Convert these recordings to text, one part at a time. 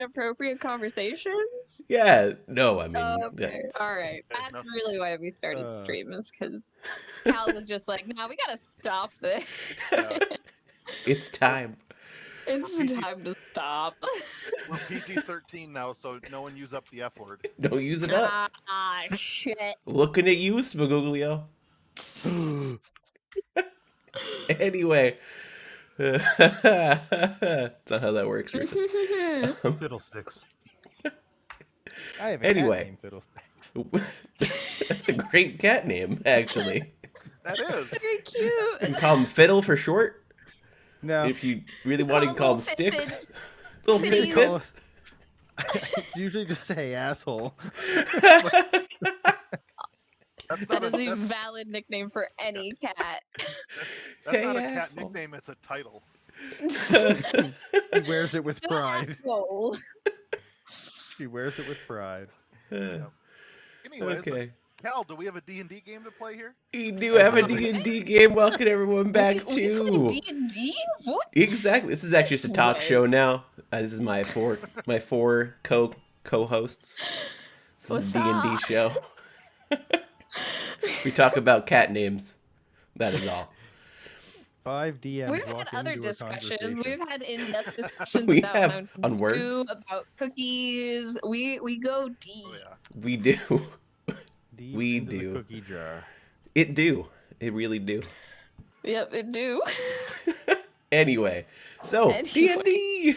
inappropriate conversations? Yeah, no, I mean, Oh, okay, that's... all right. That's no. really why we started stream, is because Cal was just like, "No, we gotta stop this. Yeah. It's time. It's PG time to stop." We're PG-13 now, so no one use up the F word. Don't use it up. Ah, shit. Looking at you, Spaguglio. Anyway. That's not how that works, Rufus. Fiddlesticks. I have a Anyway. cat named Fiddlesticks. That's a great cat name, actually. That is. Very You cute. can call him Fiddle for short. No, If you really want to call him Sticks. Little Fitties. Fits. it's usually just say asshole. That's That not is a that's, valid nickname for any cat. that's Hey, not a cat asshole. nickname, it's a title. He wears it with pride. Asshole. He wears it with pride. Anyways, Okay. Cal, do we have a D&D game to play here? We do have a D&D game. Welcome everyone back We play to... D&D? What? Exactly. This is actually just a talk Way. show now. This is my four co-hosts. This What's is a D&D up? show. We talk about cat names. That is all. 5 DMs. We've had walk other into a discussions. conversation. We've had in-depth discussions We about have Mountain on Dew, words. about cookies. We go deep. Oh yeah. We do. Deep we into do. the cookie jar. It do. It really do. Yep, it do. Anyway, so Anyway. D&D.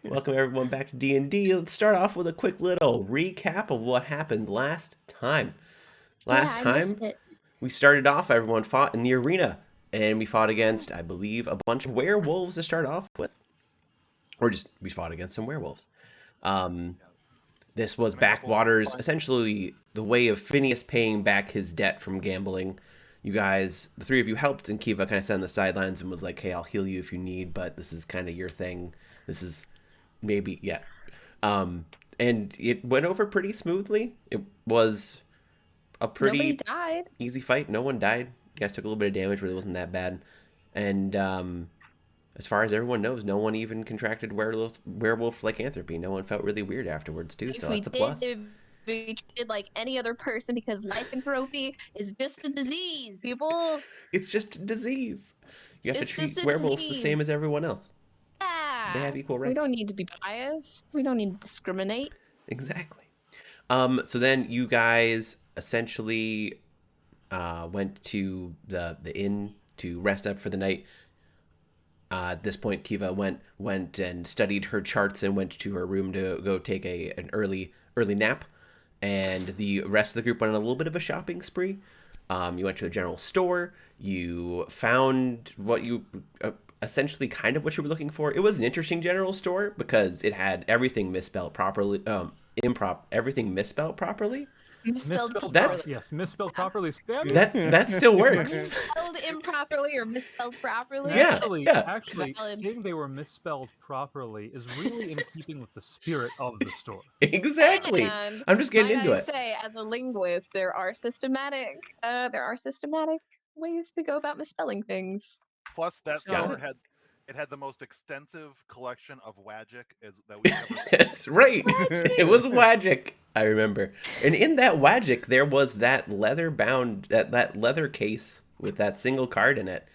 Welcome everyone back to D&D. Let's start off with a quick little recap of what happened last time. Last time, we started off, everyone fought in the arena, and we fought against, I believe, a bunch of werewolves to start off with. Or just, we fought against some werewolves. This was Backwaters, essentially the way of Phineas paying back his debt from gambling. You guys, the three of you helped, and Kiva kind of sat on the sidelines and was like, hey, I'll heal you if you need, but this is kind of your thing. This is maybe, yeah. And it went over pretty smoothly. It was a pretty Nobody died. easy fight. No one died. You guys took a little bit of damage, but it wasn't that bad. And as far as everyone knows, no one even contracted werewolf lycanthropy. No one felt really weird afterwards, too, so that's a plus. We treated like any other person, because lycanthropy is just a disease, people. It's just a disease. You have It's to treat just a werewolves the disease. same as everyone else. Yeah. They have equal rights. We don't need to be biased. We don't need to discriminate. Exactly. So then you guys essentially went to the inn to rest up for the night. At this point, Kiva went and studied her charts and went to her room to go take an early nap. And the rest of the group went on a little bit of a shopping spree. You went to a general store. You found what you essentially kind of what you were looking for. It was an interesting general store because it had everything misspelled properly. Everything misspelled properly. Misspelled That's- Yes, misspelled properly. Spam. That still works. Misspelled improperly or misspelled properly. Yeah. Actually, Valid. saying they were misspelled properly is really in keeping with the spirit of the store. Exactly. And I'm just getting might into I it. say, as a linguist, there are systematic ways to go about misspelling things. Plus, that Got store it. had the most extensive collection of Wagic that we've ever seen. That's right. It was Wagic. I remember. And in that Wagic, there was that leather case with that single card in it,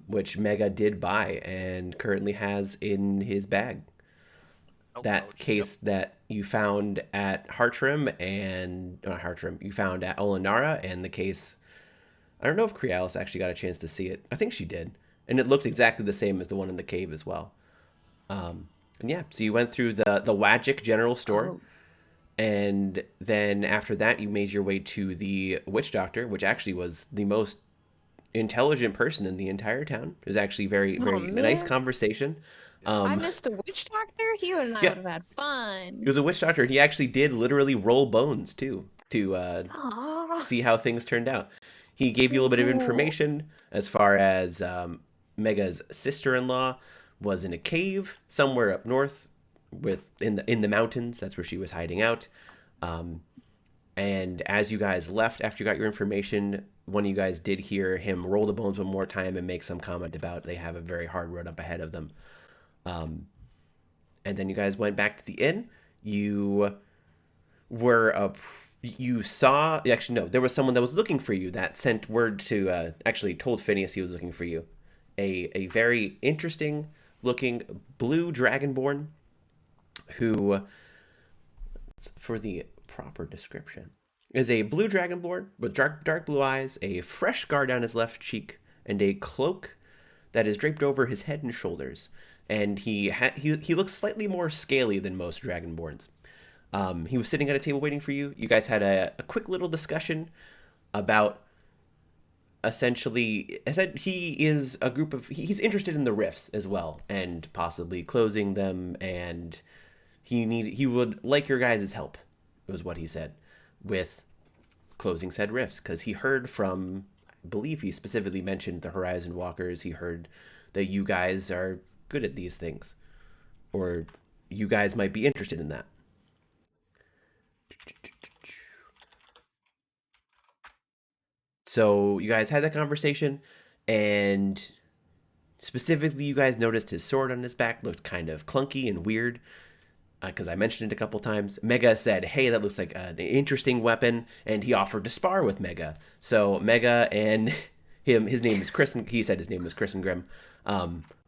which Mega did buy and currently has in his bag. That Ouch. case that you found at Hartrim you found at Olenara, and the case, I don't know if Crealis actually got a chance to see it. I think she did. And it looked exactly the same as the one in the cave as well. And yeah, so you went through the Wagic general store. Oh. And then after that, you made your way to the witch doctor, which actually was the most intelligent person in the entire town. It was actually very nice man. conversation. I missed a witch doctor. You and I Yeah. would have had fun. He was a witch doctor. He actually did literally roll bones too to Aw. see how things turned out. He gave you a little bit of information as far as Mega's sister-in-law was in a cave somewhere up north, in the mountains. That's where she was hiding out. And as you guys left after you got your information, one of you guys did hear him roll the bones one more time and make some comment about they have a very hard road up ahead of them. And then you guys went back to the inn. You were you saw, actually no, there was someone that was looking for you that sent word to actually told Phineas he was looking for you. A very interesting looking blue dragonborn who, for the proper description, is a blue dragonborn with dark blue eyes, a fresh scar down his left cheek, and a cloak that is draped over his head and shoulders. And he looks slightly more scaly than most dragonborns. He was sitting at a table waiting for you. You guys had a quick little discussion about, essentially, I said he is a group of, he's interested in the rifts as well, and possibly closing them, and he would like your guys' help, was what he said, with closing said rifts, because he heard from, I believe he specifically mentioned the Horizon Walkers. He heard that you guys are good at these things, or you guys might be interested in that. So you guys had that conversation, and specifically you guys noticed his sword on his back looked kind of clunky and weird, because I mentioned it a couple times. Mega said, hey, that looks like an interesting weapon, and he offered to spar with Mega. So Mega and his name is Chris, and he said his name was Chris and Grim,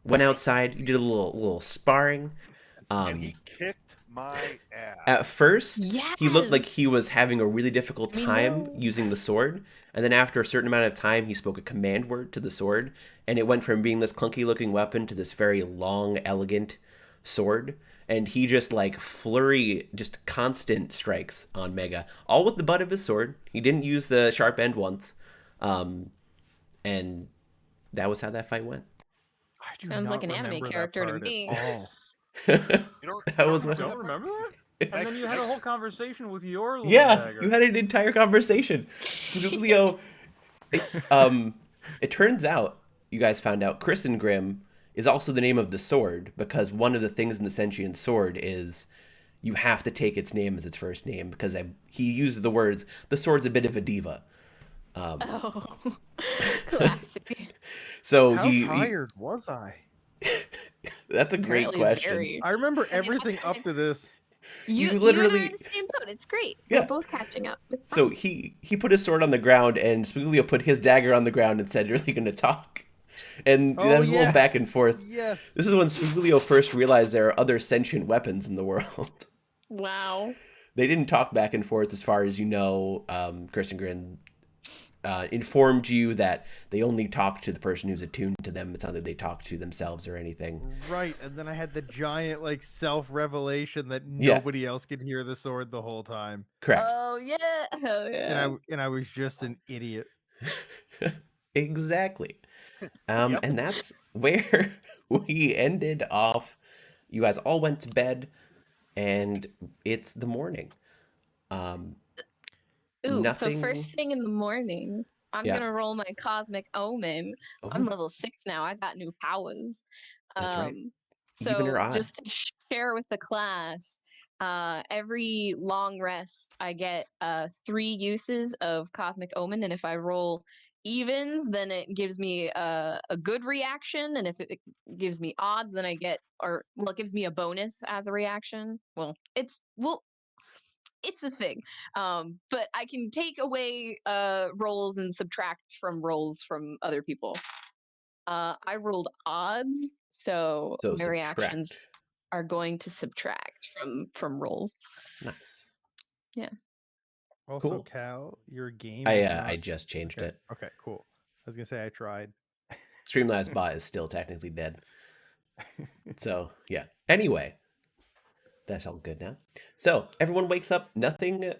went outside, did a little sparring. And he kicked my ass. At first, Yes. he looked like he was having a really difficult time using the sword. And then after a certain amount of time, he spoke a command word to the sword. And it went from being this clunky looking weapon to this very long, elegant sword. And he just just constant strikes on Mega. All with the butt of his sword. He didn't use the sharp end once. And that was how that fight went. I do Sounds not like an anime remember that character to part at me. all. You That was You what don't remember that? And then you had a whole conversation with your little Yeah, dagger. you had an entire conversation. Julio, it turns out, you guys found out, Chris and Grim is also the name of the sword, because one of the things in the sentient sword is you have to take its name as its first name, because he used the words, the sword's a bit of a diva. Oh, classic. So How he tired was I? that's a great Apparently question. very. I remember everything up to this. You You literally literally- are in the same boat. It's great. Yeah. We're both catching up. It's So fine. he put his sword on the ground, and Spiglio put his dagger on the ground and said, "You're really going to talk?" And Oh, there was a little yes. back and forth. Yes. This is when Spiglio first realized there are other sentient weapons in the world. Wow. They didn't talk back and forth, as far as you know. Kirsten Grin informed you that they only talk to the person who's attuned to them. It's not that they talk to themselves or anything. Right, and then I had the giant self-revelation that Yeah. nobody else could hear the sword the whole time, Correct. Oh yeah. Oh yeah. and I was just an idiot. Exactly. Yep. And that's where we ended off. You guys all went to bed, and it's the morning. Ooh, Nothing. so first thing in the morning, I'm Yeah. gonna roll my cosmic omen. I'm Oh, level 6 now. I got new powers. that's right. So Even or odd. just to share with the class, every long rest I get 3 uses of cosmic omen, and if I roll evens, then it gives me a good reaction, and if it gives me odds, then I get it gives me a bonus as a reaction. It's a thing. But I can take away rolls and subtract from rolls from other people. I rolled odds, so So my reactions subtract. are going to subtract from rolls. Nice. Yeah. Also, Cool. Cal, your game. I is I not... just changed Okay. it. Okay, cool. I was gonna say I tried. Streamlabs bot is still technically dead. So yeah. Anyway, that's all good now. So everyone wakes up. Nothing.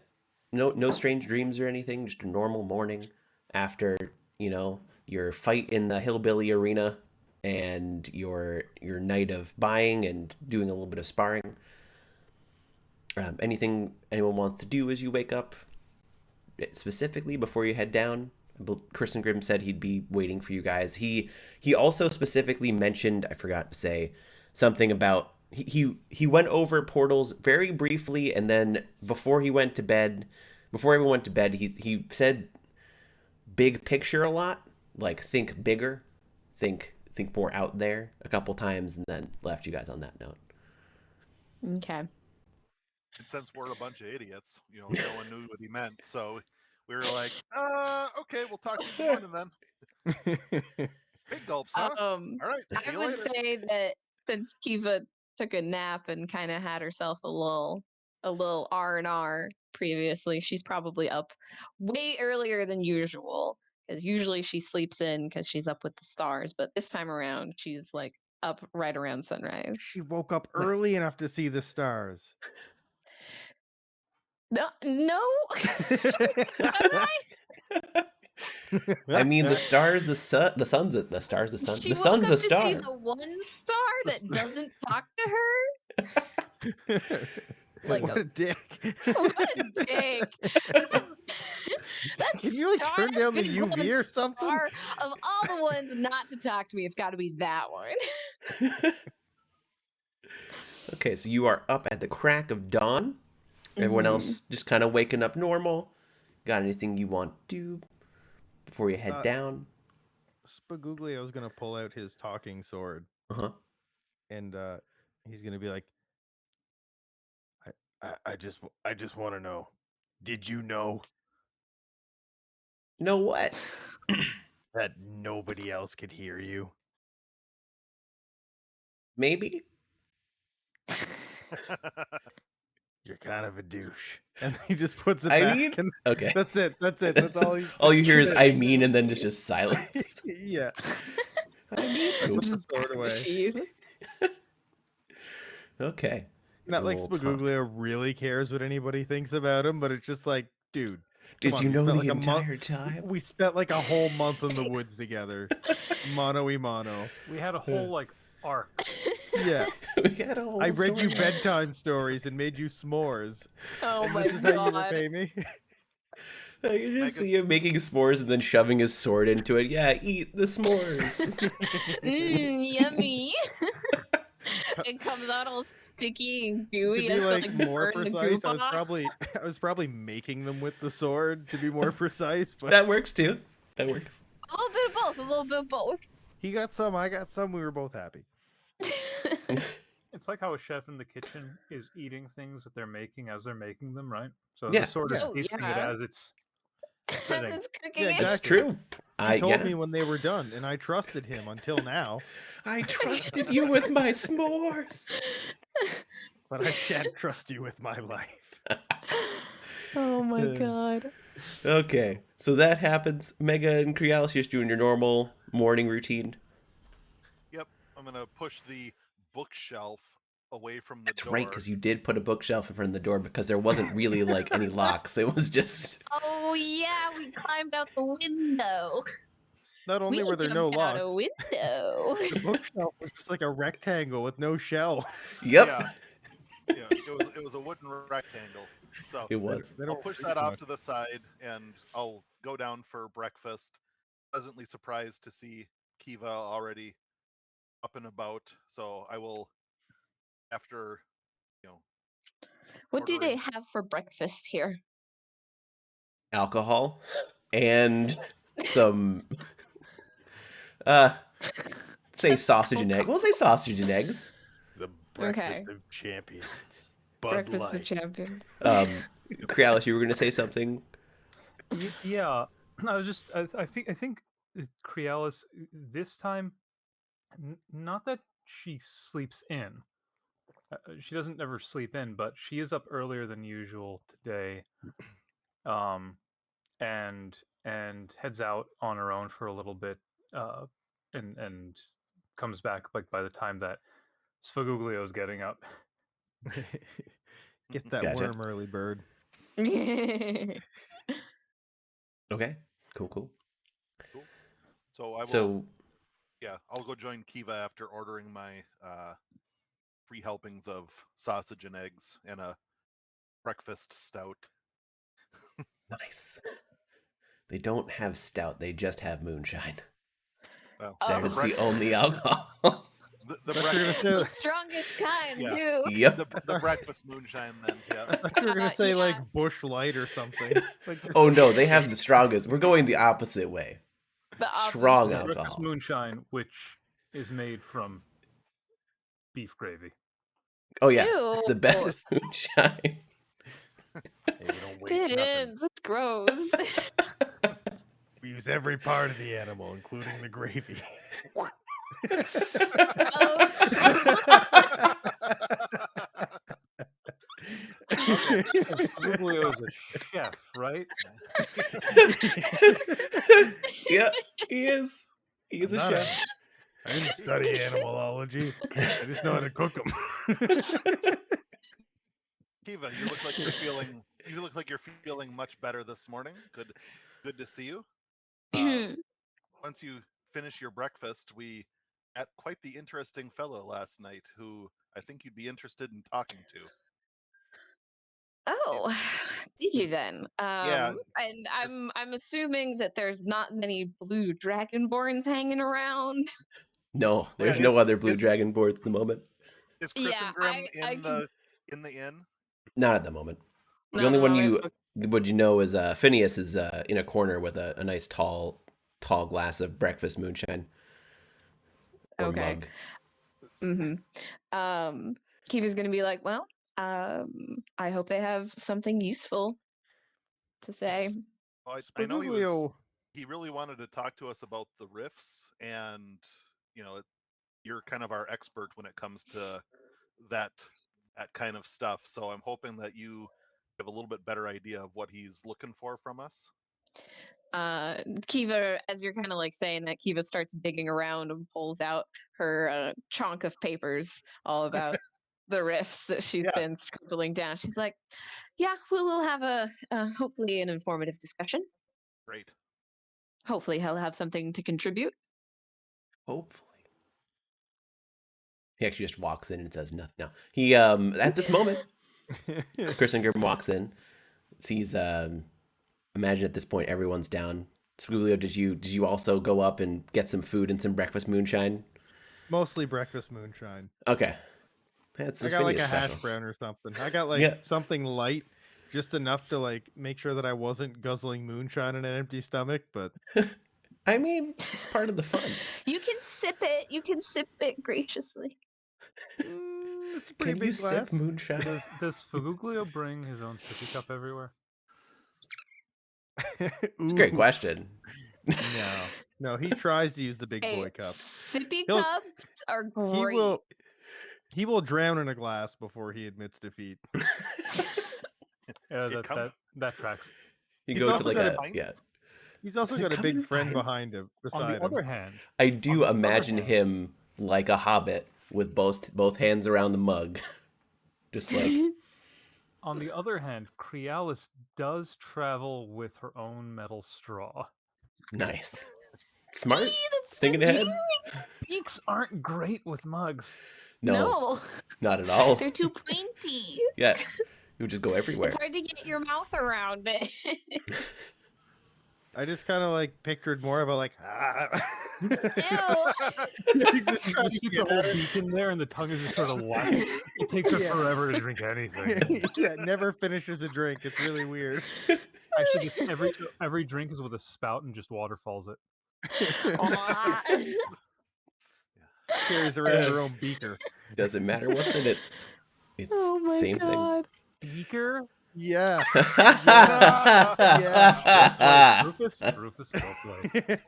No strange dreams or anything. Just a normal morning after your fight in the hillbilly arena and your night of buying and doing a little bit of sparring. Anything anyone wants to do as you wake up, specifically before you head down? Kristen Grimm said he'd be waiting for you guys. He also specifically mentioned, I forgot to say, something about he went over portals very briefly, and then before everyone went to bed, he said big picture a lot, like think bigger, think more out there a couple times, and then left you guys on that note. Okay. And since we're a bunch of idiots, no one knew what he meant, so we were like, okay, we'll talk to you in the morning then. Big gulps, huh? All right, see I you would later. say that since Kiva took a nap and kind of had herself a little R&R previously, she's probably up way earlier than usual, because usually she sleeps in because she's up with the stars, but this time around she's like up right around sunrise. She woke up early enough to see the stars. No. Sunrise? I mean, the stars, the sun, the sun's a, the stars, the sun, She the woke sun's up a to see star. the one star that doesn't talk to her? Like What a dick. what a dick. That Can you, like, star turn down the has been UV one or something? star of all the ones not to talk to me, it's got to be that one. Okay, so you are up at the crack of dawn. Everyone else just kind of waking up normal. Got anything you want to do before you head down? Spaguglio's gonna pull out his talking sword, and he's gonna be like, I just want to know, did you know Know what? that nobody else could hear you? Maybe. You're kind of a douche. And he just puts it I back. mean, And okay. that's it. That's all. All you hear is "I mean," and then it's just silence. Yeah. I mean, cool. Put the sword away. Sheath. Okay. Not A like little talk. Spaguglio really cares what anybody thinks about him, but it's just like, dude. Did you we know spent the like a entire time? We spent like a whole month in the woods together, mano y mano. We had a whole like arc. Yeah, We had a whole I read you story. bedtime stories and made you s'mores. Oh And my this is how you god. repay me. I can just see him making s'mores and then shoving his sword into it. Yeah, eat the s'mores. Yummy. It comes out all sticky and To gooey. be Has to, like more burn the precise, goop off. I was probably making them with the sword to be more precise, but That works too. That works. A little bit of both. A little bit of both. he got some, I got some. We were both happy. It's like how a chef in the kitchen is eating things that they're making as they're making them, right? So Yeah. the sword is Oh, tasting it yeah. as it's As sitting. it's cooking Yeah, it. That's exactly. true. He told yeah. me when they were done, and I trusted him until now. I trusted you with my s'mores. But I shan't trust you with my life. Oh my god. Okay, so that happens. Mega and Krialis, you're just doing your normal morning routine. Yep, I'm gonna push the bookshelf away from the That's door. right, because you did put a bookshelf in front of the door because there wasn't really like any locks. It was just. Oh yeah, we climbed out the window. Not only We were there no jumped out locks, a window. the bookshelf was just like a rectangle with no shelves. Yep. Yeah, it was a wooden rectangle. So It was. They I'll don't push read that off much. to the side, and I'll go down for breakfast. Pleasantly surprised to see Kiva already up and about. So I will, after What do they ordering- have for breakfast here? Alcohol and some. Say sausage and egg. We'll say sausage and eggs. The breakfast of champions. Breakfast of champions. Krialis, you were going to say something. Yeah, I was just I think Krialis this time, not that she sleeps in. She doesn't ever sleep in, but she is up earlier than usual today, and heads out on her own for a little bit, and comes back like by the time that Sfaguglio is getting up. Get that Gotcha. worm, early bird. Okay. Cool. So I will. So Yeah, I'll go join Kiva after ordering my 3 helpings of sausage and eggs and a breakfast stout. nice. They don't have stout. They just have moonshine. Well, That Oh. is the only alcohol. the Thought you were gonna breakfast, say- The strongest kind, Yeah. too. Yep. the breakfast moonshine. Then, yeah. I thought you were gonna say like Yeah. Bush Light or something. Like, Oh no, they have the strongest. We're going the opposite way. The Strong opposite. Breakfast alcohol. moonshine, which is made from beef gravy. Oh yeah, it's the Ew. best moonshine. Hey, we don't waste nothing. Didn't. That's gross. We use every part of the animal, including the gravy. Oh. Julio's a chef, right? Yeah, he is. He is I'm a not chef. I didn't study animalology. I just know how to cook them. Kiva, you look like you're feeling. You look like you're feeling much better this morning. Good to see you. Once you finish your breakfast, we met quite the interesting fellow last night, who I think you'd be interested in talking to. Oh, did you then? Yeah. And I'm assuming that there's not many blue dragonborns hanging around. No, there's Yeah, no other blue dragon boards at the moment. Is Yeah, Christengrim I can- in the inn? Not at the moment. The Not only at one the you moment. would you know is Phineas is in a corner with a nice tall glass of breakfast moonshine. Or Okay. mug. Kiva's gonna be like, well, I hope they have something useful to say. Well, I know Spaguglio. he really wanted to talk to us about the riffs, and you're kind of our expert when it comes to that kind of stuff. So I'm hoping that you have a little bit better idea of what he's looking for from us. Kiva, as you're kind of like saying that, Kiva starts digging around and pulls out her chunk of papers all about the riffs that she's been scribbling down. She's like, yeah, we'll have a hopefully an informative discussion. Great. Hopefully he'll have something to contribute. Hopefully. He actually just walks in and says nothing. No. He at this moment, Christengrim walks in, sees imagine at this point everyone's down. Spaguglio, did you also go up and get some food and some breakfast moonshine? Mostly breakfast moonshine. Okay. That's I got like a Phineas hash special. brown or something. I got like something light, just enough to like make sure that I wasn't guzzling moonshine on an empty stomach, but I mean, it's part of the fun. You can sip it. You can sip it graciously. It's a pretty Can big you glass. sip moonshine? Does Spaguglio bring his own sippy cup everywhere? It's a great question. No, he tries to use the big Hey, boy cup. sippy He'll- cups are great. He will drown in a glass before he admits defeat. Yeah, Okay, that tracks. You He's go to also like got a He's also Does it got a come big in friend pints? behind him. On Beside the him. other hand, I do the other imagine hand- him like a hobbit with both hands around the mug. Just like on the other hand, Crealis does travel with her own metal straw. nice. Smart. Eee, that's so Thinking ahead. cute. Beaks aren't great with mugs. No, not at all. They're too pointy. Yeah. You would just go everywhere. It's hard to get your mouth around it. I just kind of like pictured more of a like. Ew. He's just You trying to stick the get whole at it. beak in there, and the tongue is just sort of whacking. It takes her Yeah. forever to drink anything. Yeah, never finishes a drink. It's really weird. Actually, just every drink is with a spout, and just water falls it. Aw. Carries around her own beaker. Doesn't matter what's in it. It's Oh the my same god. Beaker. Yeah. thing. Rufus, well played.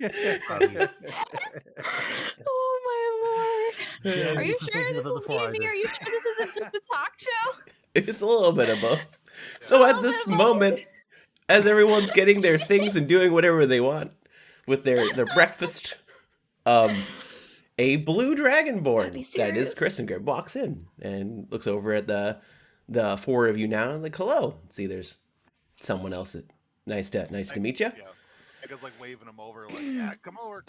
Oh my lord. Yeah, Are you you were sure thinking this of it is before I D&D? did. Are you sure this isn't just a talk show? It's a little bit of both. So at this moment, as everyone's getting their things and doing whatever they want with their breakfast, a blue dragonborn Be that is serious. Christengrim walks in and looks over at the four of you now and like, hello. See, there's someone else. Nice to meet you. Yeah. I was like waving him over, like, yeah, come over.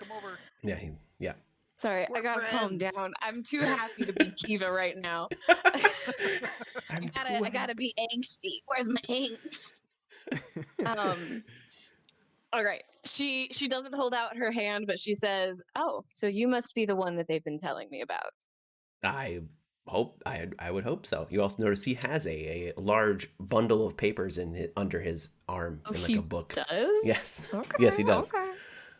Yeah, yeah. Sorry, We're I gotta calm friends. down. I'm too happy to be Kiva right now. I gotta be angsty. Where's my angst? All right. She doesn't hold out her hand, but she says, "Oh, so you must be the one that they've been telling me about." I would hope so. You also notice he has a large bundle of papers under his arm Oh, in like he a book. does? Yes. Okay. Yes, he does. Okay.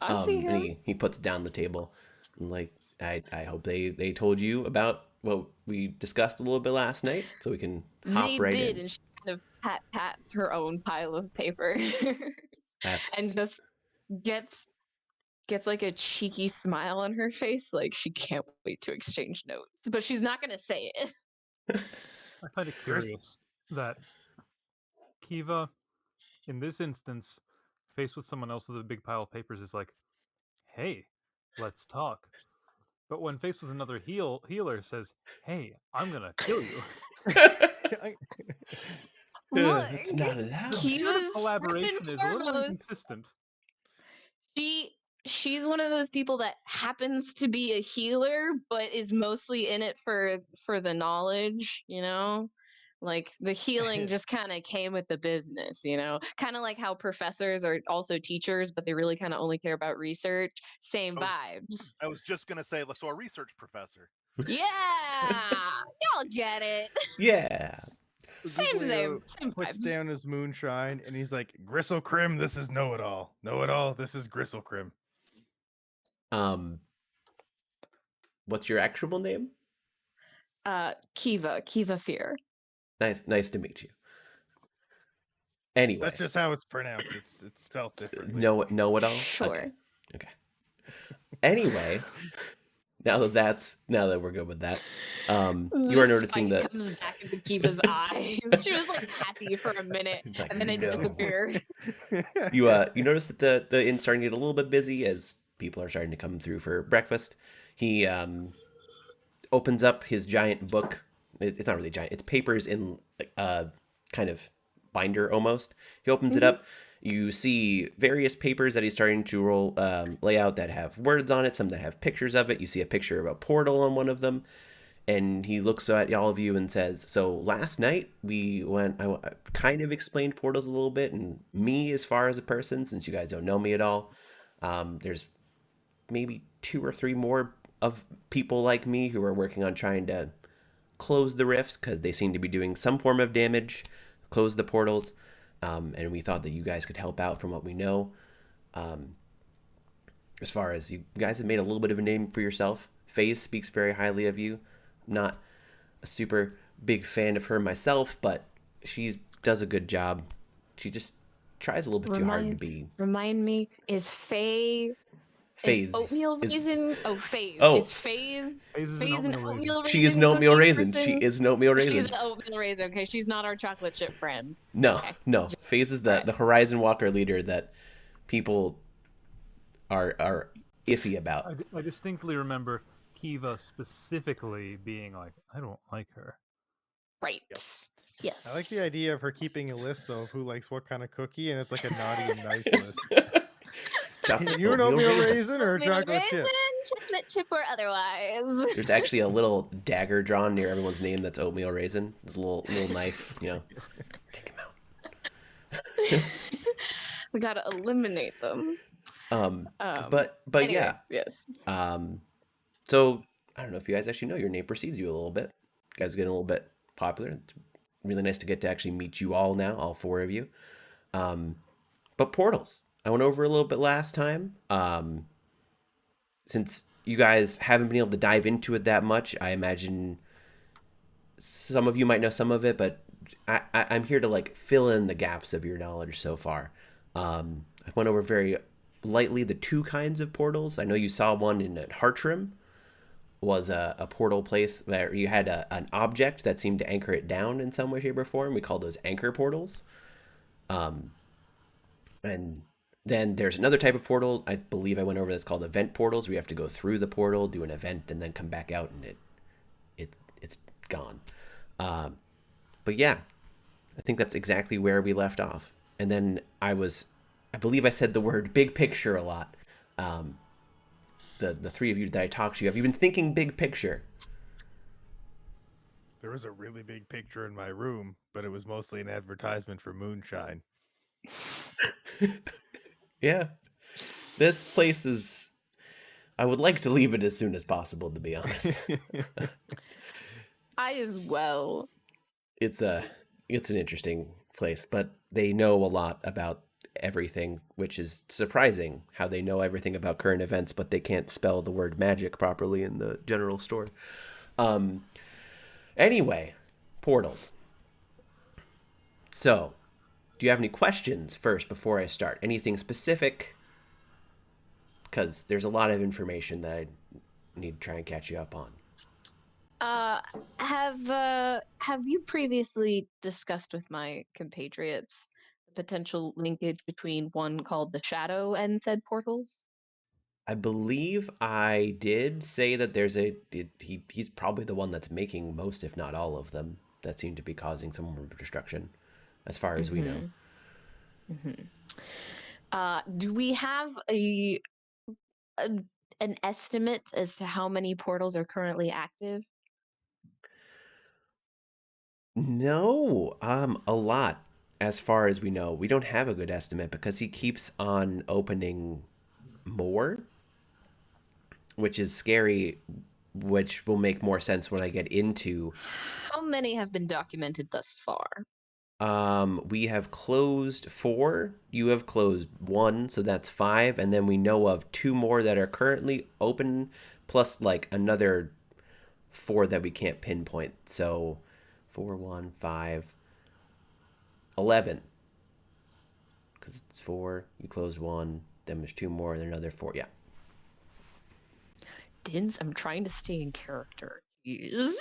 I see him. And he puts down the table. And like I hope they told you about what we discussed a little bit last night, so we can hop They right did, in. and she kind of pats her own pile of papers That's and just gets like a cheeky smile on her face, like she can't wait to exchange notes, but she's not gonna say it. I find it curious that Kiva, in this instance, faced with someone else with a big pile of papers, is like, "Hey, let's talk." But when faced with another healer, says, "Hey, I'm gonna kill you." Look, it's not The allowed. spirit of Kiva's first collaboration and is a little foremost. inconsistent. She's one of those people that happens to be a healer, but is mostly in it for the knowledge, you know? Like the healing just kind of came with the business, you know? Kind of like how professors are also teachers, but they really kind of only care about research. Same vibes. I was just gonna say, so a research professor. Yeah, y'all get it. Yeah. Same puts vibes. down his moonshine and he's like, Gristle Crim, this is know-it-all. Know-it-all, this is Gristle Crim. What's your actual name? Kiva Fear. Nice to meet you. Anyway, That's just how it's pronounced. It's spelled differently. know it all. Sure. Okay. Anyway, now that we're good with that, you are noticing that comes back into Kiva's eyes. She was like happy for a minute, like, and then it no. disappeared. You notice that the inn's starting to get a little bit busy as people are starting to come through for breakfast. He opens up his giant book. It's not really giant. It's papers in kind of binder almost. He opens it up. You see various papers that he's starting to lay out that have words on it, some that have pictures of it. You see a picture of a portal on one of them. And he looks at all of you and says, so last night I kind of explained portals a little bit, and me as far as a person, since you guys don't know me at all, there's maybe 2 or 3 more of people like me who are working on trying to close the rifts because they seem to be doing some form of damage, close the portals, and we thought that you guys could help out from what we know. As far as you guys have made a little bit of a name for yourself. FaZe speaks very highly of you. I'm not a super big fan of her myself, but she does a good job. She just tries a little bit too hard to be. Remind me, is FaZe oatmeal raisin? FaZe. Oh. Is FaZe FaZe an oatmeal raisin? She is an oatmeal raisin. Person? She is an oatmeal raisin. She's an oatmeal raisin. Okay, she's not our chocolate chip friend. No, okay. no. FaZe is the Horizon Walker leader that people are iffy about. I distinctly remember Kiva specifically being like, I don't like her. Right. Yep. Yes. I like the idea of her keeping a list though of who likes what kind of cookie, and it's like a naughty and nice list. You an oatmeal raisin or a chocolate chip? Chocolate chip or otherwise. There's actually a little dagger drawn near everyone's name that's oatmeal raisin. There's a little knife, take him out. We gotta eliminate them. But anyway, yeah. Yes. So I don't know if you guys actually know, your name precedes you a little bit. You guys are getting a little bit popular. It's really nice to get to actually meet you all now, all 4 of you. But portals. I went over a little bit last time. Since you guys haven't been able to dive into it that much, I imagine some of you might know some of it, but I'm here to fill in the gaps of your knowledge so far. I went over very lightly the 2 kinds of portals. I know you saw one in Hartrim, was a portal place where you had an object that seemed to anchor it down in some way, shape, or form. We call those anchor portals. And then there's another type of portal, I believe I went over, that's called event portals, where you have to go through the portal, do an event, and then come back out, and it's gone. But yeah, I think that's exactly where we left off. And then I believe I said the word big picture a lot. The 3 of you that I talked to, have you been thinking big picture? There was a really big picture in my room, but it was mostly an advertisement for moonshine. Yeah. This place is... I would like to leave it as soon as possible, to be honest. I as well. It's an interesting place, but they know a lot about everything, which is surprising how they know everything about current events, but they can't spell the word magic properly in the general store. Anyway, portals. So, do you have any questions first before I start? Anything specific? Because there's a lot of information that I need to try and catch you up on. Have you previously discussed with my compatriots the potential linkage between one called the Shadow and said portals? I believe I did say that he's probably the one that's making most, if not all of them, that seem to be causing some more destruction, as far as we know. Do we have an estimate as to how many portals are currently active? No, a lot, as far as we know. We don't have a good estimate because he keeps on opening more, which is scary, which will make more sense when I get into. How many have been documented thus far? We have closed 4. You have closed 1, so that's 5, and then we know of 2 more that are currently open, plus like another 4 that we can't pinpoint. So 4, 1, 5, 11. Because it's 4, you closed 1, then there's 2 more, and then another 4. Yeah. Dins, I'm trying to stay in character. Jeez.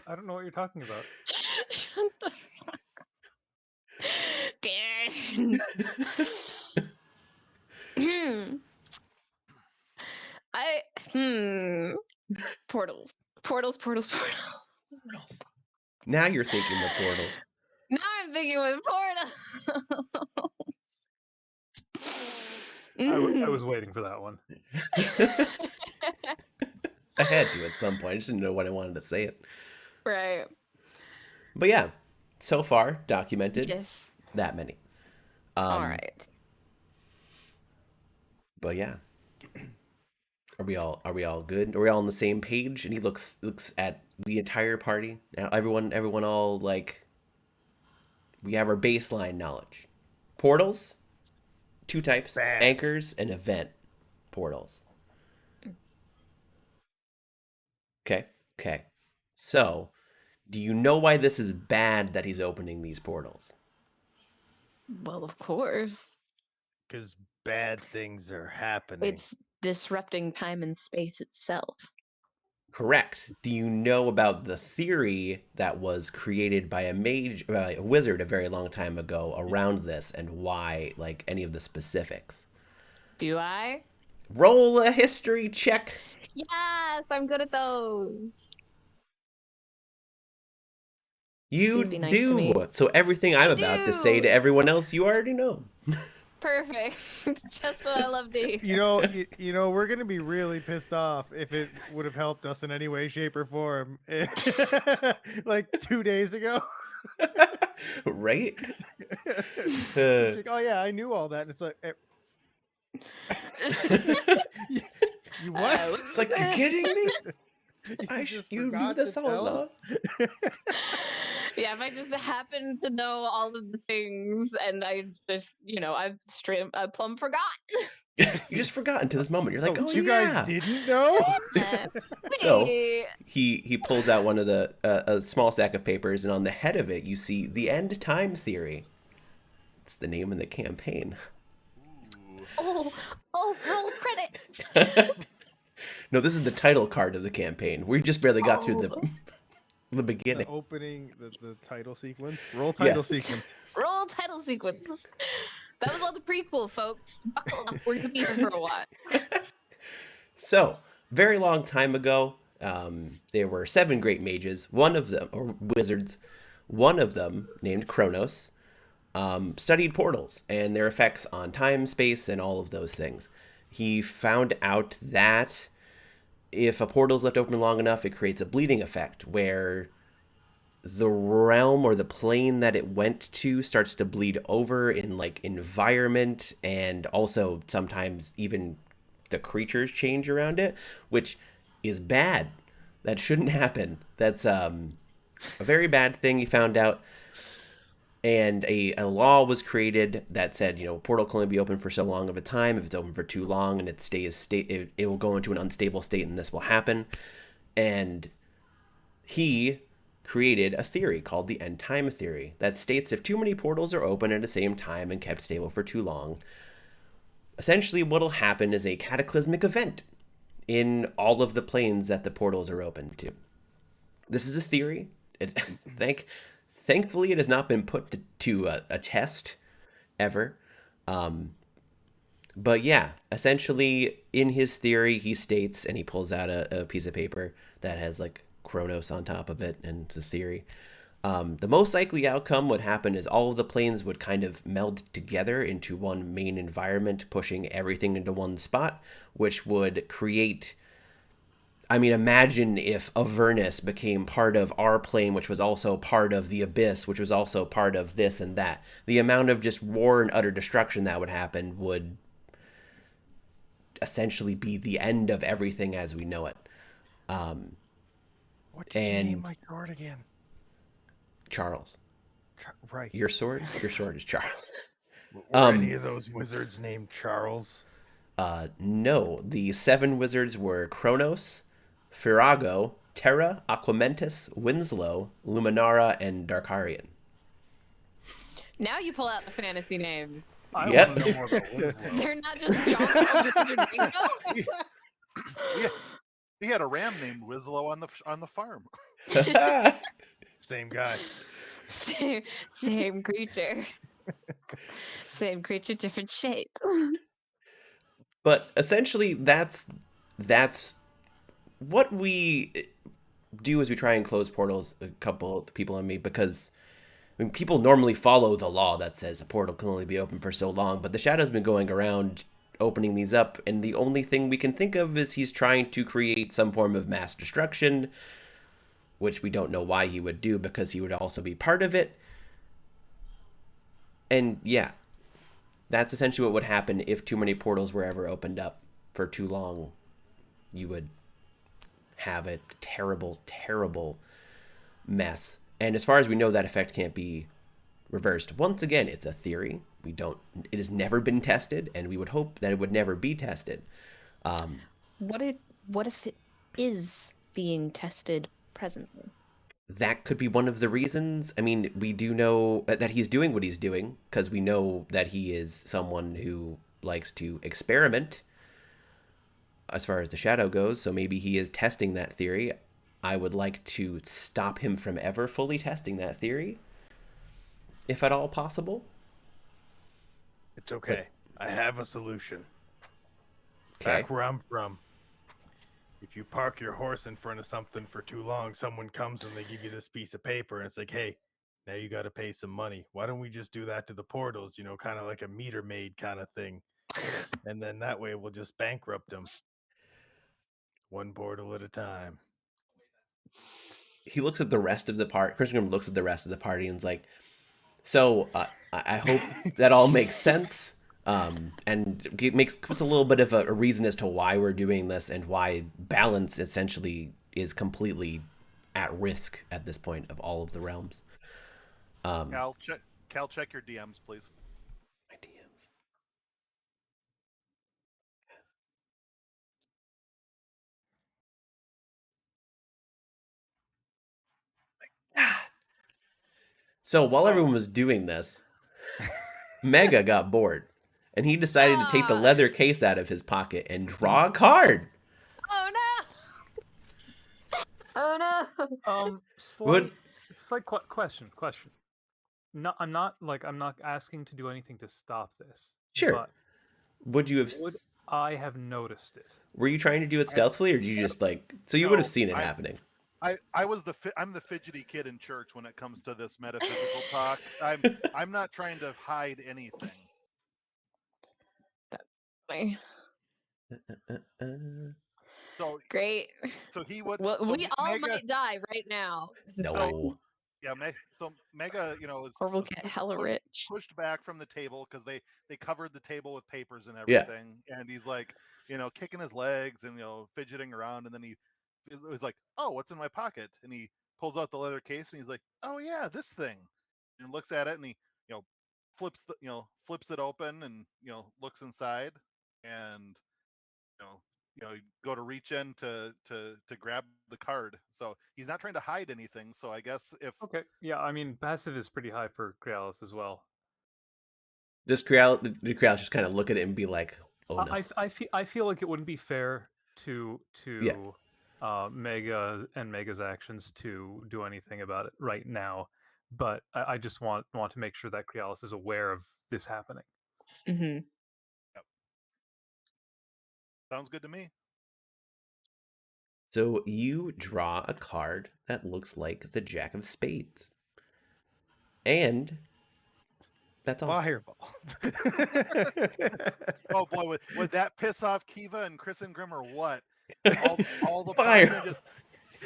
I don't know what you're talking about. Shut the fuck up. Portals. Portals. Now you're thinking of portals. Now I'm thinking with portals. I was waiting for that one. I had to at some point. I just didn't know when I wanted to say it. Right. But yeah, so far documented. Yes. That many. All right. But yeah, are we all good? Are we all on the same page? And he looks at the entire party. Now everyone all like. We have our baseline knowledge. Portals, 2 types: Bad. anchors and event portals. Okay. So, do you know why this is bad that he's opening these portals? Well, of course. Because bad things are happening. It's disrupting time and space itself. Correct. Do you know about the theory that was created by a wizard a very long time ago around this, and why, like, any of the specifics? Do I? Roll a history check. Yes, I'm good at those. You Please be nice to me. So everything I'm about to say to everyone else, you already know. Perfect. Just what I love to hear. You know, we're gonna be really pissed off if it would have helped us in any way, shape, or form. Like 2 days ago. Right? It's like, oh yeah, I knew all that. And it's like, you what? It's like, you're kidding me? You knew forgot this to all tell along? us? Yeah, if I just happen to know all of the things and I just, I plumb forgot. You just forgot until this moment. You're like, oh, you yeah. guys didn't know? So he pulls out one of the a small stack of papers, and on the head of it, you see the end time theory. It's the name of the campaign. Oh, roll credits. No, this is the title card of the campaign. We just barely got through the beginning. The opening, the title sequence. Roll title sequence. Roll title sequence. That was all the prequel, folks. Buckle up. We're gonna be here for a while. So, very long time ago, there were 7 great mages. One of them, or wizards, one of them, named Kronos, studied portals and their effects on time, space, and all of those things. He found out that if a portal is left open long enough, it creates a bleeding effect where the realm or the plane that it went to starts to bleed over in like environment, and also sometimes even the creatures change around it, which is bad. That shouldn't happen. That's a very bad thing. He found out. And a law was created that said, a portal can only be open for so long of a time. If it's open for too long and it will go into an unstable state, and this will happen. And he created a theory called the end time theory that states if too many portals are open at the same time and kept stable for too long, essentially what'll happen is a cataclysmic event in all of the planes that the portals are open to. This is a theory. Thankfully, it has not been put to a test ever. But yeah, essentially, in his theory, he states, and he pulls out a piece of paper that has like Chronos on top of it and the theory. The most likely outcome would happen is all of the planes would kind of meld together into one main environment, pushing everything into one spot, which would create... I mean, imagine if Avernus became part of our plane, which was also part of the Abyss, which was also part of this and that. The amount of just war and utter destruction that would happen would essentially be the end of everything as we know it. What did you name my sword again? Charles. Right. Your sword? Your sword is Charles. Were any of those wizards named Charles? No. The 7 wizards were Chronos, Firago, Terra, Aquamentus, Winslow, Luminara, and Darkarian. Now you pull out the fantasy names. I Yep. want to know more about Winslow. They're not just John Ringo. He had a ram named Winslow on the farm. Same guy. Same creature. Same creature, different shape. But essentially, that's what we do as we try and close portals. A couple of people and me, because people normally follow the law that says a portal can only be open for so long. But the Shadow's been going around opening these up, and the only thing we can think of is he's trying to create some form of mass destruction, which we don't know why he would do, because he would also be part of it. And yeah, that's essentially what would happen if too many portals were ever opened up for too long. You would have a terrible, terrible mess. And as far as we know, that effect can't be reversed. Once again, it's a theory. It has never been tested, and we would hope that it would never be tested. What if it is being tested presently? That could be one of the reasons. I mean, we do know that he's doing what he's doing, because we know that he is someone who likes to experiment as far as the Shadow goes. So maybe he is testing that theory. I would like to stop him from ever fully testing that theory, if at all possible. It's okay. I have a solution. Okay. Back where I'm from, if you park your horse in front of something for too long, someone comes and they give you this piece of paper and it's like, hey, now you got to pay some money. Why don't we just do that to the portals, kind of like a meter maid kind of thing. And then that way we'll just bankrupt them. One portal at a time. He looks at the rest of the party. Christian looks at the rest of the party and is like, so I hope that all makes sense. And puts a little bit of a reason as to why we're doing this and why balance essentially is completely at risk at this point of all of the realms. Cal, check your DMs, please. My DMs. So while everyone was doing this, Mega got bored, and he decided to take the leather case out of his pocket and draw a card. Oh no! Oh no! Slight question. No, I'm not asking to do anything to stop this. Sure. But would I have noticed it? Were you trying to do it stealthily, or did you just so you would have seen it happening? I'm the fidgety kid in church when it comes to this metaphysical talk. I'm not trying to hide anything. So great. So he would. Well, so we all Mega, might die right now. This is No. fine. Yeah, so Mega, is Or we'll get hella rich. pushed back from the table because they covered the table with papers and everything, and he's like, kicking his legs and fidgeting around, and then he was like, "Oh, what's in my pocket?" And he pulls out the leather case and he's like, "Oh yeah, this thing." and looks at it, and he flips flips it open, and looks inside, and you go to reach in to grab the card. So he's not trying to hide anything. So I guess if Okay. Yeah, I mean, passive is pretty high for Crealis as well. Does Crealis just kind of look at it and be like, "Oh no"? I feel like it wouldn't be fair to Yeah. Mega and Mega's actions to do anything about it right now, but I just want to make sure that Crealis is aware of this happening. Mm-hmm. sounds good to me. So you draw a card that looks like the Jack of Spades, and that's all. Fireball. Oh boy, would that piss off Kiva and Chris and Grim or what? All the Fire. party just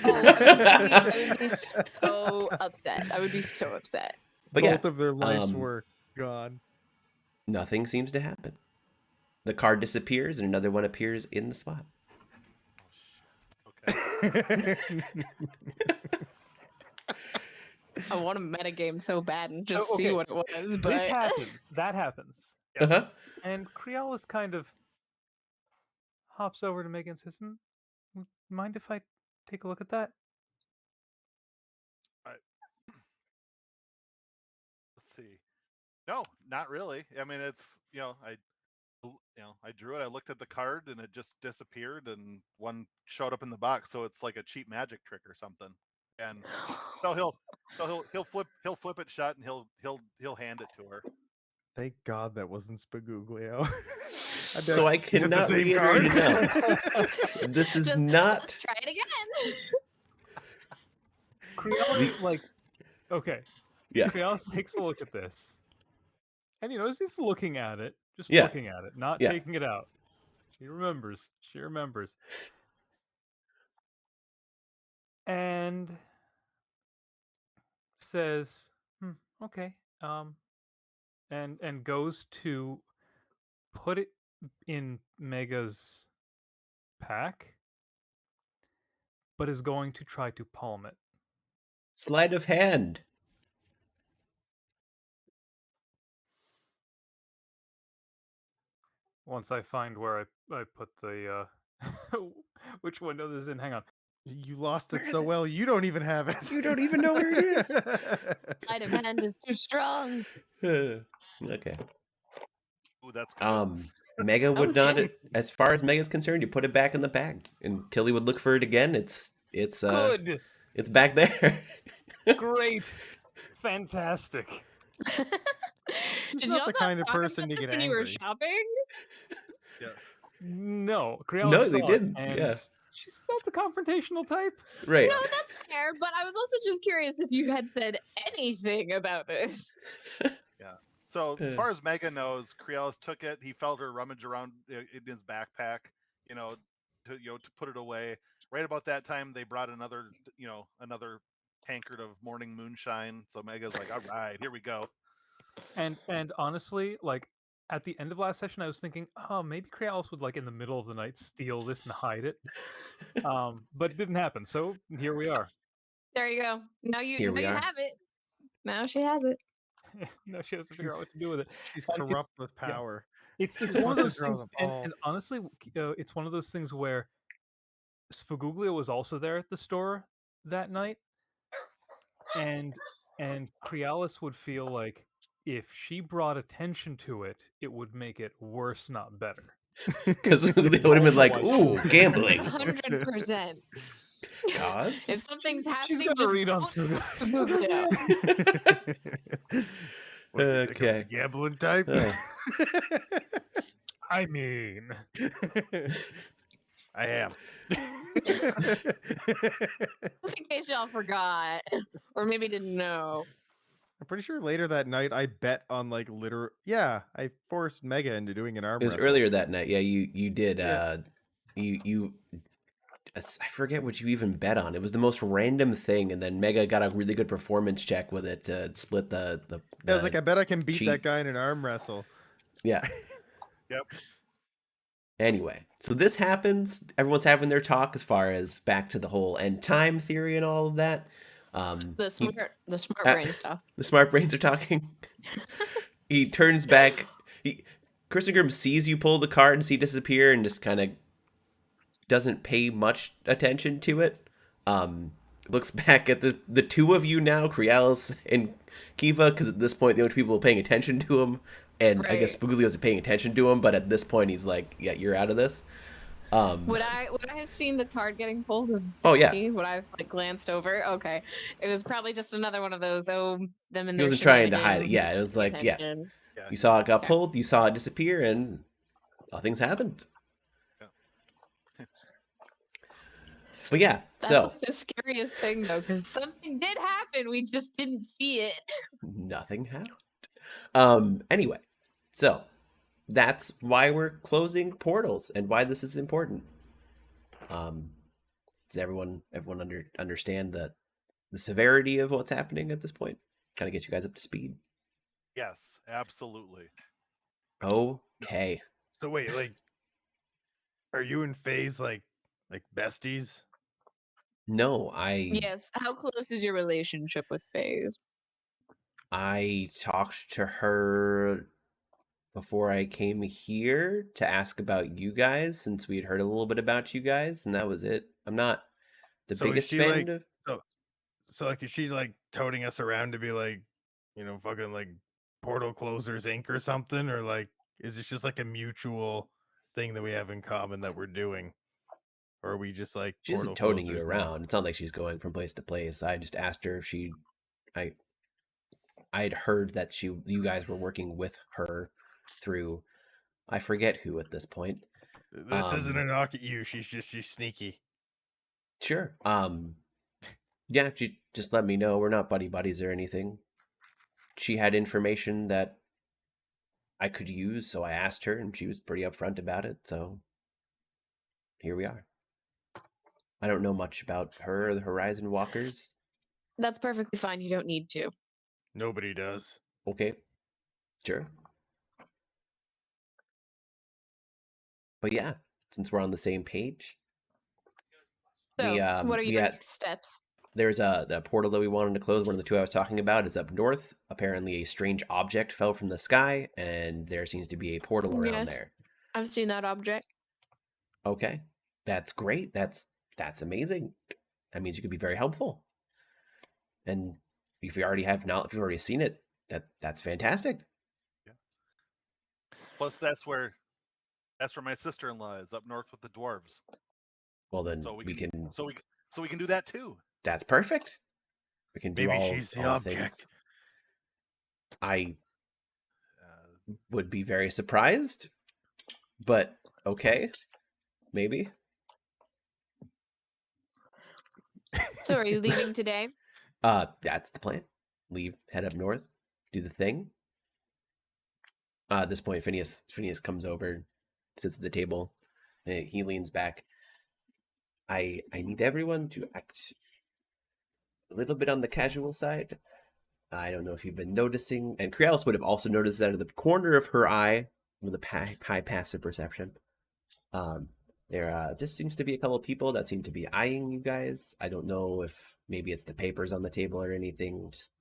I would be so upset. I would be so upset. But Both yeah, of their life's work gone. nothing seems to happen. The card disappears, and another one appears in the spot. okay. I want to metagame so bad and just Oh, okay. see what it was, but This happens. That happens. Uh-huh. And Crealis kind of hops over to Mega and says, mind if I take a look at that? Let's see. No, not really. I mean, it's I drew it. I looked at the card, and it just disappeared, and one showed up in the box. So it's like a cheap magic trick or something. And so he'll flip it shut, and he'll hand it to her. Thank God that wasn't Spaguglio. So I Is it the cannot same reiterate card? enough. This is Just- not. let's try it again. Crealis, okay. Yeah. Crealis takes a look at this. And, he's just looking at it. Just Yeah. looking at it, not Yeah. taking it out. She remembers. She remembers. And says, okay. And goes to put it in Mega's pack, but is going to try to palm it. Sleight of hand. Once I find where I put the which window this is in. Hang on. You lost it Where is so it? well, you don't even have it. You don't even know where it is. Sleight of hand is too strong. Okay. Ooh, that's good. Mega would not. Okay. As far as Mega's concerned, you put it back in the bag, and Tilly would look for it again. It's Good. it's back there. Great. Fantastic. Did not y'all the not kind of talk person about to this get when you were angry. shopping? No, Crealis No, they saw it, didn't, and yeah. she's not the confrontational type. Right. No, that's fair, but I was also just curious if you had said anything about this. So as Yeah. far as Mega knows, Crealis took it. He felt her rummage around in his backpack, to put it away. Right about that time, they brought another tankard of morning moonshine. So Mega's like, "All right, here we go." And honestly, at the end of last session, I was thinking, oh, maybe Crealis would in the middle of the night steal this and hide it. But it didn't happen. So here we are. There you go. Now you Here we are. have it. Now she has it. Now she has to figure out what to do with it. She's And it's- corrupt with yeah. power. It's She one of wants to those draw things, them and, all. and honestly, it's one of those things where Sfaguglio was also there at the store that night, and Crealis would feel like if she brought attention to it, it would make it worse, not better. Because they would have been like, "Ooh, gambling 100%. gods." If something's She's happening, got a just read on don't Sfaguglio. What, do you think I'm Okay. the gambling type. I mean, I am. just in case y'all forgot or maybe didn't know. I'm pretty sure later that night I bet on I forced Mega into doing an arm It was wrestle. earlier that night. Yeah, you did. Yeah. I forget what you even bet on. It was the most random thing, and then Mega got a really good performance check with it to split the. I was like, I bet I can beat cheat. that guy in an arm wrestle. Yeah. Yep. Anyway, so this happens. Everyone's having their talk as far as back to the whole end time theory and all of that. The smart uh, brain stuff. The smart brains are talking. He turns back. Christengrim sees you pull the card and see it disappear and just kind of doesn't pay much attention to it. Looks back at the two of you now, Crialis and Kiva, because at this point the only people paying attention to him, and I guess Right. Spoogly paying attention to him, but at this point he's like, yeah, you're out of this. Would I have seen the card getting pulled as a 16? Oh, yeah. Would I have like glanced over? Okay. It was probably just another one of those, them and He their wasn't trying to hide it. shenanigans, Yeah, it was like, yeah, attention. Yeah. you saw it got Okay. pulled, you saw it disappear, and nothing's happened. Yeah. But yeah, That's so like the scariest thing though, because something did happen. We just didn't see it. nothing happened. Anyway, so that's why we're closing portals and why this is important. Does everyone understand the severity of what's happening at this point? Kind of get you guys up to speed. Yes, absolutely. Okay. So wait, like, are you and FaZe like besties? No, Yes. How close is your relationship with FaZe? I talked to her before I came here to ask about you guys, since we had heard a little bit about you guys, and that was it. I'm not the So is biggest she, fan like- of. So like, is she like toting us around to be like, fucking like Portal Closers Inc. or something, or like, is it just like a mutual thing that we have in common that we're doing, or are we just like She isn't Portal toting you Closers now? around. It's not like she's going from place to place. I just asked her if I'd heard that you guys were working with her through, I forget who at this point. This isn't a knock at you. She's sneaky. Sure. Yeah, she just let me know. We're not buddies or anything. She had information that I could use, so I asked her, and she was pretty upfront about it. So here we are. I don't know much about her or the Horizon Walkers. That's perfectly fine. You don't need to. Nobody does. Okay, sure. But yeah, since we're on the same page, So, what are we your had- next steps? there's the portal that we wanted to close. One of the two I was talking about is up north. Apparently, a strange object fell from the sky, and there seems to be a portal around Yes. there. I've seen that object. Okay, that's great. That's amazing. That means you could be very helpful. And if you already have if you've already seen it, that's fantastic. Plus, that's where my sister-in-law is up north with the dwarves. Well, then So we can. So we can do that too. That's perfect. We can do Maybe all. she's the all object. things. I Uh, would be very surprised, but okay, maybe. So, are you leaving today? That's the plan. Leave, head up north, do the thing. At this point, Phineas comes over, sits at the table, and he leans back. I need everyone to act a little bit on the casual side. I don't know if you've been noticing, and Crialis would have also noticed that out of the corner of her eye, with a high passive perception, there just seems to be a couple of people that seem to be eyeing you guys. I don't know if maybe it's the papers on the table or anything. Just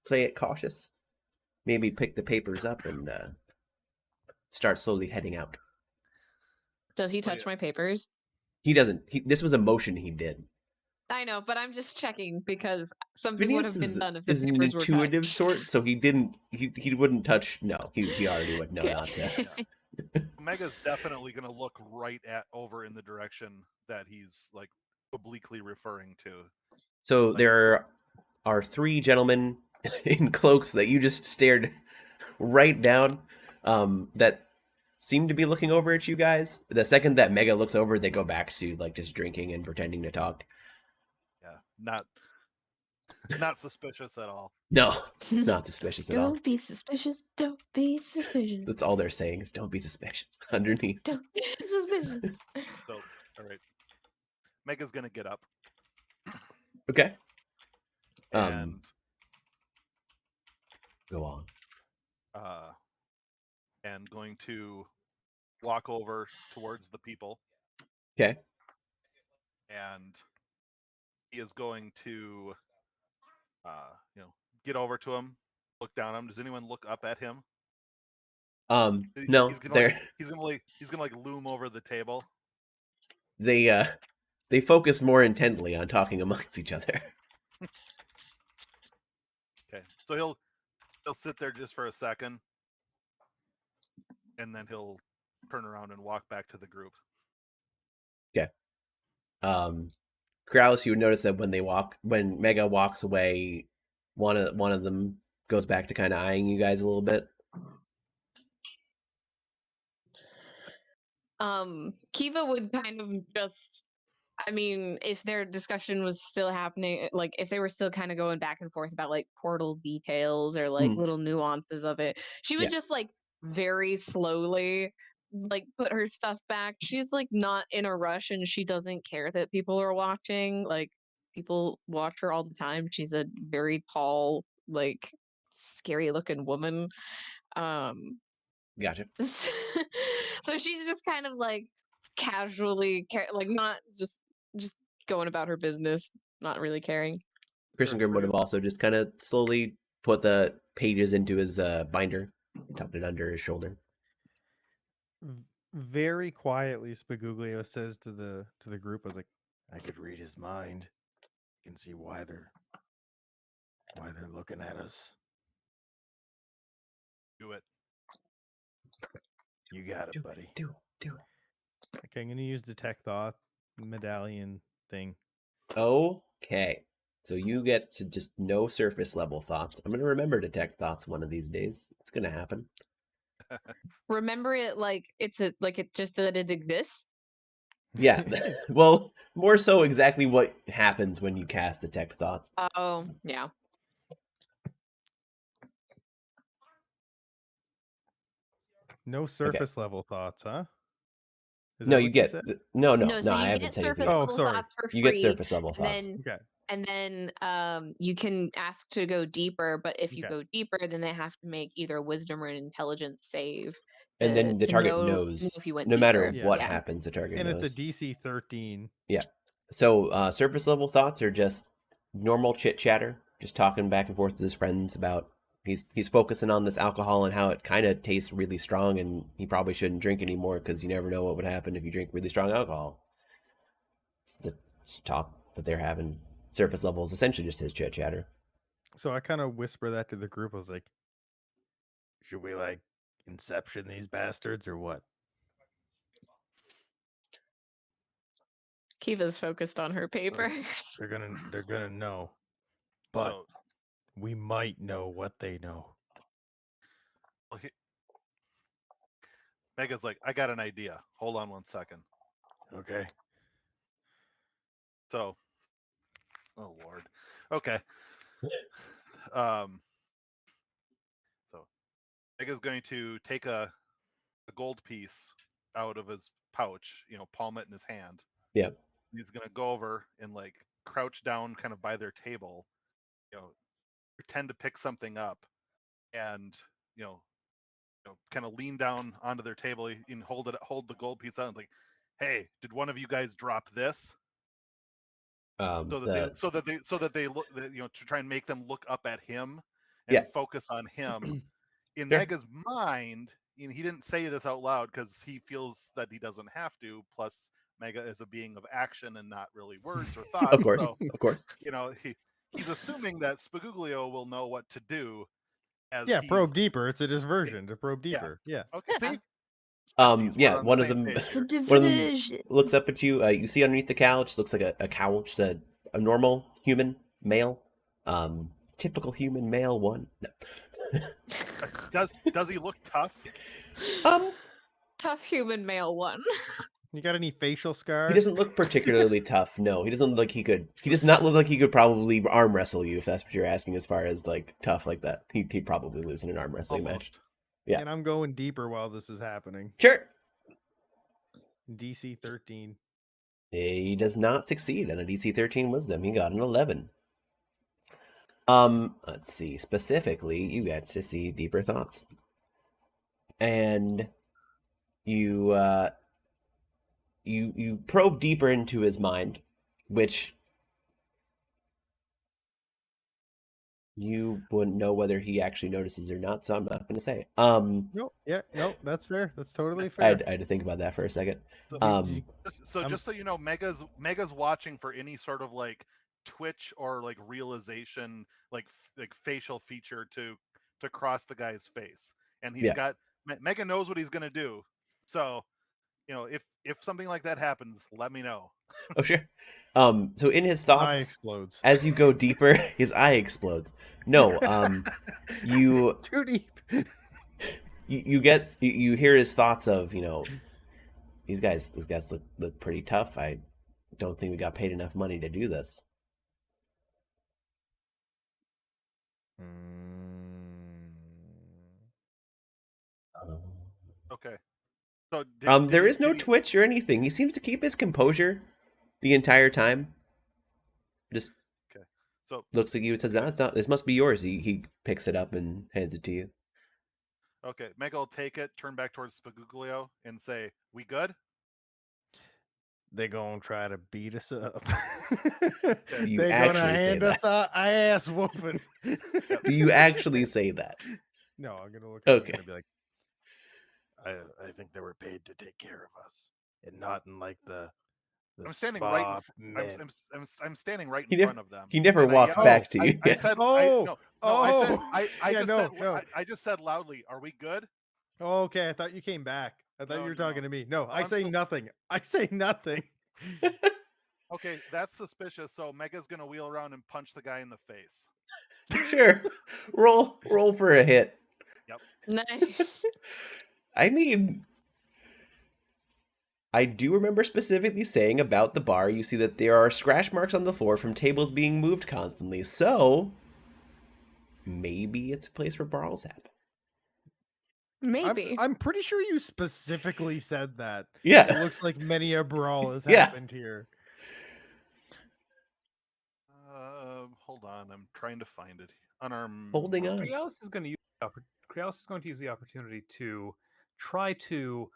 play it cautious. Maybe pick the papers up and start slowly heading out. Does he Oh, touch yeah. my papers? He doesn't. This was a motion he did. I know, but I'm just checking because something Phineas would have been done if the is an papers were intuitive touched. sort, so he didn't. He wouldn't touch. No, he already would know Okay. not to. Omega's definitely going to look right over in the direction that he's like obliquely referring to. So there are three gentlemen in cloaks that you just stared right down. That seem to be looking over at you guys. The second that Mega looks over, they go back to like just drinking and pretending to talk. Yeah, not suspicious at all. No, not suspicious at all. Don't be suspicious. Don't be suspicious. That's all they're saying is don't be suspicious underneath. Don't be suspicious. So, all right, Mega's going to get up Okay. and Go on. and going to walk over towards the people Okay. and he is going to, get over to him, look down at him. Does anyone look up at him? No, He's gonna they're he's gonna like loom over the table. they focus more intently on talking amongst each other. Okay, so he'll sit there just for a second, and then he'll turn around and walk back to the group. Corrales, you would notice that when Mega walks away, one of them goes back to kind of eyeing you guys a little bit. Kiva would kind of just, I mean, if their discussion was still happening, like if they were still kind of going back and forth about like portal details or like little nuances of it, she would just like very slowly like put her stuff back. She's like not in a rush and she doesn't care that people are watching. Like people watch her all the time. She's a very tall, like scary looking woman. Gotcha. So she's just kind of like casually like not just going about her business, not really caring. Christian Grimm would have also just kind of slowly put the pages into his binder, tucked it under his shoulder. Very quietly, Spaguglio says to the group, "I was like, I could read his mind. I can see why they're looking at us. Do it. You got it, buddy. Do it. Okay, I'm gonna use Detect Thought medallion thing. Okay. So you get to just no surface level thoughts. I'm gonna remember Detect Thoughts one of these days. It's gonna happen. Remember it like it's just that it exists. Yeah. Well, more so exactly what happens when you cast Detect Thoughts. Oh, yeah. No surface level thoughts, huh? Is No, that you what get said? No, So I you haven't get said surface anything. level sorry. thoughts for free. You get surface level and thoughts. then Okay. and then you can ask to go deeper, but if you Okay. go deeper, then they have to make either a wisdom or an intelligence save. And then the to target know knows if you went no matter deeper. what Yeah. happens, the target And knows. it's a DC 13. Yeah. So surface level thoughts are just normal chit chatter, just talking back and forth with his friends about he's focusing on this alcohol and how it kind of tastes really strong, and he probably shouldn't drink anymore because you never know what would happen if you drink really strong alcohol. It's the talk that they're having. Surface level is essentially just his chit chatter. So I kind of whisper that to the group. I was like, should we like inception these bastards or what? Kiva's focused on her papers. They're gonna know. But So, we might know what they know. well, Mega's like, I got an idea. Hold on one second. Okay. So, oh Lord. Okay. So Mega's going to take a gold piece out of his pouch, palm it in his hand. Yeah. He's gonna go over and like crouch down kind of by their table, pretend to pick something up and kind of lean down onto their table and hold the gold piece out and like, hey, did one of you guys drop this? So that they look, to try and make them look up at him and focus on him. In Mega's mind, he didn't say this out loud because he feels that he doesn't have to. Plus, Mega is a being of action and not really words or thoughts. Of course, so, of course. He's assuming that Spaguglio will know what to do. Probe deeper. It's a diversion to probe deeper. Yeah. Okay. See. One of them looks up at you. You see underneath the couch, looks like a couch, a normal human male, typical human male one. No. Does he look tough? Tough human male one. You got any facial scars? He doesn't look particularly tough. No, he doesn't look like he could. He does not look like he could probably arm wrestle you if that's what you're asking. As far as like tough like that, he'd probably lose in an arm wrestling match. Yeah. And I'm going deeper while this is happening. Sure. DC 13. He does not succeed on a DC 13 wisdom. He got an 11. Let's see. Specifically, you get to see deeper thoughts. And you probe deeper into his mind, which You wouldn't know whether he actually notices or not, so I'm not going to say. No, yeah, no, that's fair. That's totally I fair. had to think about that for a second. So, Um, just so you know, Mega's watching for any sort of like twitch or like realization, like facial feature to cross the guy's face, and he's Yeah. got Mega knows what he's gonna do. So, you know, if something like that happens, let me know. Oh, sure. So in his Eye thoughts, explodes. as you go deeper, his eye explodes. No, you Too deep. you hear his thoughts of, these guys look pretty tough. I don't think we got paid enough money to do this. Okay. So There is no twitch or anything. He seems to keep his composure the entire time. Just Okay. So looks at you and says, "No, it's not. This must be yours." He picks it up and hands it to you. okay, Mega will take it, turn back towards Spaguglio, and say, "We good?" They gonna try to beat us up. You They gonna actually say hand us a ass whooping. Do you actually say that? No, I'm gonna look at Okay. him and be like, I think they were paid to take care of us, and not in like the I'm standing spa right. men. I'm standing right He in never- front of them. He never And walked Oh, back to you. I said, Oh, I just said loudly, "Are we good?" Oh, okay. I thought you came back. I thought No, you were no, talking no. to me. No, No, I I'm say still- nothing. I say nothing. Okay, that's suspicious. So Mega's gonna wheel around and punch the guy in the face. Sure. Roll for a hit. Nice. I mean, I do remember specifically saying about the bar, you see that there are scratch marks on the floor from tables being moved constantly. So maybe it's a place where brawls happen. Maybe. I'm pretty sure you specifically said that. Yeah. It looks like many a brawl has Yeah. happened here. Hold on, I'm trying to find it. Unarmed. Holding on. Crialis is going to use the opportunity to try to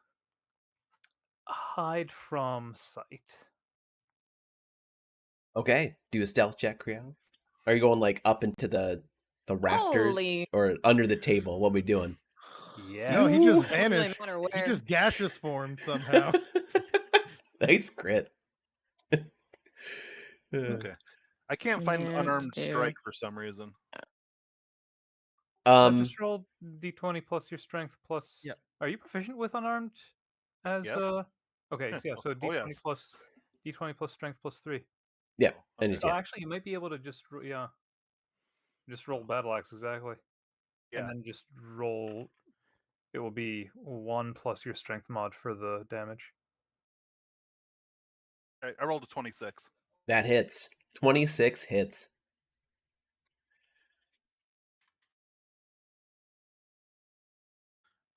hide from sight. Okay. Do a stealth check, Creole. Are you going like up into the rafters Holy. or under the table? What are we doing? Yeah. No, he just Doesn't really vanished. matter He where. just gaseous formed somehow. Nice crit. Okay. I can't find Yeah, unarmed dude. strike for some reason. Just roll d20 plus your strength plus. Yep. Are you proficient with unarmed? As Yes. Okay, so yeah. So d20 yes. plus d20 plus strength plus 3. Yeah. Okay. And it's, Oh, yeah. actually, you might be able to just just roll battle axe exactly, Yeah. and then just roll. It will be 1 plus your strength mod for the damage. I rolled a 26. That hits. 26 hits.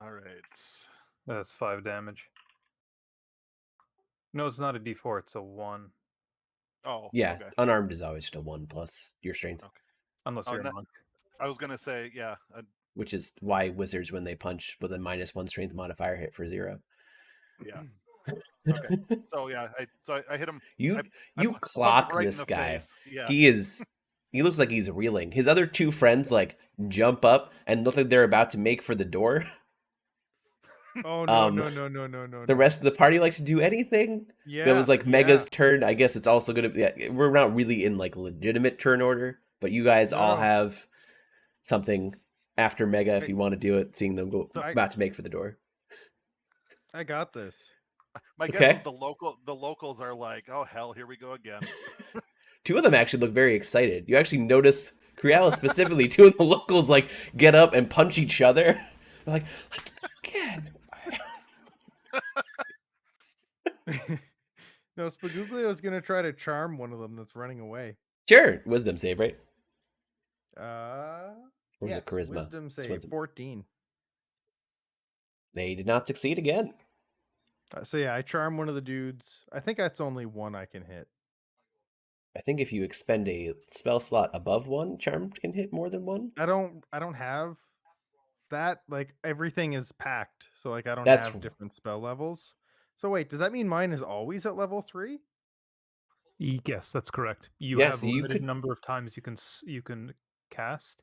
All right. That's 5 damage. No, it's not a d4. It's a 1. Oh, Yeah. okay. Unarmed is always just a 1 plus your strength. Okay. Unless Oh, you're a no- monk. I was gonna say, yeah. Which is why wizards, when they punch with a -1 strength modifier, hit for 0. Yeah. Okay. So yeah, I hit him. You I you bumped clock right in this the guy. face. Yeah. He looks like he's reeling. His other two friends like jump up and look like they're about to make for the door. Oh no, Um, no. The rest of the party likes to do anything. Yeah. That was like Mega's turn. I guess it's also gonna be. Yeah, we're not really in like legitimate turn order, but you guys all No. have something after Mega if Hey, you want to do it. Seeing them go so about to make for the door. I got this. My guess Okay. is the locals are like, oh hell, here we go again. Two of them actually look very excited. You actually notice Criella specifically. Two of the locals like get up and punch each other. They're like, let's go again. No, Spaguglio's gonna try to charm one of them that's running away. Sure, wisdom save, right? Or was Yes, it charisma? Wisdom It's save wisdom. 14. They did not succeed again. So yeah, I charm one of the dudes. I think that's only one I can hit. I think if you expend a spell slot above 1, charm can hit more than 1. I don't have that. Like everything is packed, so like I don't That's- have different spell levels. So wait, does that mean mine is always at level 3? Yes, that's correct. You Yeah, have so a you limited could- number of times you can cast,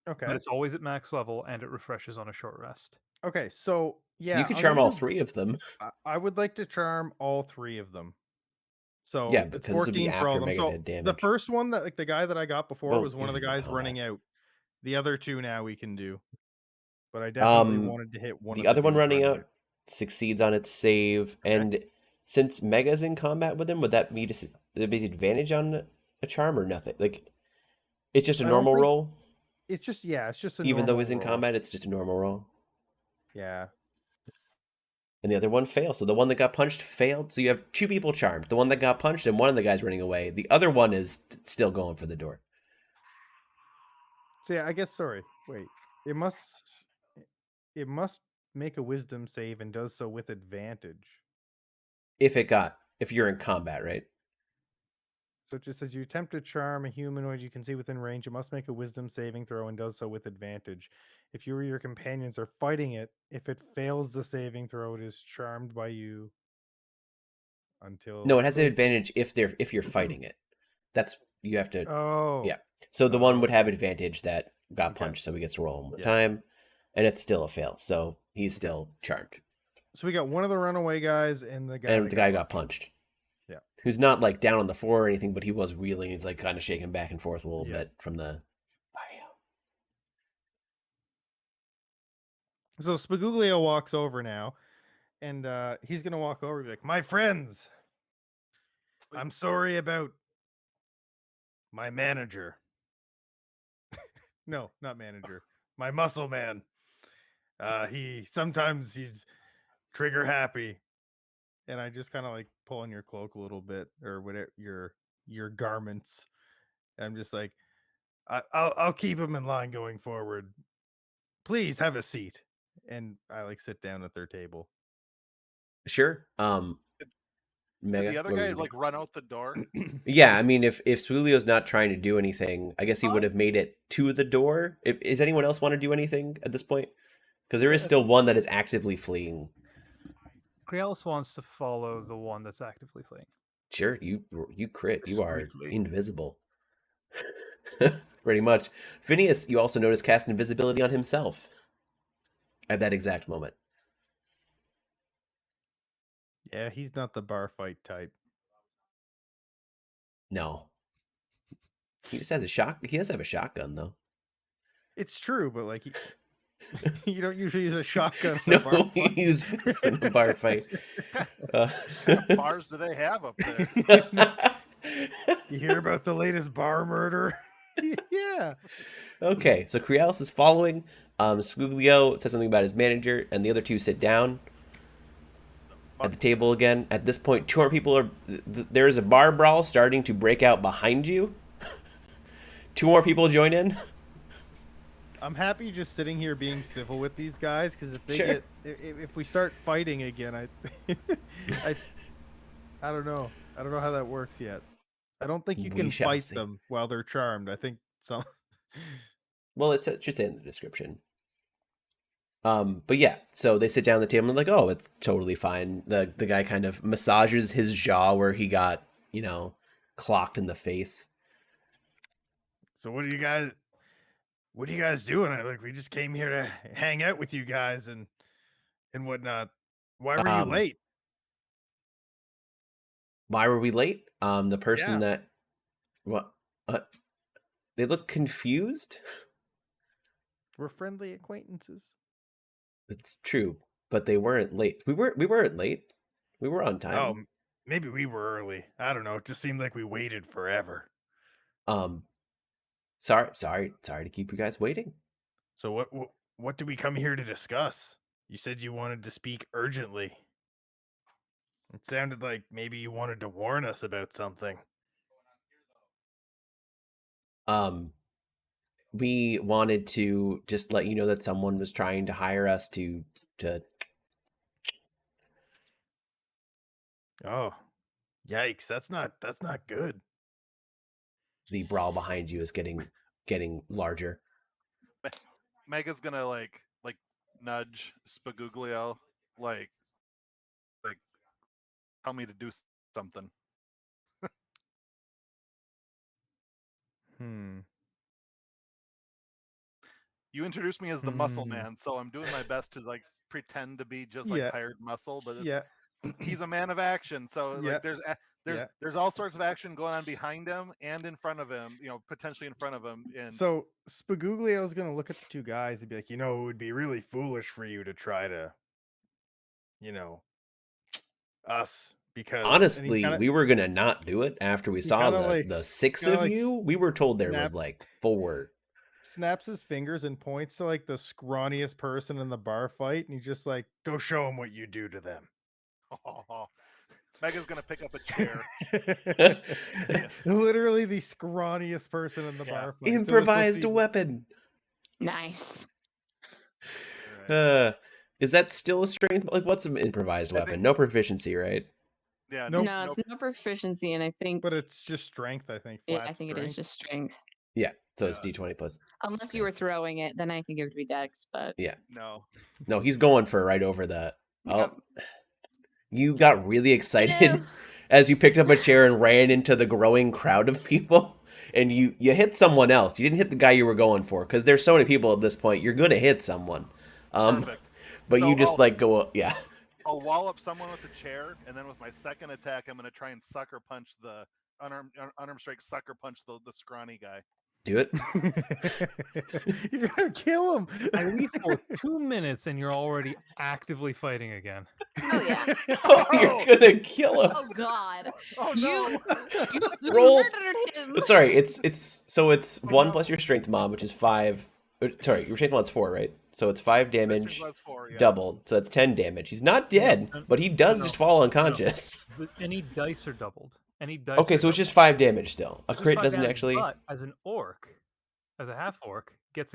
Okay. but it's always at max level and it refreshes on a short rest. Okay. So So yeah, you could I'm charm gonna all do- 3 of them. I would like to charm all 3 of them. So Yeah, it's because this would be 14 for all after of them. Mega So did the damage. first one that like the guy that I got before Well, was one of the he's in guys combat. running out. The other 2 now we can do. But I definitely wanted to hit one The of the other one dudes running out succeeds on its save, and since Mega's in combat with him, would that be advantage on a charm or nothing? Like, it's just a I don't normal think- roll, It's just it's just a even though normal he's in roll. combat. It's just a normal roll, Yeah. and the other one fails. So the one that got punched failed. So you have 2 people charmed: the one that got punched and one of the guys running away. The other one is still going for the door. So yeah, I guess wait. It must make a wisdom save and does so with advantage. If you're in combat, right? So it just says you attempt to charm a humanoid you can see within range, it must make a wisdom saving throw and does so with advantage. If you or your companions are fighting it, if it fails the saving throw, it is charmed by you until No, it has an advantage if you're fighting it. That's you have to. Oh. Yeah. So the one would okay. have advantage that got Okay. punched, so he gets to roll one more Yeah. time, and it's still a fail. So he's still charmed, So we got one of the runaway guys and the guy and that the guy got punched. Yeah. Who's not like down on the floor or anything, but he was reeling. He's like kind of shaking back and forth a little Yeah. bit from the. So Spaguglio walks over now, and he's gonna walk over and be like, "My friends, I'm sorry about my manager. No, not manager. My muscle man. Sometimes he's trigger happy." And I just kind of like pull on your cloak a little bit or whatever your garments. And I'm just like, I'll keep him in line going forward. Please have a seat. And I like sit down at their table. Sure. Did Mega. the other what were guy you like run out the door? Yeah, I mean, if Suilio's not trying to do anything, I guess he would have made it to the door. Is anyone else want to do anything at this point? Because there is still one that is actively fleeing. Crialis wants to follow the one that's actively fleeing. Sure, you crit. You are Discreetly. invisible. Pretty much. Phineas, you also notice cast invisibility on himself at that exact moment. Yeah, he's not the bar fight type. No. He just has he does have a shotgun though. It's true, but like you don't usually use a shotgun in No, a bar he fight. used fists in a bar fight. What kind of bars do they have up there? You hear about the latest bar murder? Yeah. Okay, so Crialis is following. Scuglio says something about his manager, and the other 2 sit down at the table again. At this point, 2 more people are. There is a bar brawl starting to break out behind you. 2 more people join in. I'm happy just sitting here being civil with these guys because if they Sure. if we start fighting again, I don't know. I don't know how that works yet. I don't think you We can shall fight see. them while they're charmed. I think some. Well, it's just in the description. But yeah, so they sit down at the table and they're like, oh, it's totally fine. The guy kind of massages his jaw where he got, clocked in the face. So what are you guys doing? Like we just came here to hang out with you guys and whatnot. Why were you late? Why were we late? The person Yeah. that, what, they look confused. We're friendly acquaintances. It's true, but they weren't late. We weren't late. We were on time. Oh, maybe we were early. I don't know. It just seemed like we waited forever. Sorry to keep you guys waiting. So what did we come here to discuss? You said you wanted to speak urgently. It sounded like maybe you wanted to warn us about something. We wanted to just let you know that someone was trying to hire us to Oh, yikes! That's not good. the brawl behind you is getting larger. Mega's gonna like nudge Spaguglio, like tell me to do something. You introduced me as the muscle Mm. man, so I'm doing my best to like pretend to be just Yeah. like hired muscle, but it's, Yeah. he's a man of action. So Yeah. like Yeah. there's all sorts of action going on behind him and in front of him, you know, potentially in front of him. And So Spagooglia was gonna look at the two guys and be like, it would be really foolish for you to try to, you know, us because and Honestly, we were gonna not do it after we he saw kinda, like- the six kinda, of like, you. We were told there was snap- like 4. snaps his fingers and points to like the scrawniest person in the bar fight, and he's just like, "Go show them what you do to them." Mega's gonna pick up a chair. Literally the scrawniest person in the Yeah. bar fight. So this will Improvised see- weapon. Nice. Is that still a strength? Like, what's an improvised I weapon? think- No proficiency, right? Yeah, Nope. No, it's no proficiency, and I think But it's just strength, I think. I Flat think it is strength. just strength. Yeah. So it's Yeah. D20 plus. Unless you were throwing it, then I think it would be Dex. But no. No, he's going for right over the. Oh, Yep. you got really excited Ew. as you picked up a chair and ran into the growing crowd of people, and you hit someone else. You didn't hit the guy you were going for because there's so many people at this point. You're gonna hit someone. Perfect. But So you just I'll- go, yeah. I'll wallop someone with the chair, and then with my second attack, I'm gonna try and sucker punch the unarmed strike, sucker punch the scrawny guy. Do it. You're gonna kill him. I leave for 2 minutes and you're already actively fighting again. Oh yeah. Oh, you're gonna kill him. Oh God. Oh You Roll- murdered him. But sorry, it's 1 plus your strength mod, which is 5. Sorry, your strength mod's 4, right? So it's 5 damage, Plus 4, yeah. doubled. So that's 10 damage. He's not dead, No, but he does no, just fall unconscious. Any dice are doubled. Any dice. Okay, are so it's doubled. just 5 damage still. A Just crit 5 doesn't damage, actually. But as an orc, as a half orc, gets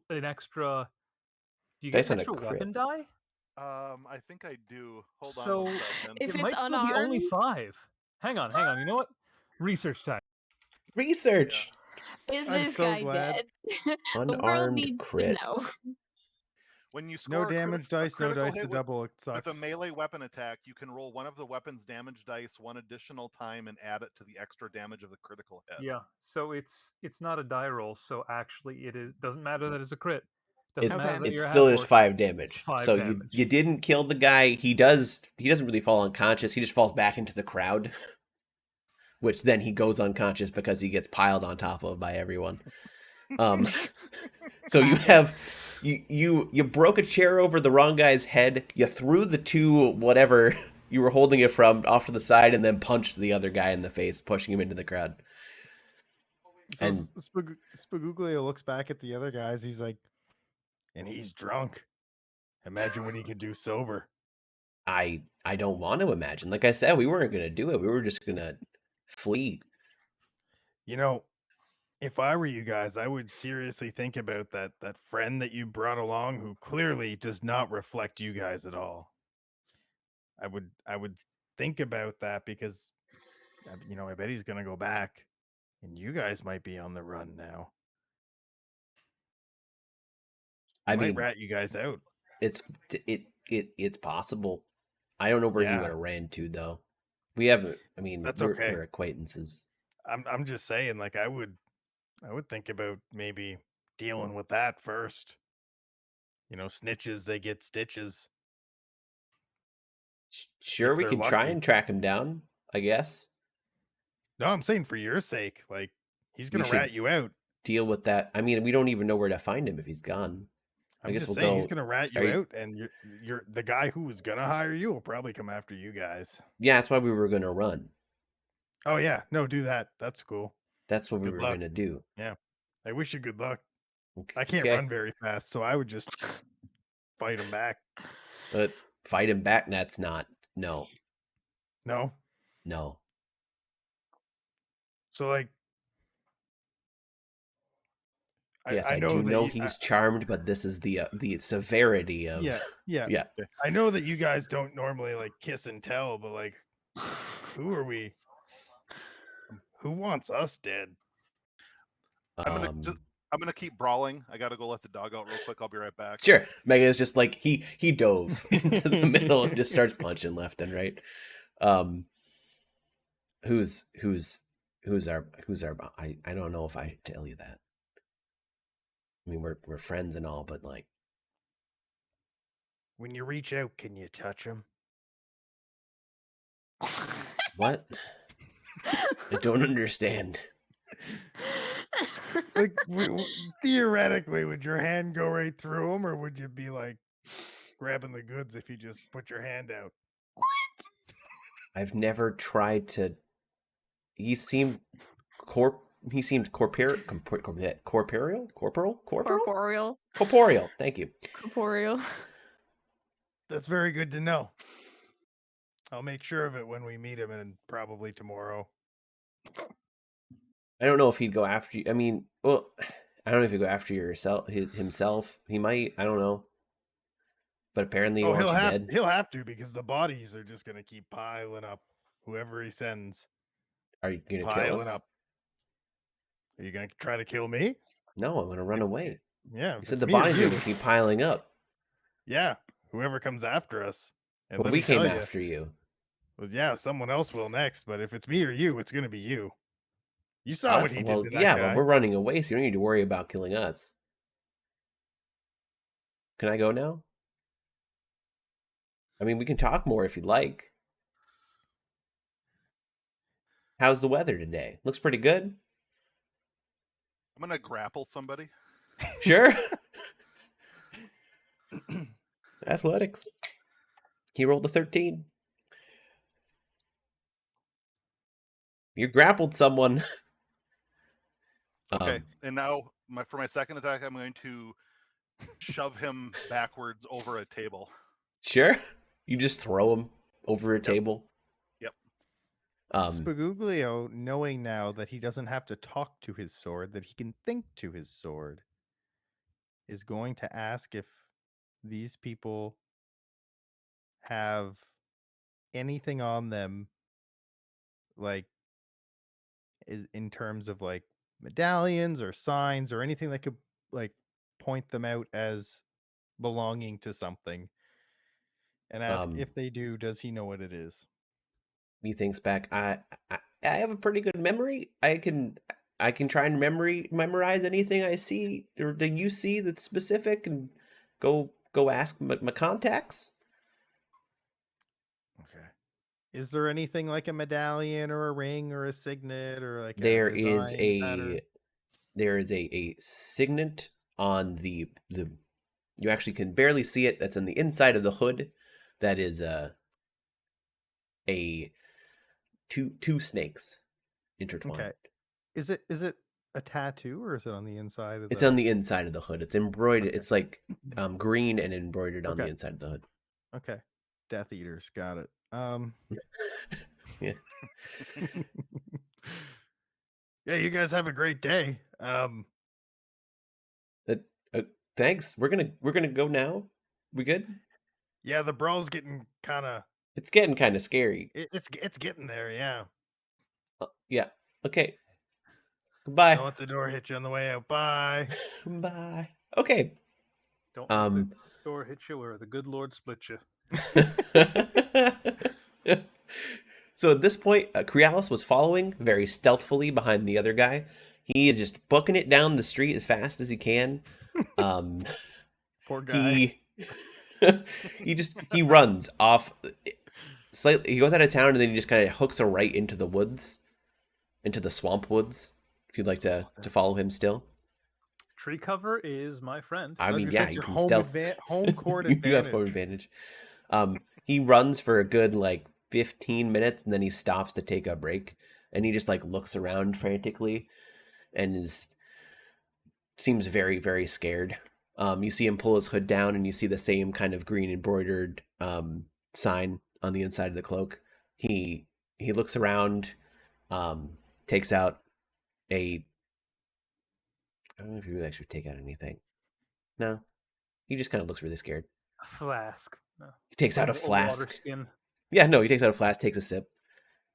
an extra. Do you get Dice on an a extra crit. weapon die? I think I do. Hold on. So- one second. If it it's might still be only unarmed? 5. Hang on. You know what? Research time. Research. Is I'm this so guy glad. dead? The world Unarmed needs crit. to know. When you score No a crit- damage a dice, no critical dice hit to with- double. It sucks. With a melee weapon attack, you can roll one of the weapon's damage dice one additional time and add it to the extra damage of the critical hit. Yeah. So it's not a die roll. So actually, it is doesn't matter that it's a crit. Doesn't It- matter Okay. that It's you're a still half just orc. 5 damage. It's 5 So damage. you didn't kill the guy. He doesn't really fall unconscious. He just falls back into the crowd. Which then he goes unconscious because he gets piled on top of by everyone. So you have you broke a chair over the wrong guy's head. You threw the 2 whatever you were holding it from off to the side, and then punched the other guy in the face, pushing him into the crowd. So And- Spagooglia looks back at the other guys. He's like, and he's drunk. Imagine what he could do sober. I don't want to imagine. Like I said, we weren't gonna do it. We were just gonna flee. If I were you guys, I would seriously think about that friend that you brought along who clearly does not reflect you guys at all. I would think about that because I bet he's gonna go back, and you guys might be on the run now. I Might mean, rat you guys out. it's possible. I don't know where he Yeah. would have ran to though. We haven't. I mean, That's we're, okay. we're acquaintances. I'm just saying, like I would think about maybe dealing with that first. Snitches, they get stitches. Sure, If we they're can try lucky. and track him down. I guess No, I'm saying for your sake, like he's gonna should- rat you out. deal with that. I mean, we don't even know where to find him if he's gone. I'm guess just we'll saying he's go- gonna rat you are you- out, and you're the guy who was gonna hire you will probably come after you guys. Yeah, that's why we were gonna run. Oh yeah, no, do that. That's cool. That's what we Good were luck. gonna do. I wish you good luck. I can't Okay. run very fast, so I would just fight him back. But fight him back. That's not. No. No, so like, Yes, I, do know he's charmed, but this is the severity of. yeah. Yeah. I know that you guys don't normally like kiss and tell, but like, who are we? Who wants us dead? I'm gonna keep brawling. I gotta go let the dog out real quick. I'll be right back. Sure. Megan is just like he dove into the middle and just starts punching left and right. Who's our I don't know if I should tell you that. I mean, we're friends and all, but like, When you reach out, can you touch him? what? I don't understand. Like, theoretically, would your hand go right through him, or would you be like grabbing the goods if you just put your hand out? I've never tried to. He seemed corporeal. Corporeal. Thank you. Corporeal. That's very good to know. I'll make sure of it when we meet him, and probably tomorrow. I don't know if he'd go after you. I mean, well, I don't know if he'd go after himself. He might. I don't know. But apparently, he Oh, wants you dead. he'll have to, because the bodies are just gonna keep piling up. Whoever he sends, Are you gonna kill piling us? up. Are you gonna try to kill me? No, I'm gonna run away. Yeah, You if said it's the me or bodies are you. gonna keep piling up. Yeah, whoever comes after us. And But let we me came tell you, after you. well, yeah, someone else will next. But if it's me or you, it's gonna be you. You saw what he did to that yeah, guy. but we're running away, so you don't need to worry about killing us. Can I go now? I mean, we can talk more if you'd like. How's the weather today? Looks pretty good. I'm gonna grapple somebody. Sure. Athletics. He rolled a 13. You grappled someone. Okay, and now for my second attack, I'm going to shove him backwards over a table. Sure. You just throw him over a table. Yep. Spaguglio, knowing now that he doesn't have to talk to his sword, that he can think to his sword, is going to ask if these people have anything on them, like, is in terms of like medallions or signs or anything that could like point them out as belonging to something, and ask if they do, does he know what it is? He thinks back. I have a pretty good memory. I can try and memorize anything I see or do you see that's specific, and go ask my contacts. Okay. Is there anything like a medallion or a ring or a signet or like There a is design pattern? a signet on the you actually can barely see it. That's on the inside of the hood. That is a two snakes intertwined. Okay. Is it a tattoo, or is it on the inside of It's the... on the inside of the hood. It's embroidered. Okay. It's like green and embroidered on the Okay. inside of the hood. Okay. Death Eaters, got it. Yeah. Yeah, you guys have a great day. Thanks. We're gonna go now. We good? Yeah, the brawl's getting kind of... It's getting kind of scary. It's getting there, yeah. Yeah. Okay. Goodbye. Don't let the door hit you on the way out. Bye. Bye. Okay. Don't let the door hit you or the good Lord split you. So at this point, Crealis was following very stealthily behind the other guy. He is just booking it down the street as fast as he can. Poor guy. He runs off slightly. He goes out of town, and then he just kind of hooks a right into the woods, into the swamp woods. If you'd like to follow him still. Tree cover is my friend. I mean, yeah, you your can home stealth. home court You advantage. have home advantage. He runs for a good 15 minutes, and then he stops to take a break, and he just looks around frantically, and seems very, very scared. You see him pull his hood down, and you see the same kind of green embroidered sign on the inside of the cloak. He looks around, takes out I don't know if he really actually take out anything. No, he just kind of looks really scared. A flask. No. He takes out a water flask. skin. Yeah, no, he takes out a flask, takes a sip.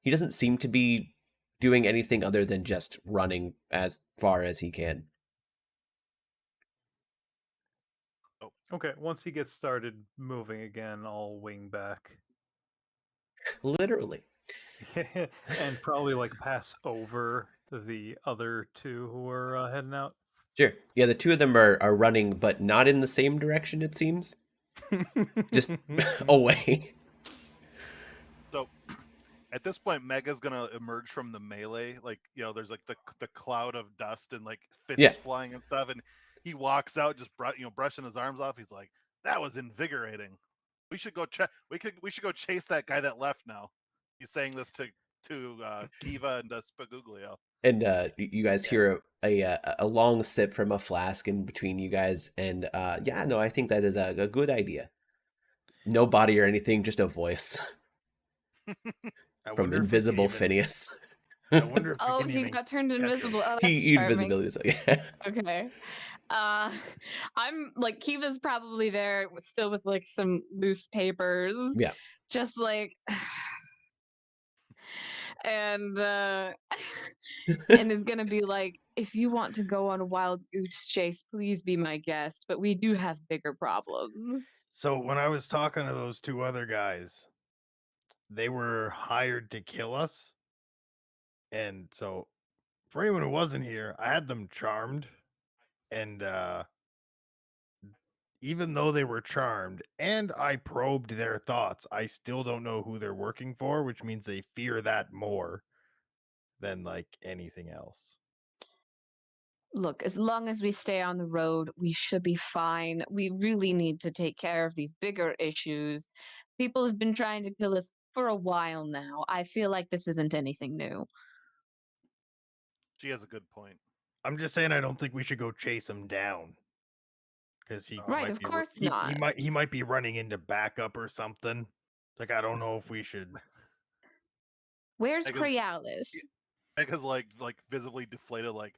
He doesn't seem to be doing anything other than just running as far as he can. Okay, once he gets started moving again, I'll wing back. Literally. And probably pass over the other two who are heading out. Sure. Yeah, the two of them are running, but not in the same direction, it seems. Just away. So at this point, Mega's gonna emerge from the melee. Like, there's like the cloud of dust and like fists Yeah. flying and stuff, and he walks out just brushing his arms off. He's like, "That was invigorating. We should go we should go chase that guy that left now." He's saying this to Kiva and Spaguglio. And you guys hear a long sip from a flask in between you guys, and yeah, no, I think that is a good idea. No body or anything, just a voice from invisible Phineas. I wonder if Oh, we can he even got turned invisible. Oh, that's He charming. invisibility, so yeah. Okay. I'm like Kiva's probably there still with like some loose papers. Yeah. Just like and and is gonna be like, if you want to go on a wild goose chase, please be my guest. But we do have bigger problems. So when I was talking to those two other guys, they were hired to kill us. And so for anyone who wasn't here, I had them charmed. And even though they were charmed and I probed their thoughts, I still don't know who they're working for, which means they fear that more than like anything else. Look, as long as we stay on the road, we should be fine. We really need to take care of these bigger issues. People have been trying to kill us for a while now. I feel like this isn't anything new. She has a good point. I'm just saying I don't think we should go chase him down. Because he Right, might of be, course he not. might be running into backup or something. Like I don't know if we should. Where's Mega's- Crealis? Mega's like visibly deflated, like.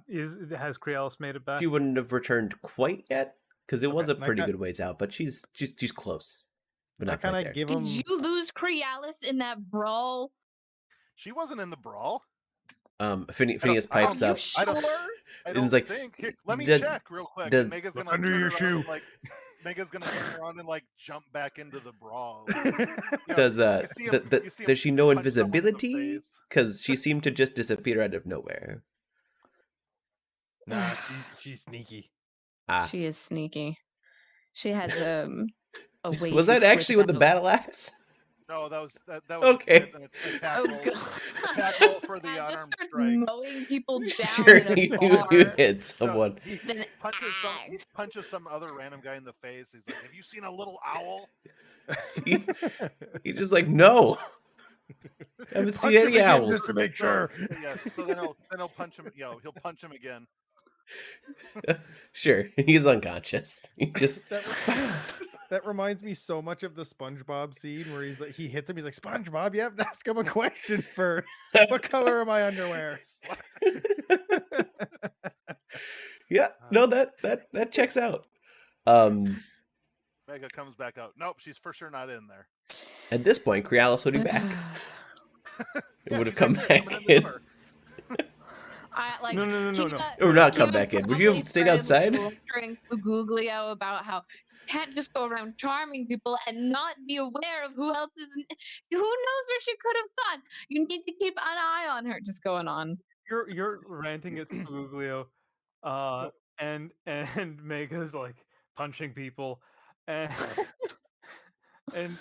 Has Crealis made it back? She wouldn't have returned quite yet, because it was a Okay, pretty good ways out, but she's close. But not Can quite I there. give Did him? you lose Crealis in that brawl? She wasn't in the brawl. Phineas I don't- pipes Are you up. I don't- sure? I And don't it's like, think. Here, let me does- check real quick. does- And Mega's Look gonna under turn your around shoe. and, like, Mega's gonna turn around and like jump back into the brawl. Does you see him- you see him does she know punch someone in the invisibility? face. Because she seemed to just disappear out of nowhere. Nah, she's sneaky. She is sneaky. She has a way. Was to that actually flip with the out. battle axe? No, that was Okay. an attack Oh roll. god! Attack roll for the Matt just unarmed starts strike. mowing people down Sure, in a you bar. hit So someone. he Then he punches some other random guy in the face. He's like, "Have you seen a little owl?" He's just like, no. I haven't seen Punch him any again owls. just to make sure. Yeah. So then he'll punch him. He'll punch him again. Sure, he's unconscious. He just That reminds me so much of the SpongeBob scene where he's like, he hits him. He's like, SpongeBob, you have to ask him a question first. What color are my underwear? yeah, no, that checks out. Mega comes back out. Nope, she's for sure not in there. At this point, Crealis would be back. It Yeah, would have she's come right there, back coming in the in. door. like No. Kiva- Or not come Kiva back in. Would you have probably stayed started, outside? like, lecturing Spaguglio about how you can't just go around charming people and not be aware of who else is. Who knows where she could have gone? You need to keep an eye on her. Just going on. You're ranting at Spaguglio, and Mega's like punching people, and and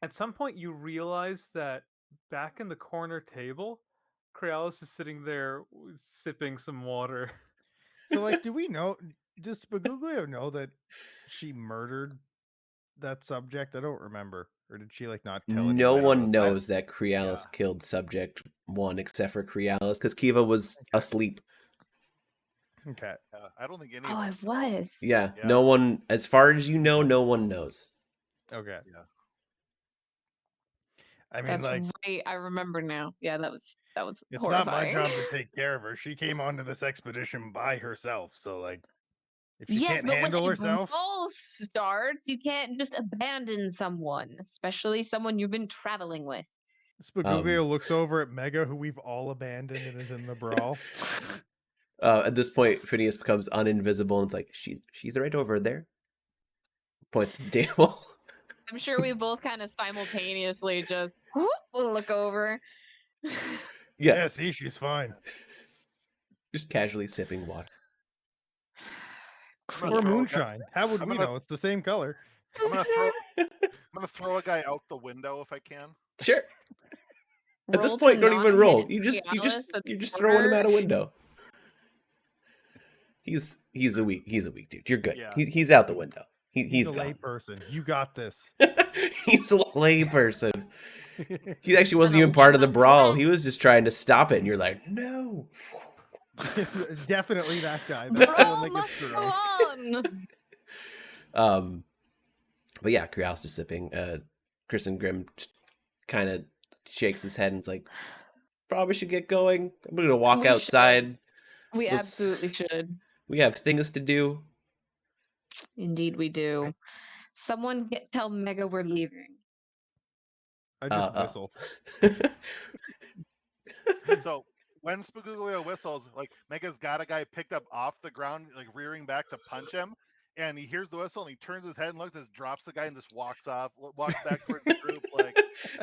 at some point you realize that back in the corner table, Crealis is sitting there sipping some water. So, like, do we know? Does Spaguglio know that she murdered that subject? I don't remember. Or did she like not tell anybody? No one about knows that Crealis Yeah. killed Subject 1 except for Crealis, because Kiva was asleep. that? Okay. I don't think any. Oh, of I us know. was. Yeah, Yeah. no one, as far as you know, no one knows. Okay. Yeah. I mean, That's like, right. I remember now. Yeah, that was it's horrifying. not my job to take care of her. She came onto this expedition by herself. So, like, if she Yes, can't but when handle a herself, brawl starts, you can't just abandon someone, especially someone you've been traveling with. Spaguglio looks over at Mega, who we've all abandoned and is in the brawl. At this point, Phineas becomes uninvisible and it's like, she's right over there. Points to the table. I'm sure we both kind of simultaneously just look over. Yeah. See, she's fine. Just casually sipping water. I'm gonna Or throw a guy- moonshine. How would I'm we gonna- know? It's the same color. I'm gonna throw a guy out the window if I can. Sure. At this Roll point, to don't even not roll. hit You're Cialis at just the throwing him corner. out a window. He's a weak dude. You're good. Yeah. He's out the window. He's a gone. lay person. You got this. He's a lay person. He actually wasn't And a even part of the lemon brawl. sweat. He was just trying to stop it, and you're like, no. Definitely that guy. That's the Brawl one that gets must thrown. go on. But yeah, Krial's just sipping. Kristen Grimm kind of shakes his head and is like, probably should get going. I'm gonna walk We should. outside. We Let's- absolutely should. We have things to do. Indeed, we do. Someone tell Mega we're leaving. I just whistle. So when Spagoolio whistles, like Mega's got a guy picked up off the ground, like rearing back to punch him, and he hears the whistle and he turns his head and looks, just drops the guy and just walks back towards the group, like,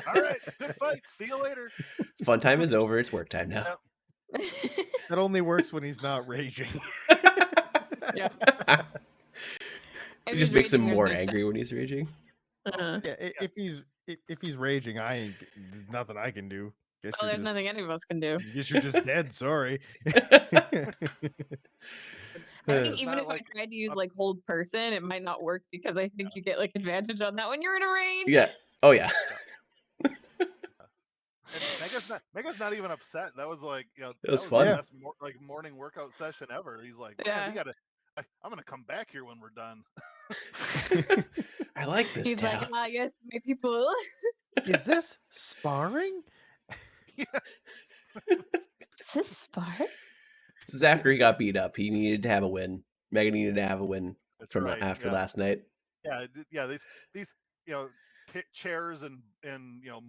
all right, good fight, see you later. Fun time is over. It's work time now. That only works when he's not raging. Yeah. It just makes him more angry when he's raging. Uh-huh. Yeah, if he's raging, there's nothing I can do. Guess Oh, you're there's just- nothing any of us can do. Guess you're just dead. Sorry. I think even Not if like I tried to use like hold person, it might not work because I think you get like advantage on that when you're in a range. Yeah. Oh yeah. And Mega's not even upset. That was like, It was the fun. best morning workout session ever. He's like, man, Yeah. I'm gonna come back here when we're done. I like this He's town. like, ah, yes, my people. Is this sparring? Is this Spark? This is after he got beat up. He needed to have a win. Megan needed to have a win That's from right, after yeah. last night. Yeah. These chairs and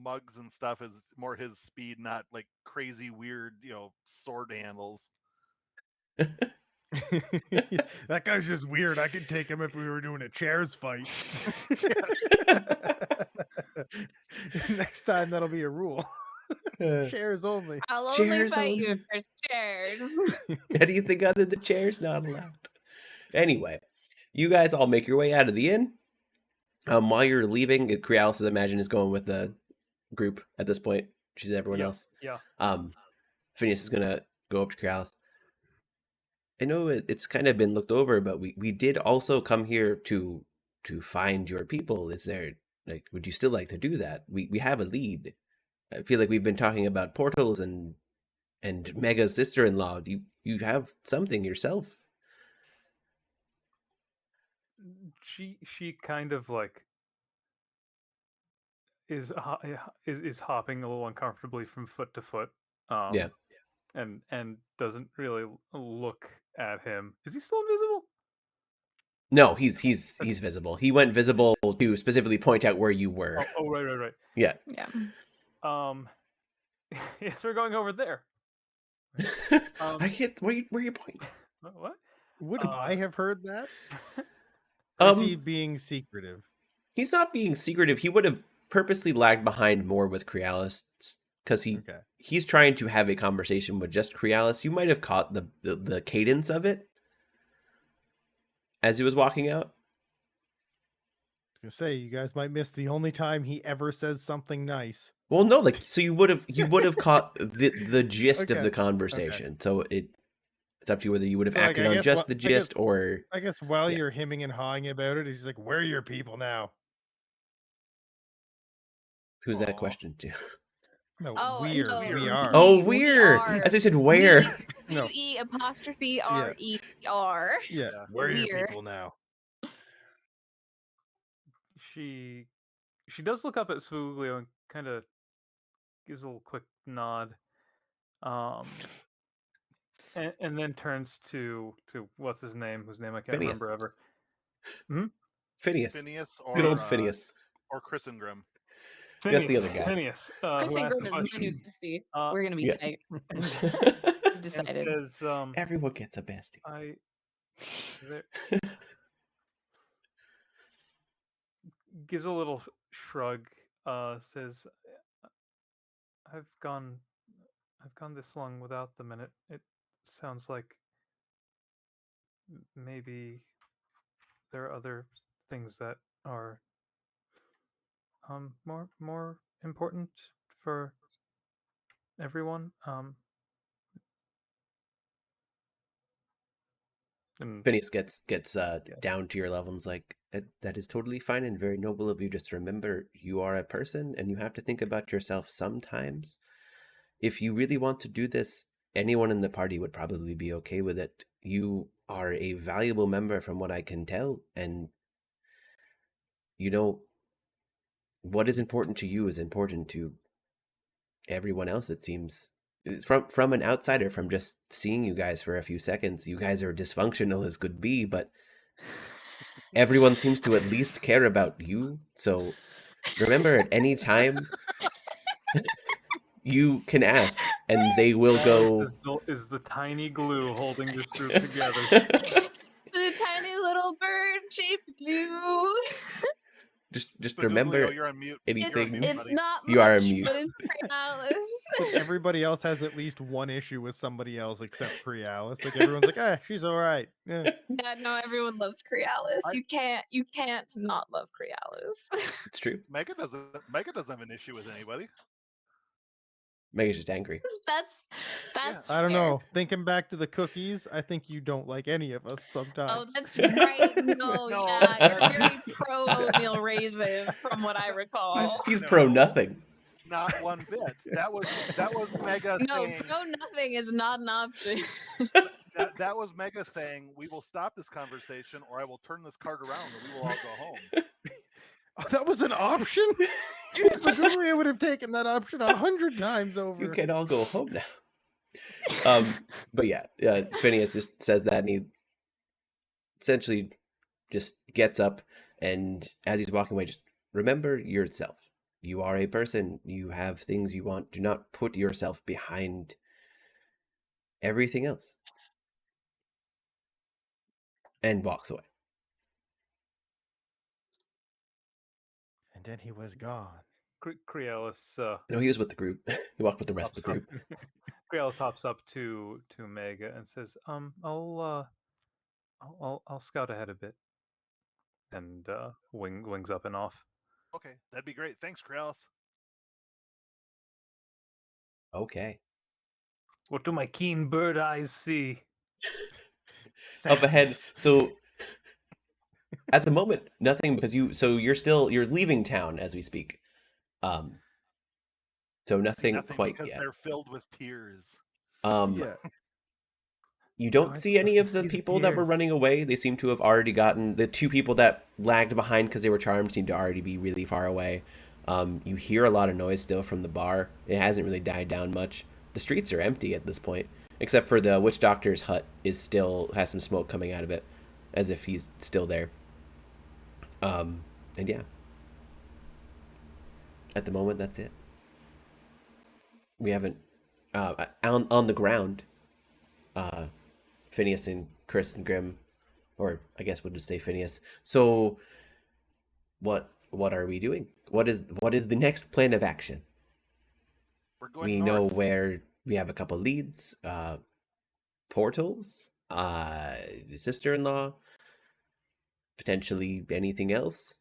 mugs and stuff is more his speed, not like crazy weird sword handles. That guy's just weird. I could take him if we were doing a chairs fight. Next time that'll be a rule. Chairs only. I'll only Chairs fight only. you if there's chairs. How do you think other the chairs not allowed? Anyway, you guys all make your way out of the inn. While you're leaving, Krialis, I imagine, is going with the group at this point. She's everyone Yeah, else. yeah. Phineas is gonna go up to Krialis. I know it's kind of been looked over, but we did also come here to find your people. Is there would you still like to do that? We have a lead. I feel like we've been talking about portals and Mega's sister-in-law. Do you have something yourself? She kind of like is hopping a little uncomfortably from foot to foot. Yeah. And doesn't really look at him. Is he still invisible? No, he's visible. He went visible to specifically point out where you were. Oh, right. Yeah. Yeah. Yes, we're going over there. I can't. Where are you pointing? What? Would I have heard that? Or is he being secretive? He's not being secretive. He would have purposely lagged behind more with Krialis because he's trying to have a conversation with just Krialis. You might have caught the cadence of it as he was walking out. I was gonna say, you guys might miss the only time he ever says something nice. Well, no, so you would have caught the gist of Okay, the conversation. So it's up to you whether you would have So, like, acted I on guess just what- the I gist guess- or I guess while Yeah. you're hemming and hawing about it, he's like, "Where are your people now?" who's that Aw. question to? No, Oh, we no, are. Oh, we we're. are. As I said, where? No. W-E apostrophe R-E-R. Yeah. Where are your We're. people now? She does look up at Svuglio and kind of gives a little quick nod. And then turns to what's his name, whose name I can't Phineas. remember ever. Phineas. Phineas or Good old Phineas. or Chris and Grim. That's the other guy. Phineas. Chris Who and asked Grim the is my new question, bestie. We're gonna be Yeah. tight. and Decided. says, Everyone gets a bestie. there, gives a little shrug. Says, I've gone this long without them, and it sounds like maybe there are other things that are more important for everyone. And Phineas gets down to your level and's like, that is totally fine and very noble of you. Just remember, you are a person and you have to think about yourself sometimes. If you really want to do this, anyone in the party would probably be okay with it. You are a valuable member from what I can tell, and what is important to you is important to everyone else, it seems. From an outsider, from just seeing you guys for a few seconds, you guys are dysfunctional as could be, but everyone seems to at least care about you. So remember, at any time you can ask and they will go. is the tiny glue holding this group together. The tiny little bird-shaped glue. Just Spanuglio, remember, you're on mute. anything. It's not You are much, mute. but it's Crealis. Everybody else has at least one issue with somebody else except Crealis. Like everyone's like, she's all right. Yeah. Yeah, no, everyone loves Crealis. You can't not love Crealis. It's true. Mega doesn't have an issue with anybody. Mega's just angry. That's I don't fair. know. Thinking back to the cookies, I think you don't like any of us sometimes. Oh, that's right. No, No, yeah, you're very pro oatmeal raisin, from what I recall. He's No. pro nothing. Not one bit. That was Mega No, saying. pro nothing is not an option. That was Mega saying, we will stop this conversation or I will turn this card around and we will all go home. Oh, that was an option? Spanuglio would have taken that option 100 times over. You can all go home now. But yeah, Phineas just says that, and he essentially just gets up, and as he's walking away, just remember yourself. You are a person. You have things you want. Do not put yourself behind everything else. And walks away. And then he was gone. Crealis No, he was with the group. He walked with the rest of the group. Crealis hops up to Mega and says, I'll scout ahead a bit, and wings up and off. Okay, that'd be great. Thanks, Crealis. Okay. What do my keen bird eyes see? Up ahead. So at the moment, nothing, because you're leaving town as we speak. So nothing quite because yet. they're filled with tears. Yeah. You don't I'm see any supposed of to the see the people that were tears. running away. They seem to have already gotten, the two people that lagged behind because they were charmed seem to already be really far away. You hear a lot of noise still from the bar. It hasn't really died down much. The streets are empty at this point, except for the witch doctor's hut has some smoke coming out of it, as if he's still there. And yeah, at the moment, that's it. We haven't on the ground. Phineas and Chris and Grim, or I guess we'll just say Phineas. So, what are we doing? What is the next plan of action? We're going We north. know where we have a couple leads, portals, sister-in-law, potentially anything else.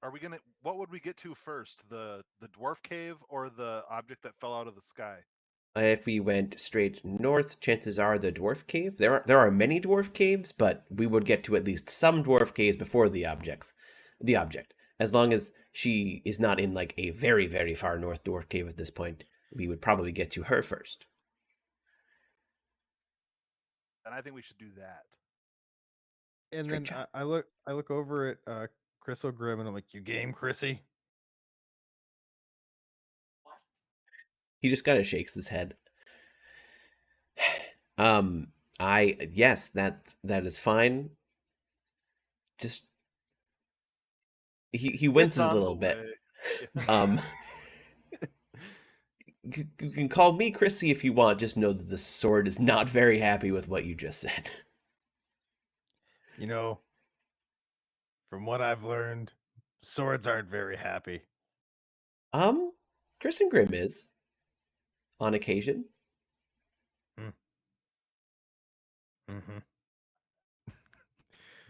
Are we gonna? What would we get to first? The dwarf cave or the object that fell out of the sky? If we went straight north, chances are the dwarf cave. There are many dwarf caves, but we would get to at least some dwarf caves before the object. As long as she is not in like a very, very far north dwarf cave at this point, we would probably get to her first. And I think we should do that. And Straight then shot. I look over at Chris O'Grim and I'm like, you game, Chrissy? He just kind of shakes his head. Yes, that is fine. Just he winces a on little the bit. way. You can call me Chrissy if you want. Just know that the sword is not very happy with what you just said. You know, from what I've learned, swords aren't very happy. Chris and Grim is on occasion. Mm-hmm.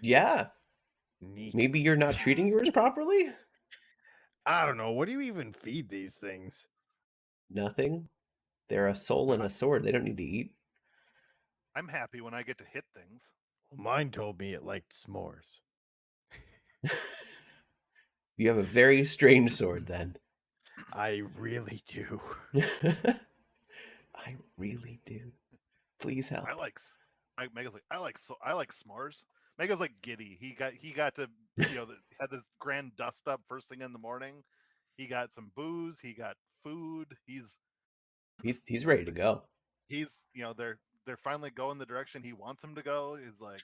Yeah. Neat. Maybe you're not treating yours properly? I don't know. What do you even feed these things? Nothing. They're a soul and a sword. They don't need to eat. I'm happy when I get to hit things. Well, mine told me it liked s'mores. You have a very strange sword then. I really do. I really do. Please help. Mega's like, I like s'mores. Mega's like giddy. He got to had this grand dust up first thing in the morning. He got some booze. He got food. He's ready to go. They're finally going the direction he wants them to go. He's like,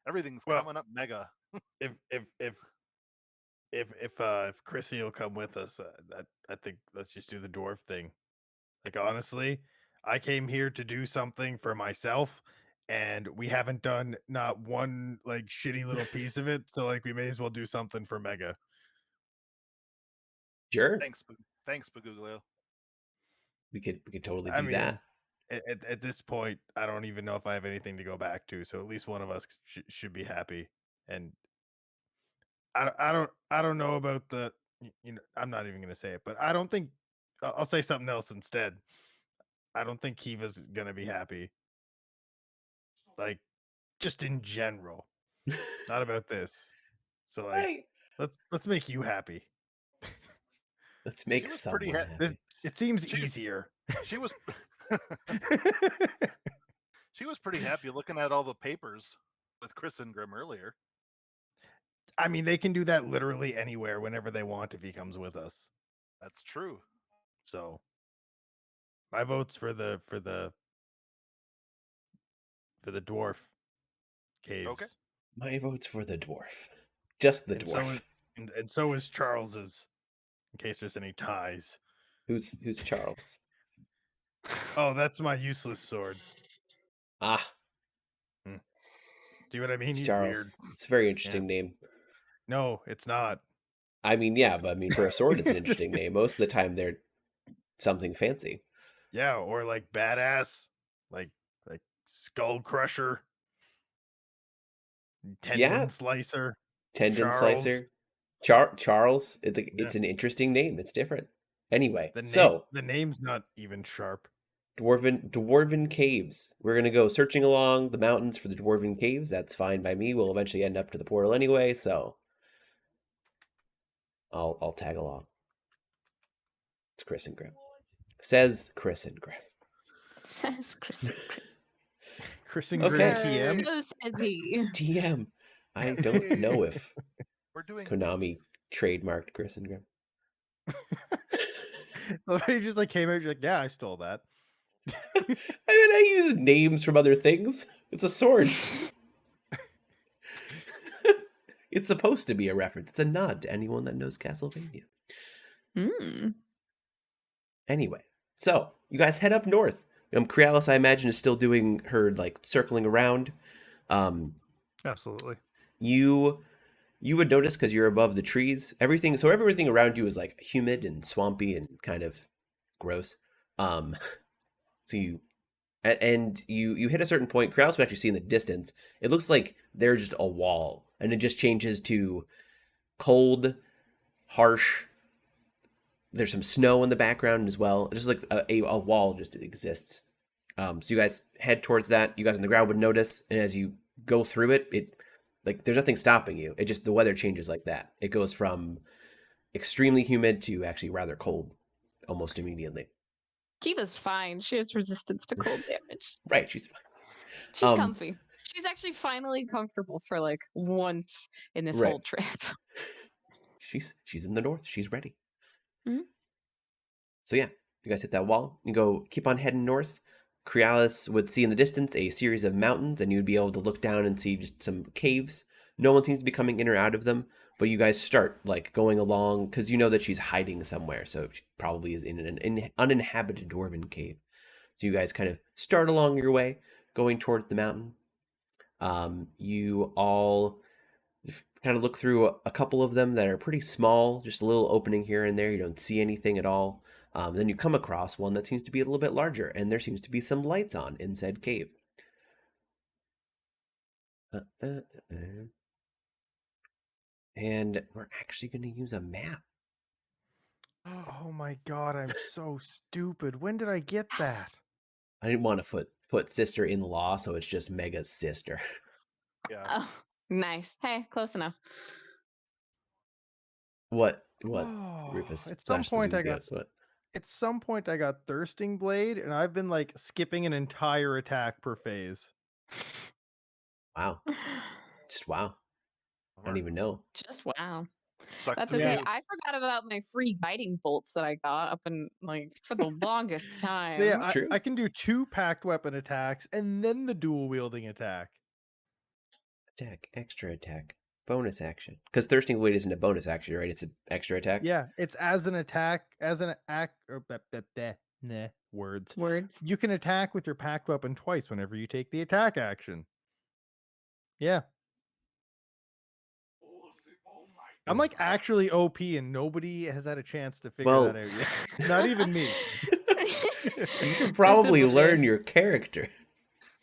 everything's Well, coming up mega. If Chrissy will come with us, I think let's just do the dwarf thing. Like honestly, I came here to do something for myself, and we haven't done not one like shitty little piece of it. So like we may as well do something for Mega. Sure. Thanks, Baguglio. We could totally I do mean, that. At this point, I don't even know if I have anything to go back to. So at least one of us should be happy. And I don't know about the I'm not even gonna say it, but I don't think I'll say something else instead. I don't think Kiva's gonna be happy. Like just in general, not about this. So like, Right. let's make you happy. Let's make was pretty someone happy. It seems She- easier. She was she was pretty happy looking at all the papers with Chris and Grim earlier. I mean, they can do that literally anywhere, whenever they want, if he comes with us. That's true. So, my vote's for the dwarf caves. Okay. My vote's for the dwarf. Just the And dwarf. and so is Charles's, in case there's any ties. Who's Charles? Oh, that's my useless sword. Ah, Do what I mean? it's He's Charles. weird. It's a very interesting name. No, it's not. I mean, yeah, but I mean, for a sword, it's an interesting name. Most of the time, they're something fancy. Yeah, or like badass, like skull crusher, tendon slicer, Tendon Charles. slicer. Charles. It's an interesting name. It's different. Anyway, The name's not even sharp. Dwarven caves. We're gonna go searching along the mountains for the dwarven caves. That's fine by me. We'll eventually end up to the portal anyway, so I'll tag along. It's Chris and Grim. Says Chris and Grim. Says Chris. and Chris. Chris and Okay. Grim TM. So says he. TM. I don't know if We're doing Konami trademarked Chris and Grim. He just like came out, like, yeah, I stole that. I mean, I use names from other things. It's a sword. It's supposed to be a reference. It's a nod to anyone that knows Castlevania. Anyway, so you guys head up north. Crealis, I imagine, is still doing her like circling around. Absolutely. You would notice because you're above the trees. Everything around you is like humid and swampy and kind of gross. So you hit a certain point. Crealis would actually see in the distance. It looks like there's just a wall, and it just changes to cold, harsh. There's some snow in the background as well. Just like a wall just exists. So you guys head towards that. You guys on the ground would notice, and as you go through it like there's nothing stopping you. It just the weather changes like that. It goes from extremely humid to actually rather cold almost immediately. Kiva's fine. She has resistance to cold damage. Right, she's fine. She's comfy. She's actually finally comfortable for like once in this whole trip. She's in the north. She's ready. Mm-hmm. So yeah, you guys hit that wall. You keep on heading north. Crealis would see in the distance a series of mountains, and you'd be able to look down and see just some caves. No one seems to be coming in or out of them, but you guys start like going along because you know that she's hiding somewhere, so she probably is in an uninhabited dwarven cave. So you guys kind of start along your way, going towards the mountain. You all kind of look through a couple of them that are pretty small, just a little opening here and there. You don't see anything at all. Then you come across one that seems to be a little bit larger, and there seems to be some lights on in said cave. And we're actually going to use a map. Oh my god, I'm so stupid. When did I get that? I didn't want to put sister-in-law, so it's just Mega's sister. Yeah. Oh, nice. Hey, close enough. What, Oh, Rufus? at some slash point I Lugia, got what? at some point I got Thirsting Blade, and I've been like skipping an entire attack per phase. Wow. Just wow. I don't even know. Just wow. Sucks That's to be okay. you. I forgot about my free biting bolts that I got up in like for the longest time. So yeah, It's true. I can do 2 packed weapon attacks and then the dual wielding attack. Attack, extra attack, bonus action. Because Thirsting Blade isn't a bonus action, right? It's an extra attack. Yeah, it's as an attack, as an act, or words. Words. You can attack with your packed weapon twice whenever you take the attack action. Yeah. I'm like actually OP and nobody has had a chance to figure Well, that out yet. Not even me. You should probably learn Oblivious. your character.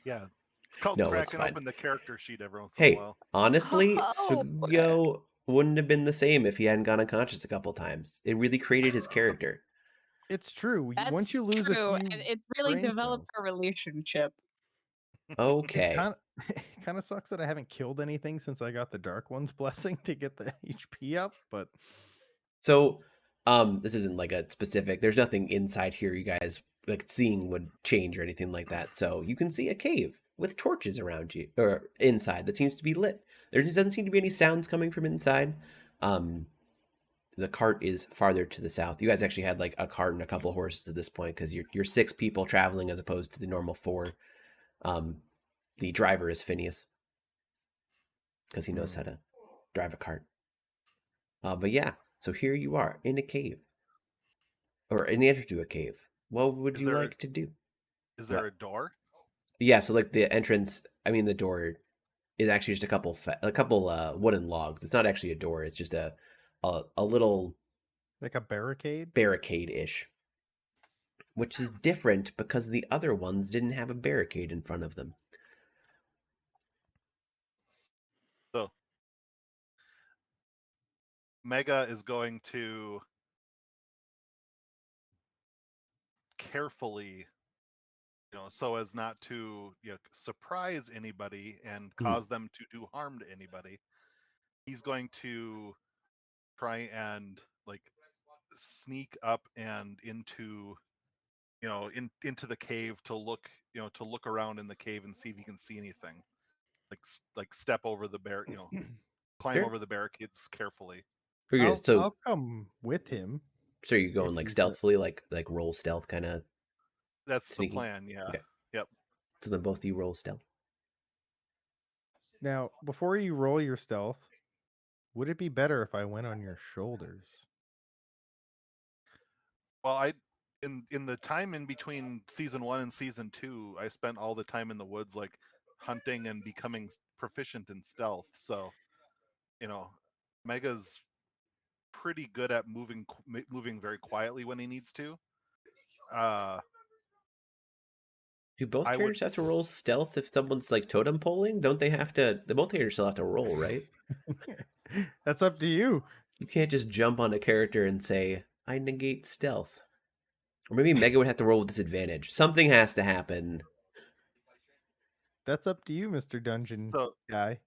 Yeah. It's called No, it's cracking fine. open the character sheet every once in a Hey, while. honestly, Oh. Spugio wouldn't have been the same if he hadn't gone unconscious a couple times. It really created his character. It's true. That's Once you lose true. a few, and it's really brain developed cells. a relationship. Okay. It kind of sucks that I haven't killed anything since I got the Dark One's blessing to get the HP up, but So, this isn't like a specific. There's nothing inside here you guys like seeing would change or anything like that. So you can see a cave with torches around you or inside that seems to be lit. There just doesn't seem to be any sounds coming from inside. The cart is farther to the south. You guys actually had like a cart and a couple horses at this point because you're 6 people traveling as opposed to the normal 4. The driver is Phineas because he knows how to drive a cart. But yeah, so here you are in a cave, or in the entrance to a cave. What would Is you there like to do? Is there What? a door? Yeah, so like the entrance, I mean the door is actually just a couple wooden logs. It's not actually a door. It's just a little like a barricade. barricade-ish, which is different because the other ones didn't have a barricade in front of them. So Mega is going to carefully, so as not to surprise anybody and cause them to do harm to anybody. He's going to try and like sneak up and into into the cave to look around in the cave and see if he can see anything, like step over the climb Sure. over the barricades carefully. I'll come with him. So you're going if like he's stealthily, like roll stealth kind of. That's Sneaky. the plan. Yeah. Okay. Yep. So then both of you roll stealth. Now, before you roll your stealth, would it be better if I went on your shoulders? Well, in the time in between season 1 and season 2, I spent all the time in the woods, like hunting and becoming proficient in stealth. So, Mega's pretty good at moving very quietly when he needs to. Do both I would characters have to roll stealth if someone's like totem polling? Don't they have to? The both characters still have to roll, right? That's up to you. You can't just jump on a character and say, I negate stealth. Or maybe Mega would have to roll with disadvantage. Something has to happen. That's up to you, Mr. Dungeon guy.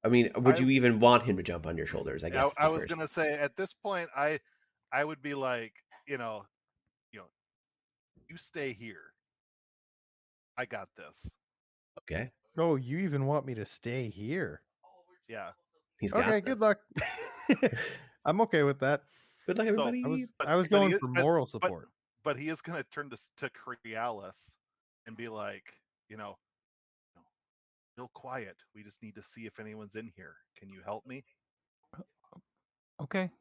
I mean, would you even want him to jump on your shoulders? I guess. I was gonna say at this point, I would be like, you stay here. I got this. Okay. Oh, you even want me to stay here? Yeah. He's got okay. this. Good luck. I'm okay with that. Good luck, everybody. I was going for moral support. But he is going to turn to Crealis and be like, real quiet. We just need to see if anyone's in here. Can you help me? Okay.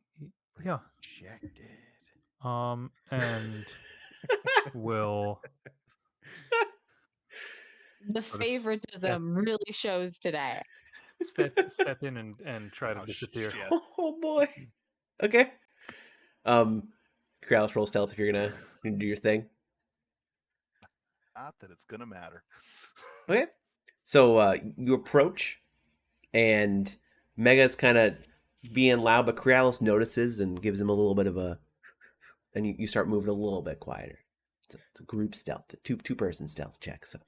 Yeah. Rejected. And will The favoritism really shows today. step in and try to disappear. Shit. Oh boy. Okay. Kraus, roll stealth if you're gonna do your thing. Not that it's gonna matter. Okay. So you approach, and Mega's kind of being loud, but Crealis notices and gives him a little bit of a, and you start moving a little bit quieter. It's a group stealth, two-person stealth check. So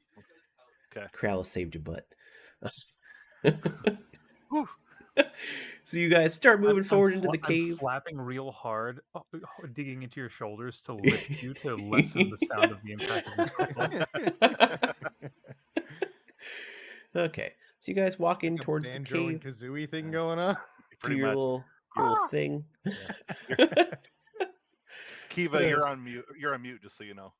Okay. Crealis saved your butt. Whew. So you guys start moving I'm forward into the I'm cave. flapping real hard, digging into your shoulders to lift you to lessen the sound of the impact of your footfalls. Okay, so you guys walk in Like a towards the banjo and cave. kazooie thing going on. Do Pretty your much. little thing. Kiva, you're on mute. You're on mute, just so you know.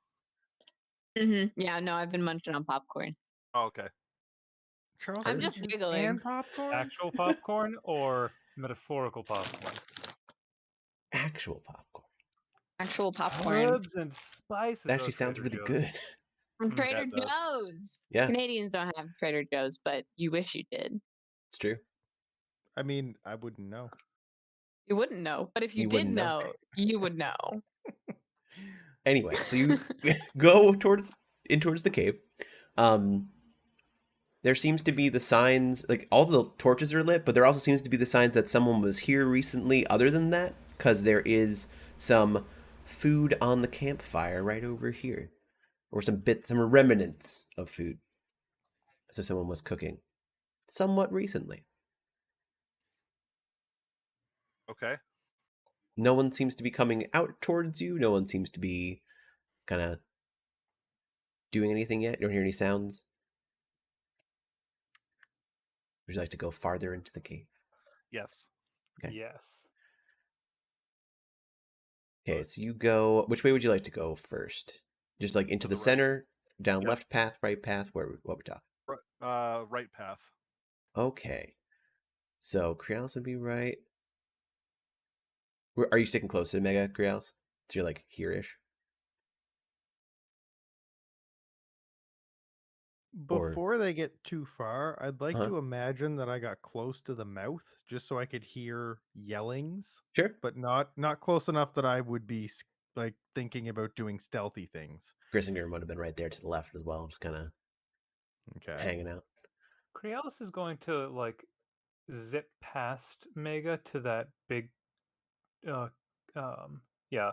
Yeah, no, I've been munching on popcorn. Oh, okay. Charles, I'm just giggling. And popcorn. Actual popcorn or metaphorical popcorn? Actual popcorn. Actual popcorn. Herbs and spices. That actually Oh, sounds Trader really Joe's. good. From Mm, Trader that does. Joe's. Yeah. Canadians don't have Trader Joe's, but you wish you did. It's true. I mean, I wouldn't know. You wouldn't know, but if you You did wouldn't know. know, you would know. Anyway, so you go towards the cave. There seems to be the signs, like all the torches are lit, but there also seems to be the signs that someone was here recently. Other than that, because there is some food on the campfire right over here, or some remnants of food. So someone was cooking somewhat recently. Okay. No one seems to be coming out towards you. No one seems to be kind of doing anything yet. You don't hear any sounds. Would you like to go farther into the cave? Yes. Okay. Yes. Okay, so you go. Which way would you like to go first? Just like into To the the right. center, down Yep. left path, right path. What we talking? Right path. Okay, so Crealis would be right. Are you sticking close to Mega, Crealis? So you're like here-ish. Or- Before they get too far, I'd like Uh-huh. to imagine that I got close to the mouth just so I could hear yellings, Sure. but not close enough that I would be like thinking about doing stealthy things. Grissinger would have been right there to the left as well, just kind of Okay. hanging out. Crealis is going to like zip past Mega to that big, yeah,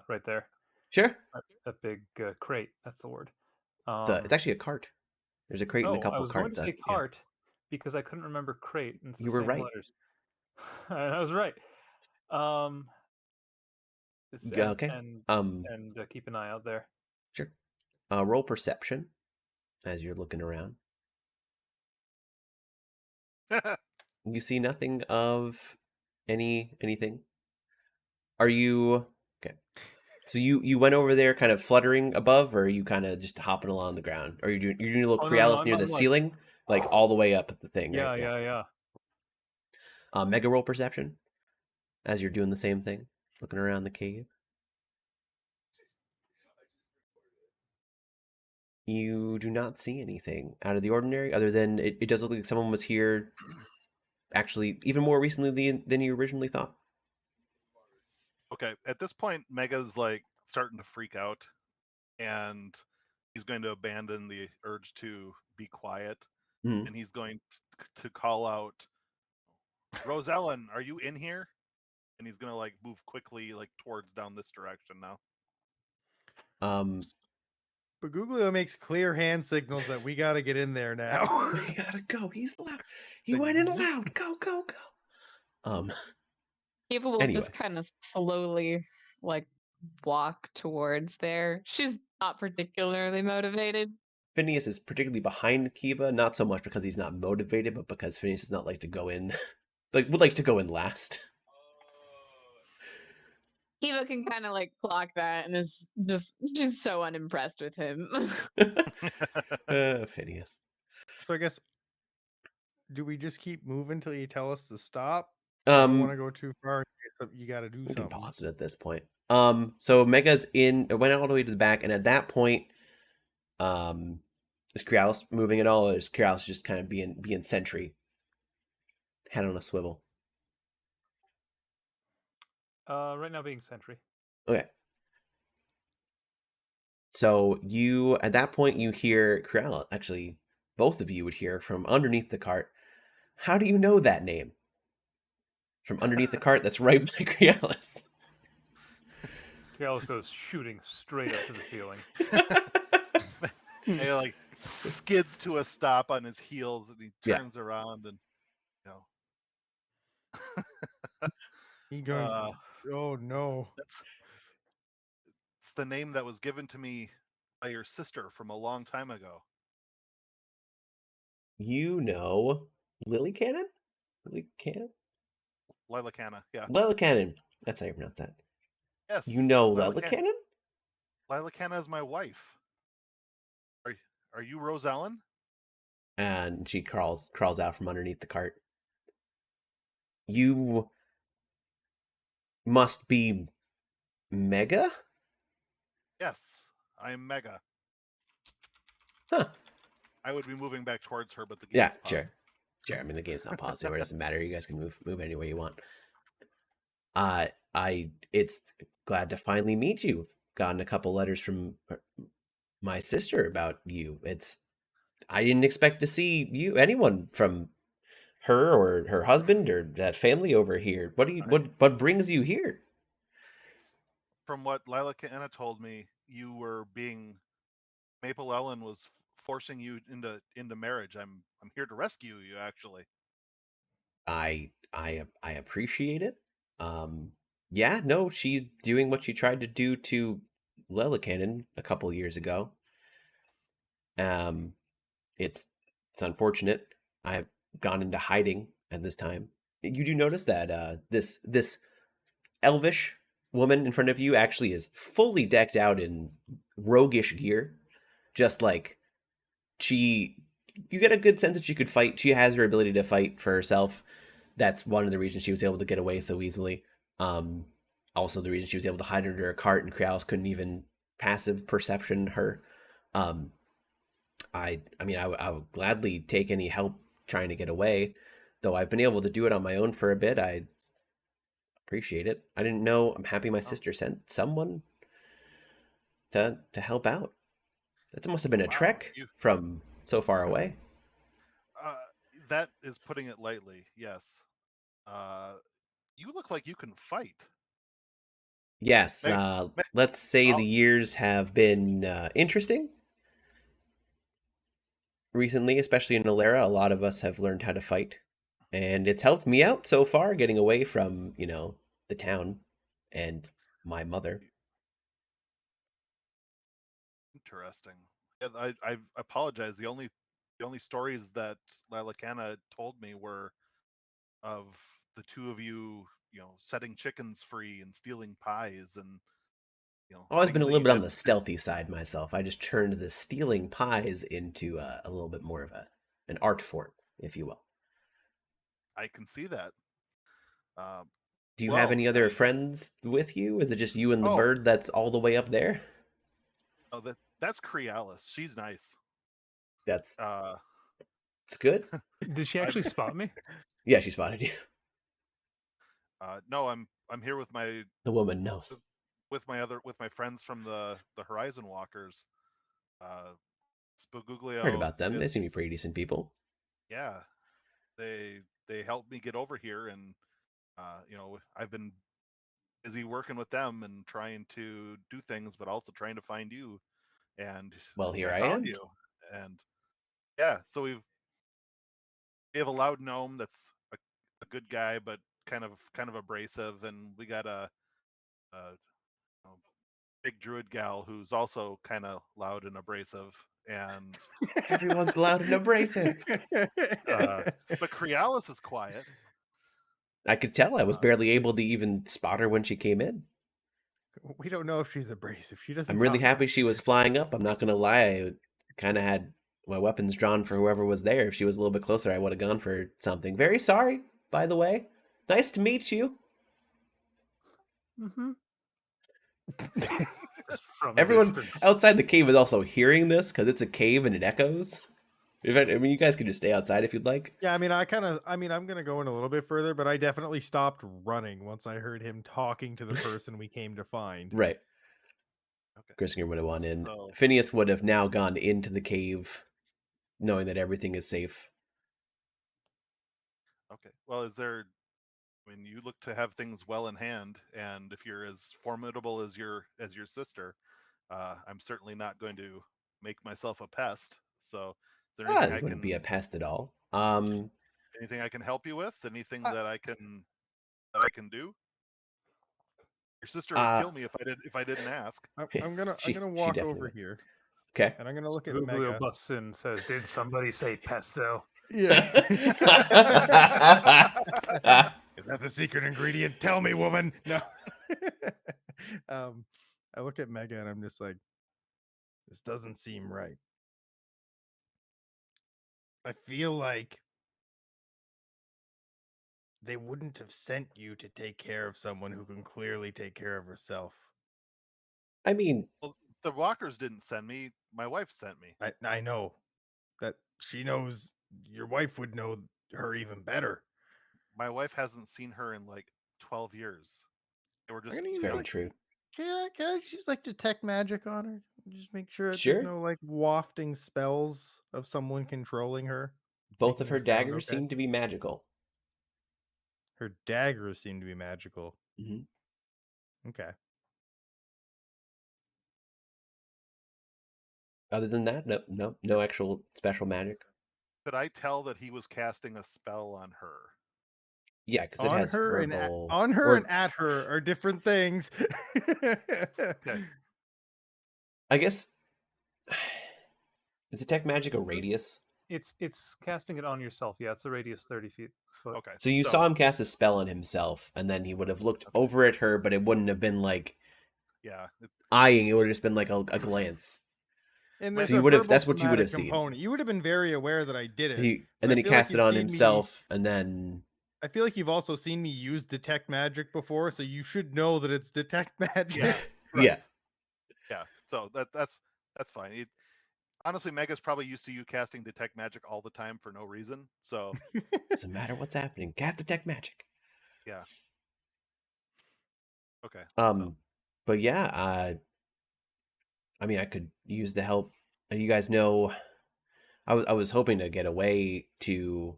right there. Sure. That big crate. That's the word. It's actually a cart. There's a crate and a I couple was going carts. to say Yeah. cart because I couldn't remember crate. And it's You the were same right. letters. I was right. Yeah, okay. And keep an eye out there. Sure. Roll perception as you're looking around. You see nothing of anything. Are you okay? So you went over there, kind of fluttering above, or are you kind of just hopping along the ground? Or you're doing a little Oh, no, Crealis no, near I'm the like- ceiling, like all the way up at the thing, Yeah, right? yeah. Mega roll perception as you're doing the same thing, looking around the cave. You do not see anything out of the ordinary, other than it does look like someone was here, actually, even more recently than you originally thought. Okay. At this point, Mega's like starting to freak out, and he's going to abandon the urge to be quiet, Mhm. and he's going to call out, "Rosellen, are you in here?" And he's gonna like move quickly, like towards down this direction now. Baguglio makes clear hand signals that we got to get in there now. We gotta go. He's loud. He Like, went in zip. loud. Go. Eva will Anyway. just kind of slowly like walk towards there. She's not particularly motivated. Phineas is particularly behind Kiva, not so much because he's not motivated, but because Phineas does not like to go in, would like to go in last. Eva can kind of like clock that and is she's so unimpressed with him. Phineas. So I guess, do we just keep moving till you tell us to stop? I don't want to go too far. You got to do We can something. pause it at this point. So Mega's went all the way to the back, and at that point, is Crealis moving at all, or is Crealis just kind of being sentry, head on a swivel? Right now being sentry. Okay. So at that point, you hear Crealis. Actually, both of you would hear from underneath the cart, "How do you know that name?" From underneath the cart that's right by Crealis. Alice goes shooting straight up to the ceiling. He like skids to a stop on his heels, and he Yeah. turns around and He going, uh, oh no. it's the name that was given to me by your sister from a long time ago. You know Lily Cannon? Lily Cannon? Lila Canna, yeah. Lila Cannon. That's how you pronounce that. Yes. You know Lila Lila Cannon? Lila Canna is my wife. Are you Rose Ellen? And she crawls out from underneath the cart. You must be Mega? Yes, I'm Mega. Huh. I would be moving back towards her, but the game's Yeah, paused. sure. I mean, the game's not paused, so it doesn't matter. You guys can move any way you want. It's glad to finally meet you. Gotten a couple letters from my sister about you. I didn't expect to see anyone from her or her husband or that family over here. What brings you here? From what Lila Canna told me, you were being Maple Ellen was forcing you into marriage. I'm here to rescue you, actually. I appreciate it. Yeah, no, she's doing what she tried to do to Lelicanon a couple years ago. It's unfortunate. I've gone into hiding at this time. You do notice that this elvish woman in front of you actually is fully decked out in roguish gear, just like you get a good sense that she could fight. She has her ability to fight for herself. That's one of the reasons she was able to get away so easily. Also the reason she was able to hide under a cart and Crealis couldn't even passive perception her. I would gladly take any help trying to get away, though I've been able to do it on my own for a bit. I appreciate it. I didn't know. I'm happy my sister sent someone to help out. That must have been a trek from so far away. That is putting it lightly. Yes. You look like you can fight. Yes. Let's say the years have been interesting recently, especially in Alera. A lot of us have learned how to fight, and it's helped me out so far getting away from the town and my mother. Interesting. Yeah, I apologize. The only stories that Lila Canna told me were of the two of you, setting chickens free and stealing pies, and I've always been a little bit on the stealthy side myself. I just turned the stealing pies into a little bit more of an art form, if you will. I can see that. Do you have any other friends with you? Is it just you and the bird that's all the way up there? Oh, that's Crealis. She's nice. It's good. Did she actually spot me? Yeah, she spotted you. No, I'm here with my. The woman knows. With my friends from the Horizon Walkers. Spoguglio. Heard about them. They seem to be pretty decent people. Yeah, they helped me get over here, and I've been busy working with them and trying to do things, but also trying to find you. And here I found am. you, and yeah, so we have a loud gnome that's a good guy, but kind of abrasive, and we got a big druid gal who's also kind of loud and abrasive, and everyone's loud and abrasive. But Crealis is quiet. I could tell. I was barely able to even spot her when she came in. We don't know if she's abrasive. She doesn't. I'm really happy she was flying up. I'm not gonna lie. I kind of had my weapons drawn for whoever was there. If she was a little bit closer, I would have gone for something. Very sorry, by the way. Nice to meet you. Mm-hmm. Everyone outside the cave is also hearing this because it's a cave and it echoes. You guys can just stay outside if you'd like. Yeah, I'm gonna go in a little bit further, but I definitely stopped running once I heard him talking to the person we came to find. Right. Okay. Griskinger would have gone in. Phineas would have now gone into the cave knowing that everything is safe. Okay. Well, I mean, you look to have things well in hand, and if you're as formidable as your sister, I'm certainly not going to make myself a pest. So, is there anything It wouldn't be a pest at all. anything I can help you with? Anything Uh, that I can do? Your sister would kill me if I didn't ask. I'm gonna she walk definitely over would. here, Okay. and I'm gonna look at Guglio Mega. busts in and says, "Did somebody say pesto?" Yeah. Is that the secret ingredient? Tell me, woman. No. I look at Mega and I'm just like, this doesn't seem right. I feel like they wouldn't have sent you to take care of someone who can clearly take care of herself. I mean, Well, the walkers didn't send me. My wife sent me. I know that she knows. Your wife would know her even better. My wife hasn't seen her in like 12 years. They were I'm just gonna it's use very like, true. can I just use like detect magic on her? Just make sure that Sure. there's no like wafting spells of someone controlling her. Both of making her her sound daggers okay. seem to be magical. Her daggers seem to be magical. Mhm. Okay. Other than that, no actual special magic. Could I tell that he was casting a spell on her? Yeah, because it On has her and verbal. on her or, and at her are different things. Okay. I guess is detect magic a radius? It's casting it on yourself. Yeah, it's a radius 30 feet. Foot. Okay. So you saw him cast a spell on himself, and then he would have looked over at her, but it wouldn't have been like Yeah. eyeing. It would have just been like a glance. And So there's you a would have- verbal that's what you would have somatic seen. component. You would have been very aware that I did it. And but I then he feel like cast it you've on seen me- himself, and then I feel like you've also seen me use detect magic before, so you should know that it's detect magic. Yeah. Right. yeah, Yeah. So that's fine. Honestly, Mega's probably used to you casting detect magic all the time for no reason. So doesn't matter what's happening. Cast detect magic. yeah. Okay. But yeah, I mean, I could use the help. You guys know, I was hoping to get away to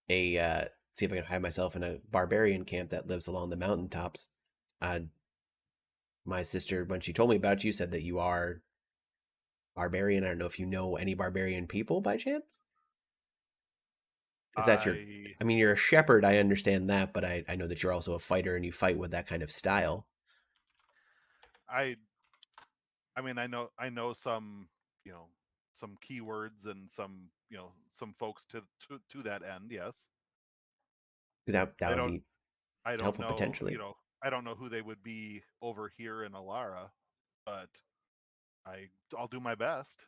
see if I can hide myself in a barbarian camp that lives along the mountaintops. My sister, when she told me about you, said that you are barbarian. I don't know if you know any barbarian people by chance. If that's I mean, you're a shepherd. I understand that, but I know that you're also a fighter and you fight with that kind of style. I mean, I know some, some keywords and some, some folks to that end. Yes. That I would don't be I don't helpful know, potentially. I don't know who they would be over here in Alara, but I'll do my best.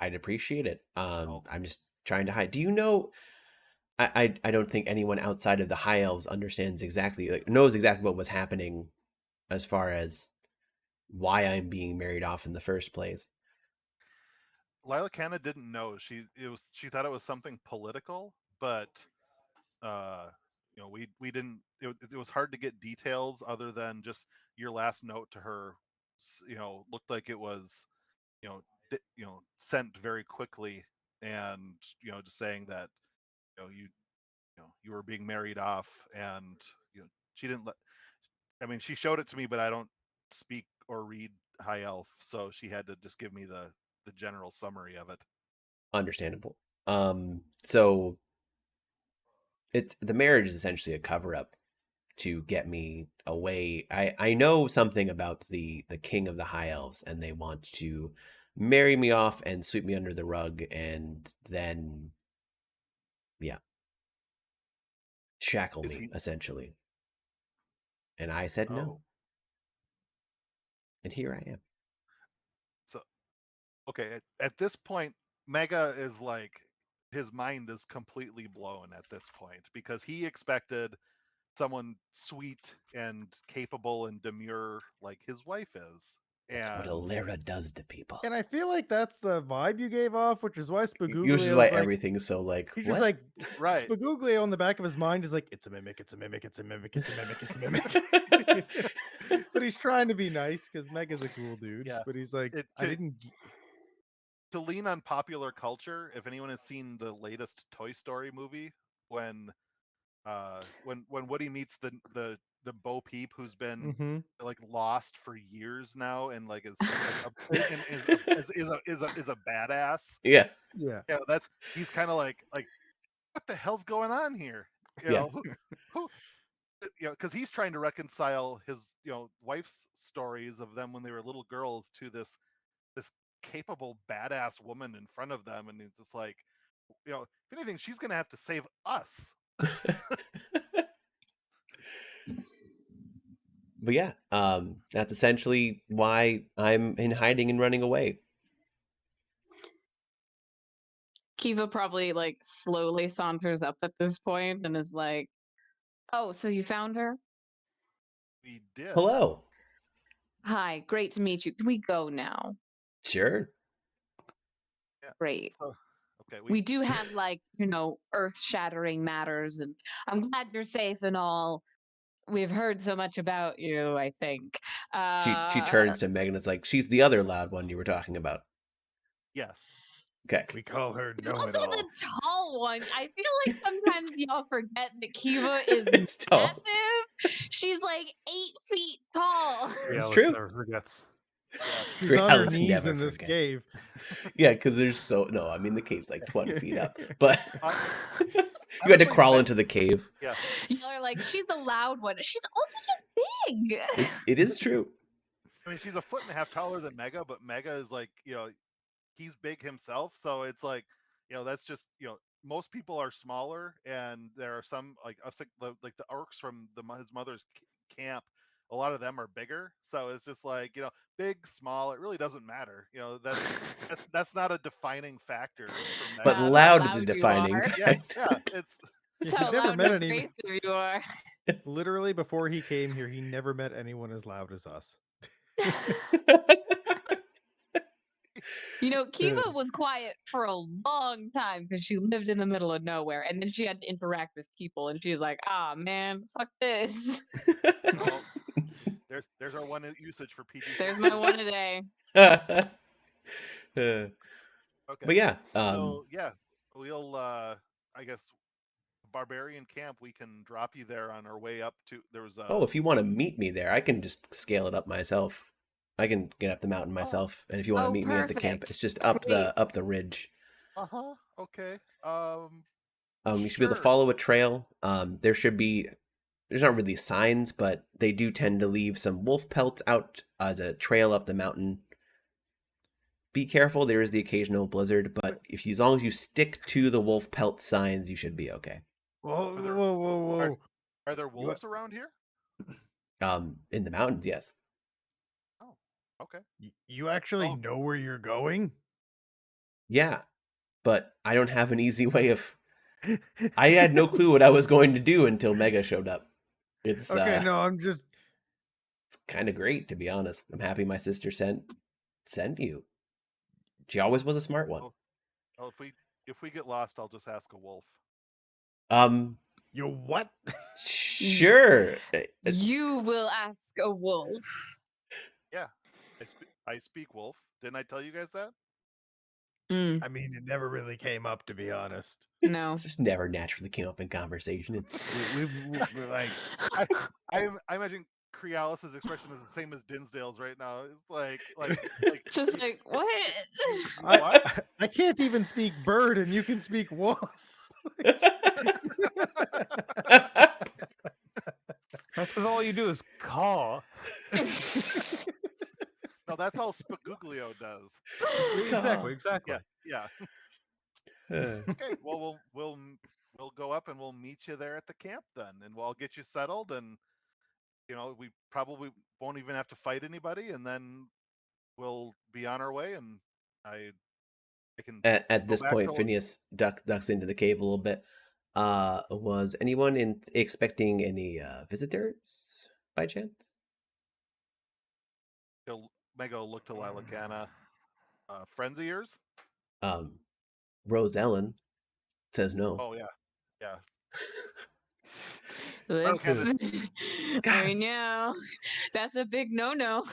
I'd appreciate it. Oh. I'm just trying to hide. Do you know? I don't think anyone outside of the High Elves understands exactly, knows exactly what was happening, as far as why I'm being married off in the first place. Lila Canna didn't know. She thought it was something political, but we didn't. It was hard to get details other than just your last note to her. Looked like it was, sent very quickly, and just saying that you were being married off, and she didn't let. I mean, she showed it to me, but I don't speak or read High Elf, so she had to just give me the general summary of it. Understandable. So it's the marriage is essentially a cover up to get me away. I know something about the king of the High Elves, and they want to marry me off and sweep me under the rug, and then shackle me essentially. And I said no. And here I am. So, okay, at this point, Mega is like, his mind is completely blown at this point, because he expected someone sweet and capable and demure like his wife is. That's what Alera does to people. And I feel like that's the vibe you gave off, which is why Spaguglio Usually why everything's so like, he's what? just like, right. Spaguglio on the back of his mind is like, it's a mimic, it's a mimic, it's a mimic, it's a mimic, it's a mimic. But he's trying to be nice because Mega's a cool dude. Yeah. But he's like, to lean on popular culture, if anyone has seen the latest Toy Story movie, when Woody meets the Bo Peep who's been Mm-hmm. like lost for years now and like is and is a badass. Yeah. Yeah. Yeah, he's kind of like what the hell's going on here? You Yeah. know, who because he's trying to reconcile his wife's stories of them when they were little girls to this capable badass woman in front of them, and it's just like, if anything, she's gonna have to save us. But yeah, that's essentially why I'm in hiding and running away. Kiva probably like slowly saunters up at this point and is like, "Oh, so you found her? We did. Hello. Hi, great to meet you. Can we go now?" Sure. Great. So, okay, We do have like, earth-shattering matters, and I'm glad you're safe and all. We've heard so much about you, I think. She turns to Megan and is like, she's the other loud one you were talking about. yes. Okay. We call her She's Know It also All. the tall one. I feel like sometimes y'all forget that Kiva is It's tall. massive. She's like 8 feet tall. It's Realis true. never forgets. She's on her Realis knees never in this forgets. cave. Yeah, because the cave's like 20 feet up, but you had to Honestly, crawl into the cave. Yeah. Y'all are like, she's the loud one. She's also just big. It is true. I mean, she's a foot and a half taller than Mega, but Mega is like, he's big himself, so it's like, that's just, most people are smaller, and there are some like us, like the orcs from his mother's camp. A lot of them are bigger, so it's just like, big, small. It really doesn't matter. That's not a defining factor for Mega. But Wow, loud how is a loud you defining are. Yeah, factor. yeah, it's That's He how never loud met and any. pervasive you are. Literally, before he came here, he never met anyone as loud as us. Kiva was quiet for a long time because she lived in the middle of nowhere, and then she had to interact with people, and she was like, "Ah, man, fuck this." well, there's our one usage for PG. There's my one a day. Okay. But yeah, So yeah, we'll I guess barbarian camp. We can drop you there on our way up to. There was if you want to meet me there, I can just scale it up myself. I can get up the mountain myself, and if you want to meet me at the camp, it's just up the ridge. Okay. You should be able to follow a trail. There's not really signs, but they do tend to leave some wolf pelts out as a trail up the mountain. Be careful, there is the occasional blizzard, but as long as you stick to the wolf pelt signs, you should be okay. Whoa. Are there wolves around here? In the mountains, yes. Oh, okay. You actually know where you're going? Yeah, but I don't have an easy way of... I had no clue what I was going to do until Mega showed up. It's okay, no, I'm just... It's kind of great, to be honest. I'm happy my sister sent you. She always was a smart one. Well, if we get lost, I'll just ask a wolf. You what? Sure. You will ask a wolf. Yeah, I speak wolf. Didn't I tell you guys that? I mean, it never really came up, to be honest. No. It just never naturally came up in conversation. It's We're like... I imagine Crealis's expression is the same as Dinsdale's right now. It's like just like, what? I can't even speak bird, and you can speak wolf. That's because all you do is caw. No, that's all Spaguglio does. Exactly. Yeah. Okay. Well, we'll go up and we'll meet you there at the camp then, and we'll get you settled, and we probably won't even have to fight anybody, and then we'll be on our way. And I can. At this point, Phineas ducks into the cave a little bit. Was anyone expecting any visitors by chance? Mega will look to Lilacana. Friends of yours? Rose Ellen says no. Oh yeah. I mean, yeah, that's a big no-no.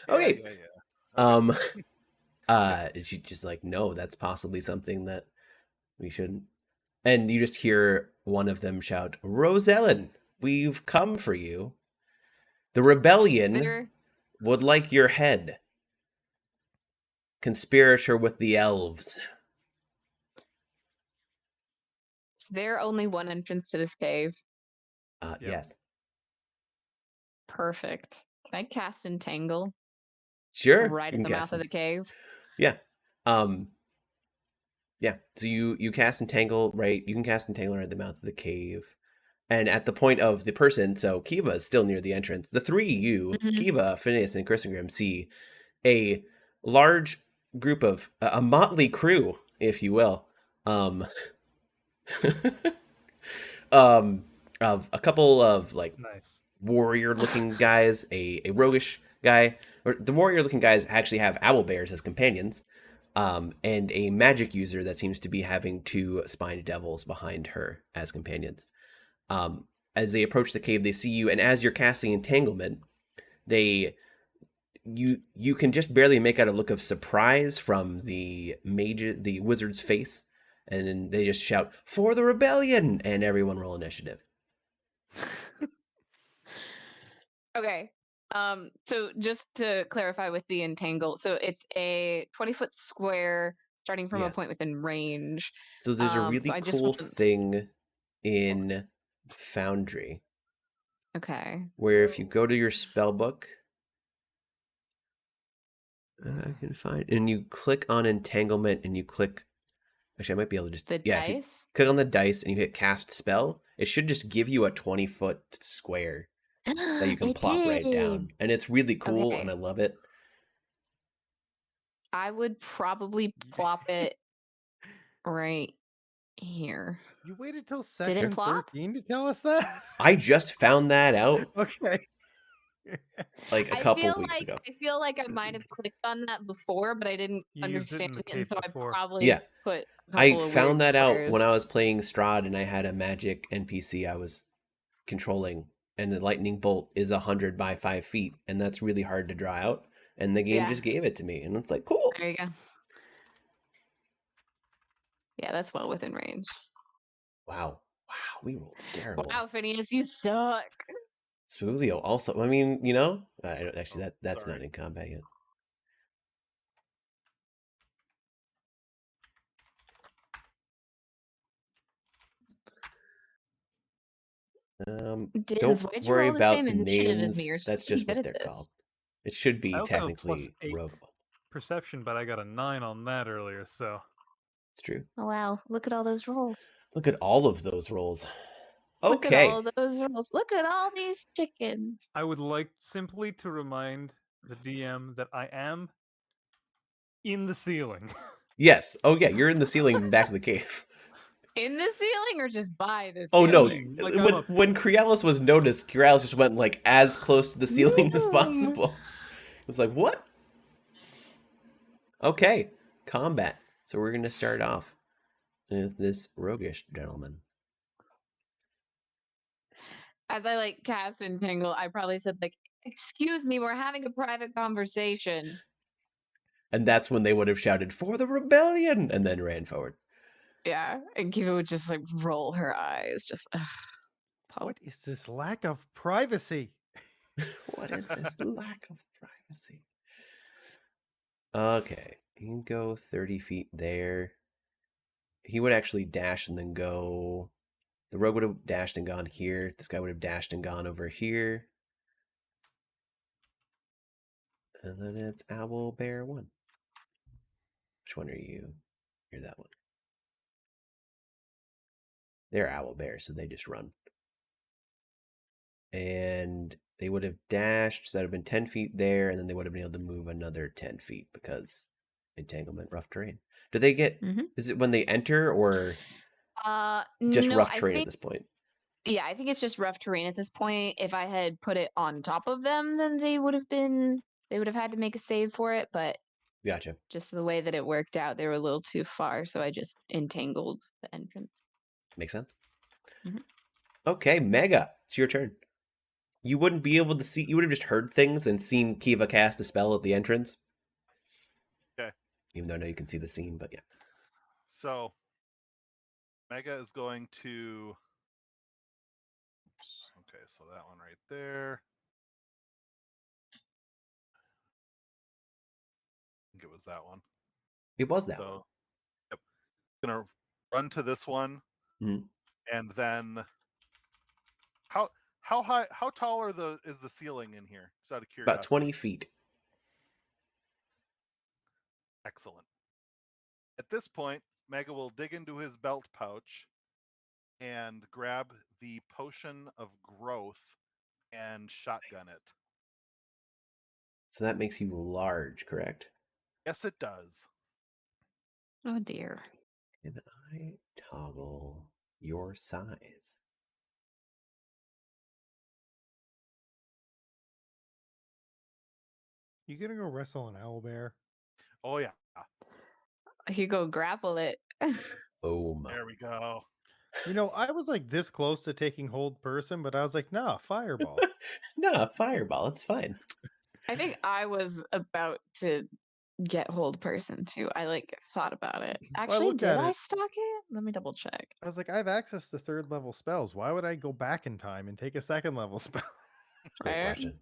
Okay. Yeah. Okay. She's just like, no, that's possibly something that we shouldn't. And you just hear one of them shout, Rosellen, we've come for you. The rebellion There, would like your head. Conspirator with the elves. is there only one entrance to this cave? Yep. Yes. Perfect. Can I cast Entangle Sure. right you at can the mouth cast of the cave? Yeah. Yeah. So you cast Entangle, right? You can cast Entangle right at the mouth of the cave. And at the point of the person, so Kiva is still near the entrance. The three you, Mhm. Kiva, Phineas, and Christengrim, see a large group of a motley crew, if you will, um, of a couple of like Nice. warrior-looking guys, a roguish guy. Or the warrior-looking guys actually have owl bears as companions, and a magic user that seems to be having two spined devils behind her as companions. As they approach the cave, they see you, and as you're casting entanglement, you can just barely make out a look of surprise from the wizard's face, and then they just shout, "For the rebellion!" and everyone roll initiative. Okay. So just to clarify with the entangle, so it's a 20-foot square starting from a Yes. point within range. So there's a really So I just cool want- thing in Foundry Okay. where if you go to your spell book, I can find, and you click on entanglement, and you click. Actually, I might be able to just The if you dice. click on the dice and you hit cast spell, it should just give you a 20-foot square that you can It plop right down, did. and it's really cool, Okay. and I love it. I would probably plop it right here. You waited till Did it section plop? 13 to tell us that? I just found that out Okay. like a I couple feel weeks like ago. I feel like I might have clicked on that before, but I didn't You used it in understand the it, and cave so I before. probably Yeah. put a I couple of found weird that out when squares. I was playing Strahd, and I had a magic NPC I was controlling, and the lightning bolt is 100 by 5 feet, and that's really hard to draw out. And the game Yeah. just gave it to me, and it's like, cool. There you go. Yeah, that's well within range. Wow, we rolled terrible. Wow, Phineas, you suck. Smoothio also. I mean, you know, I don't, actually that's sorry. not in combat yet. Diz, Don't why'd you worry roll the same about the initiative as names. me? You're That's supposed to be just good what at they're this. called. It should be I also have a technically +8 rogueable. perception, but I got a 9 on that earlier, so It's true. Oh wow, look at all those rolls. Look at all of those rolls. Look at Okay. all those rolls. Look at all these chickens. I would like simply to remind the DM that I am in the ceiling. Yes. Oh yeah, you're in the ceiling back of the cave. In the ceiling or just by the Oh no! ceiling? Like, I'm up When Crialis was noticed, Crialis just went like as close to the ceiling as No. possible. It was like, what? Okay, combat. So we're gonna start off with this roguish gentleman. As I like cast entangle, I probably said like, "Excuse me, we're having a private conversation." And that's when they would have shouted, "For the rebellion!" and then ran forward. Yeah, and Kiva would just like roll her eyes, just. What is this lack of privacy? What is this lack of privacy? Okay, he can go 30 feet there. He would actually dash and then go. The rogue would have dashed and gone here. This guy would have dashed and gone over here. And then it's Owl Bear 1. Which one are you? You're that one. They're Owl Bear, so they just run. And they would have dashed, so that would have been 10 feet there, and then they would have been able to move another 10 feet because entanglement, rough terrain. Do they get, is it when they enter or just No, rough I terrain think, at this point? yeah, I think it's just rough terrain at this point. If I had put it on top of them, then they would have had to make a save for it, but Gotcha. just the way that it worked out, they were a little too far, so I just entangled the entrance. Makes sense? Mhm. Okay, Mega, it's your turn. You wouldn't be able to see. You would have just heard things and seen Kiva cast a spell at the entrance. Okay. Even though I know you can see the scene, but yeah. So Mega is going to. Oops, okay, so that one right there. I think it was that one. It was that one. So, yep. Gonna run to this one, Mhm. and then how tall is the ceiling in here? Just out of curiosity. About 20 feet. Excellent. At this point, Mega will dig into his belt pouch and grab the potion of growth and shotgun it. So that makes you large, correct? Yes, it does. Oh dear. Can I toggle your size? You gonna go wrestle an owlbear? Oh yeah. You go grapple it. Oh my. There we go. You know, I was like this close to taking hold person, but I was like, nah, fireball. No, fireball. It's fine. I think I was about to get hold person too. I like thought about it. Actually, looked did at I it. stock it? Let me double check. I was like, I have access to 3rd level spells. Why would I go back in time and take a 2nd level spell? It's a great Right? question.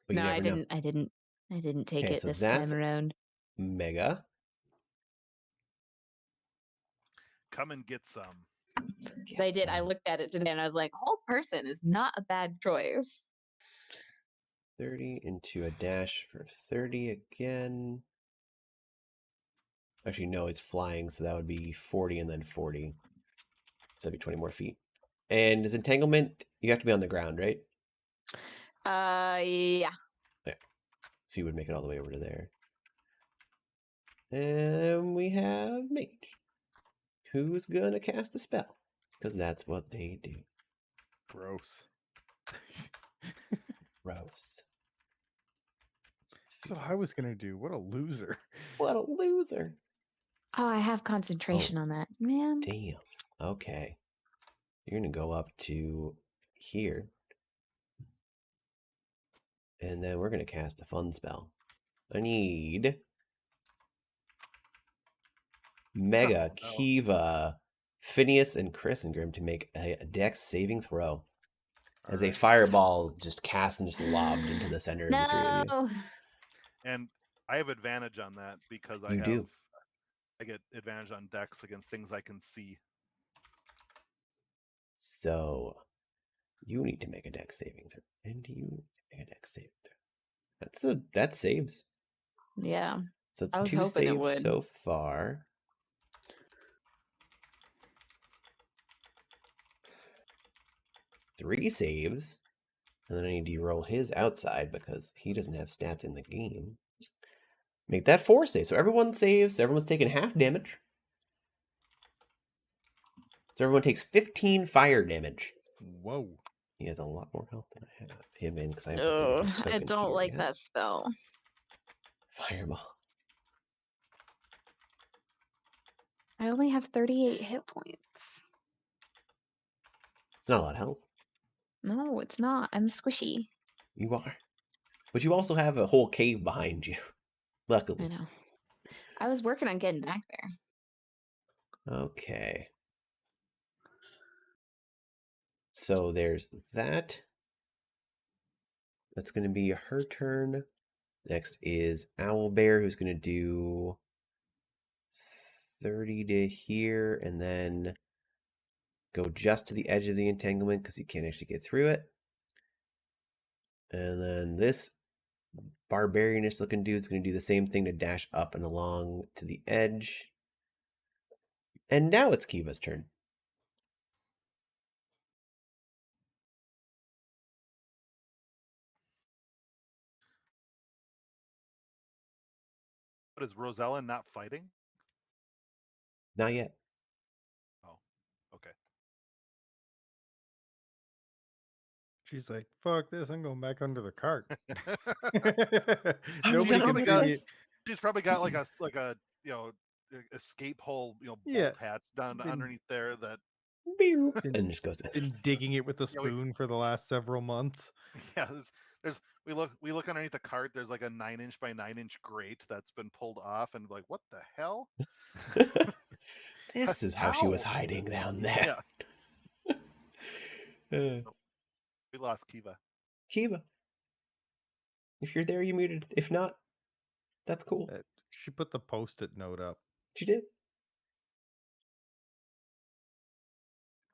But No, you I never know. didn't. I didn't take Okay, it so this time that's around. Mega. Come and get some. I did. I looked at it today and I was like, hold person is not a bad choice. 30 into a dash for 30 again. Actually, no, it's flying, so that would be 40 and then 40. So that'd be 20 more feet. And is entanglement, you have to be on the ground, right? Yeah. So you would make it all the way over to there. And we have Mage, who's gonna cast a spell, because that's what they do. Gross. Gross. That's what I was gonna do. What a loser. What a loser. Oh, I have concentration on that. Man. Damn. Okay. You're gonna go up to here. And then we're gonna cast a fun spell. I need Mega, Oh, no. Kiva, Phineas, and Chris and Grim to make a dex saving throw. As a Alright. fireball just cast and just lobbed into the center of the three of you. No. And I have advantage on that because You do. I get advantage on dex against things I can see. So you need to make a dex saving throw. And you make a dex saving throw. That saves. Yeah. So it's I was 2 hoping it saves would. so far. Three saves. And then I need to roll his outside because he doesn't have stats in the game. Make that 4 saves. So everyone saves. Everyone's taking half damage. So everyone takes 15 fire damage. Whoa. He has a lot more health than I have him in because I haven't Oh, configured his token I don't here like yet. that spell. Fireball. I only have 38 hit points. It's not a lot of health. No, it's not. I'm squishy. You are. But you also have a whole cave behind you. Luckily. I know. I was working on getting back there. Okay. So there's that. That's going to be her turn. Next is Owlbear, who's going to do 30 to here and then go just to the edge of the entanglement because he can't actually get through it. And then this barbarianish looking dude's going to do the same thing to dash up and along to the edge. And now it's Kiva's turn. But is Rosella not fighting? Not yet. Oh, okay. She's like, fuck this, I'm going back under the cart. I'm Nobody done can with see me. this. She's probably got like a escape hole, Yeah. bolt hatch down Been- underneath there that and just goes. Been digging it with a spoon for the last several months. Yeah, there's we look underneath the cart. There's like a 9-inch by 9-inch grate that's been pulled off, and like, what the hell? This is how she was How? hiding down there. Yeah, we lost Kiva. Kiva, if you're there, you muted. If not, that's cool. She put the post-it note up. She did.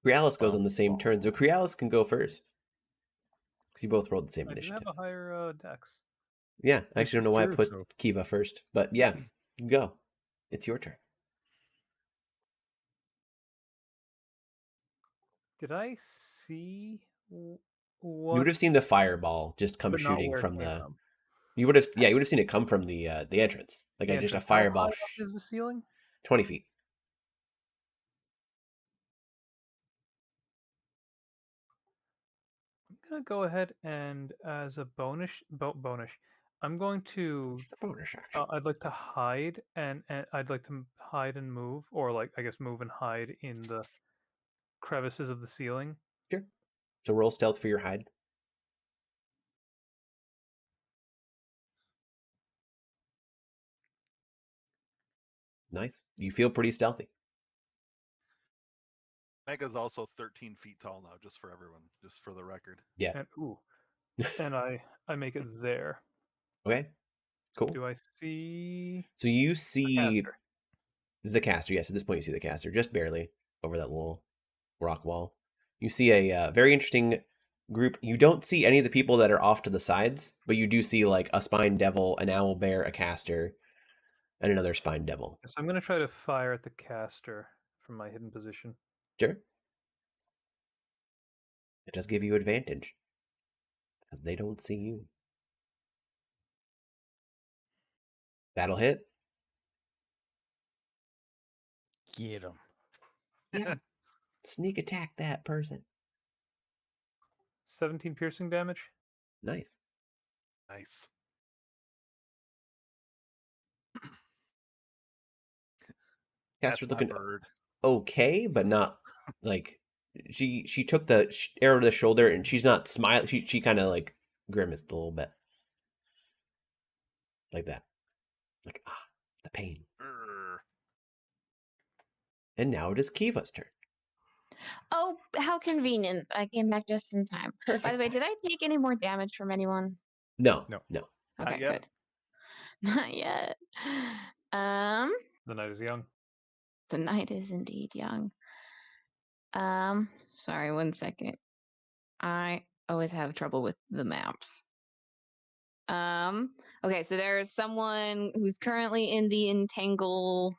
Crealis goes on the same turn, so Crealis can go first. Because you both rolled the same I do initiative. have a higher dex. Yeah, I actually don't know why I true, put so- Kiva first. But yeah, go. It's your turn. Did I see You what? would have seen the fireball just come but not shooting where it from came the. from. You would have, yeah, you would have seen it come from the entrance, like The just a entrance. How high fireball. up is the ceiling? 20 feet. I'm gonna go ahead and as a bonus, I'm going to. Bonus action. I'd like to hide and I'd like to hide and move, or like I guess move and hide in the crevices of the ceiling. Sure. So roll stealth for your hide. Nice. You feel pretty stealthy. Mega's also 13 feet tall now, just for everyone, just for the record. Yeah. And and I make it there. Okay. Cool. Do I see So you the see caster? the caster. Yes, at this point you see the caster just barely over that little rock wall. You see a very interesting group. You don't see any of the people that are off to the sides, but you do see like a spine devil, an owl bear, a caster, and another spine devil. So I'm gonna try to fire at the caster from my hidden position. Sure. It does give you advantage because they don't see you. That'll hit. Get him. Yeah. Sneak attack that person. 17 piercing damage. Nice. Nice. Caster's That's my looking bird. okay, but not like she took the arrow to the shoulder and she's not smiling. She kind of like grimaced a little bit, like that, like the pain. Urgh. And now it is Kiva's turn. Oh, how convenient. I came back just in time. Perfect. By the way, did I take any more damage from anyone? No. Not Okay, yet. good. Not yet. The night is young. The night is indeed young. Sorry, 1 second. I always have trouble with the maps. Okay, so there's someone who's currently in the entangle.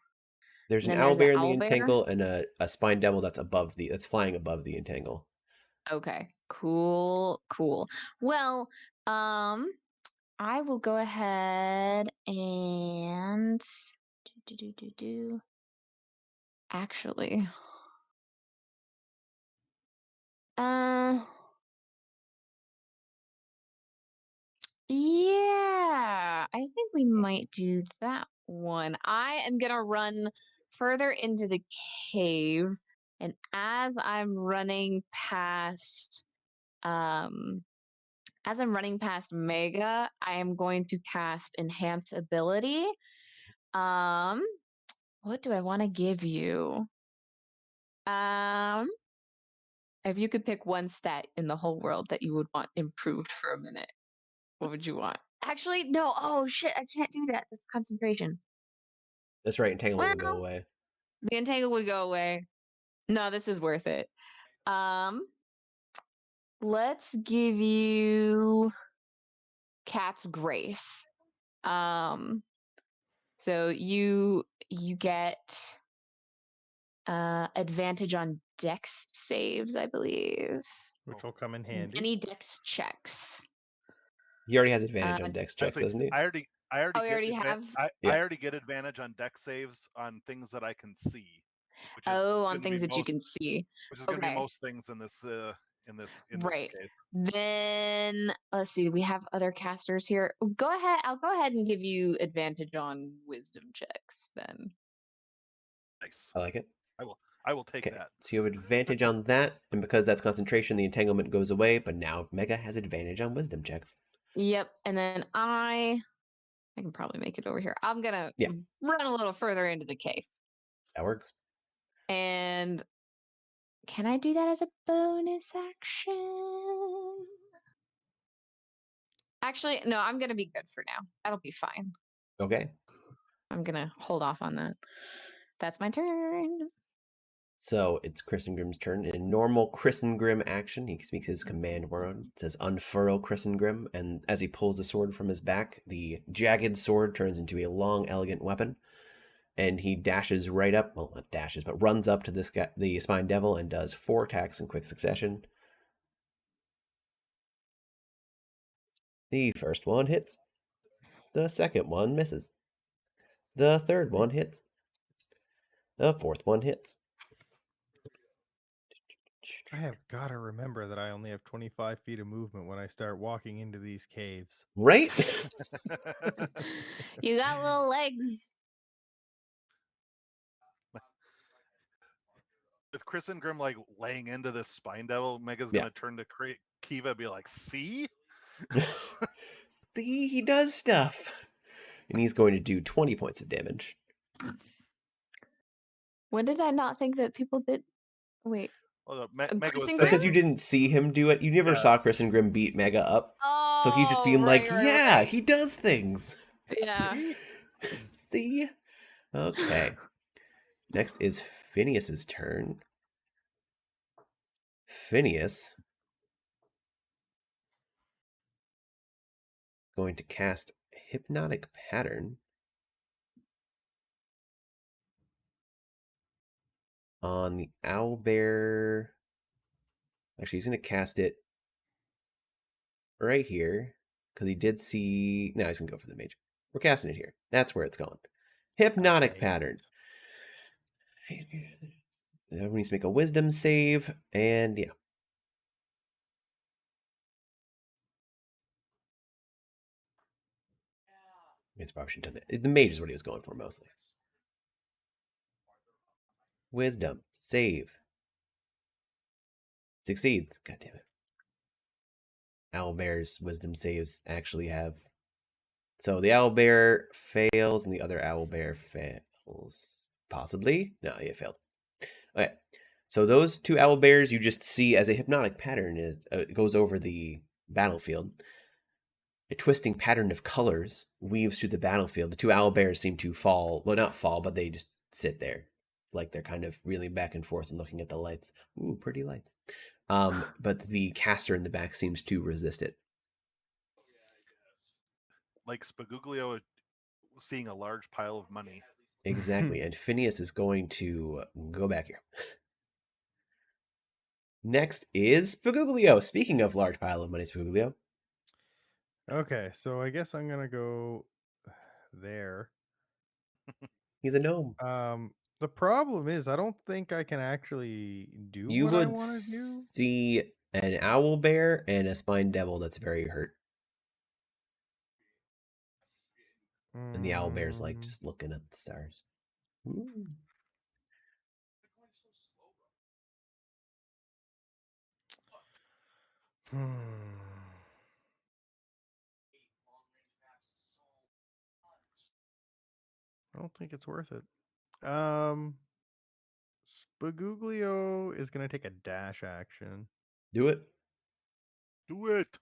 There's an Then owl there's an bear in the owl bear? entangle and a spine devil that's flying above the entangle. Okay, cool. Well, I will go ahead and actually, yeah, I think we might do that one. I am gonna run further into the cave, and as I'm running past, Mega, I am going to cast Enhance Ability. What do I want to give you? If you could pick one stat in the whole world that you would want improved for a minute, what would you want? Actually, no. Oh shit, I can't do that. That's concentration. That's right. Entangle will go Well, away. the entangle would go away. No, this is worth it. Let's give you Cat's Grace. So you get advantage on dex saves, I believe. Which will come in handy. Any dex checks. He already has advantage on dex checks, Actually, doesn't he? I already Oh, you get already have? Yeah. I already get advantage on deck saves on things that I can see. Which is Oh, on gonna be things that you most- can see. Which is going to be Okay. most things in this Right. case. Then let's see. We have other casters here. Go ahead. I'll go ahead and give you advantage on wisdom checks then. Nice. I like it. I will take Okay, that. so you have advantage on that, and because that's concentration, the entanglement goes away. But now Mega has advantage on wisdom checks. Yep. And then I can probably make it over here. I'm gonna Yeah. run a little further into the cave. That works. And can I do that as a bonus action? Actually, no, I'm gonna be good for now. That'll be fine. Okay. I'm gonna hold off on that. That's my turn. So it's Christengrim's turn. In normal Christengrim action, he speaks his command word. It says unfurl Christengrim, and as he pulls the sword from his back, the jagged sword turns into a long, elegant weapon. And he dashes right up, well, not dashes, but runs up to this guy, the Spine Devil, and does 4 attacks in quick succession. The first one hits. The second one misses. The third one hits. The fourth one hits. I have got to remember that I only have 25 feet of movement when I start walking into these caves. Right? You got little legs. With Chris and Grim like laying into this spine devil, Mega's Yeah. gonna turn to Kiva and be like, "See, See, he does stuff. And he's going to do 20 points of damage. When did I not think that people did? Wait. well, Chris Mega was and saying, Because you didn't see him do it. You never Yeah. saw Chris and Grim beat Mega up. Oh, So he's just being like, right, yeah, right. he does things. Yeah. See? See? Okay. Next is Phineas's turn. Phineas going to cast Hypnotic Pattern on the owlbear. Actually, he's going to cast it right here because he did see. No, he's going to go for the mage. We're casting it here. That's where it's going. Hypnotic Nice. Pattern. Everyone needs to make a wisdom save, and yeah. It's probably shouldn't have done that. The mage is what he was going for mostly. Wisdom save. Succeeds. God damn it. Owlbear's wisdom saves actually have. So the owlbear fails and the other owlbear fails. Possibly? No, it failed. Okay. So those two owlbears you just see as a hypnotic pattern is it goes over the battlefield. A twisting pattern of colors weaves through the battlefield. The two owlbears seem to fall. Well, not fall, but they just sit there. Like they're kind of reeling back and forth and looking at the lights. Ooh, pretty lights. But the caster in the back seems to resist it. like Spaguglio seeing a large pile of money. Exactly. And Phineas is going to go back here. Next is Spaguglio. Speaking of large pile of money, Spaguglio. Okay, so I guess I'm gonna go there. He's a gnome. The problem is I don't think I can actually do You what I would want to do. see an owl bear and a spine devil that's very hurt. And the owl bear's like just looking at the stars. Ooh. I don't think it's worth it. Spaguglio is gonna take a dash action. Do it. Do it.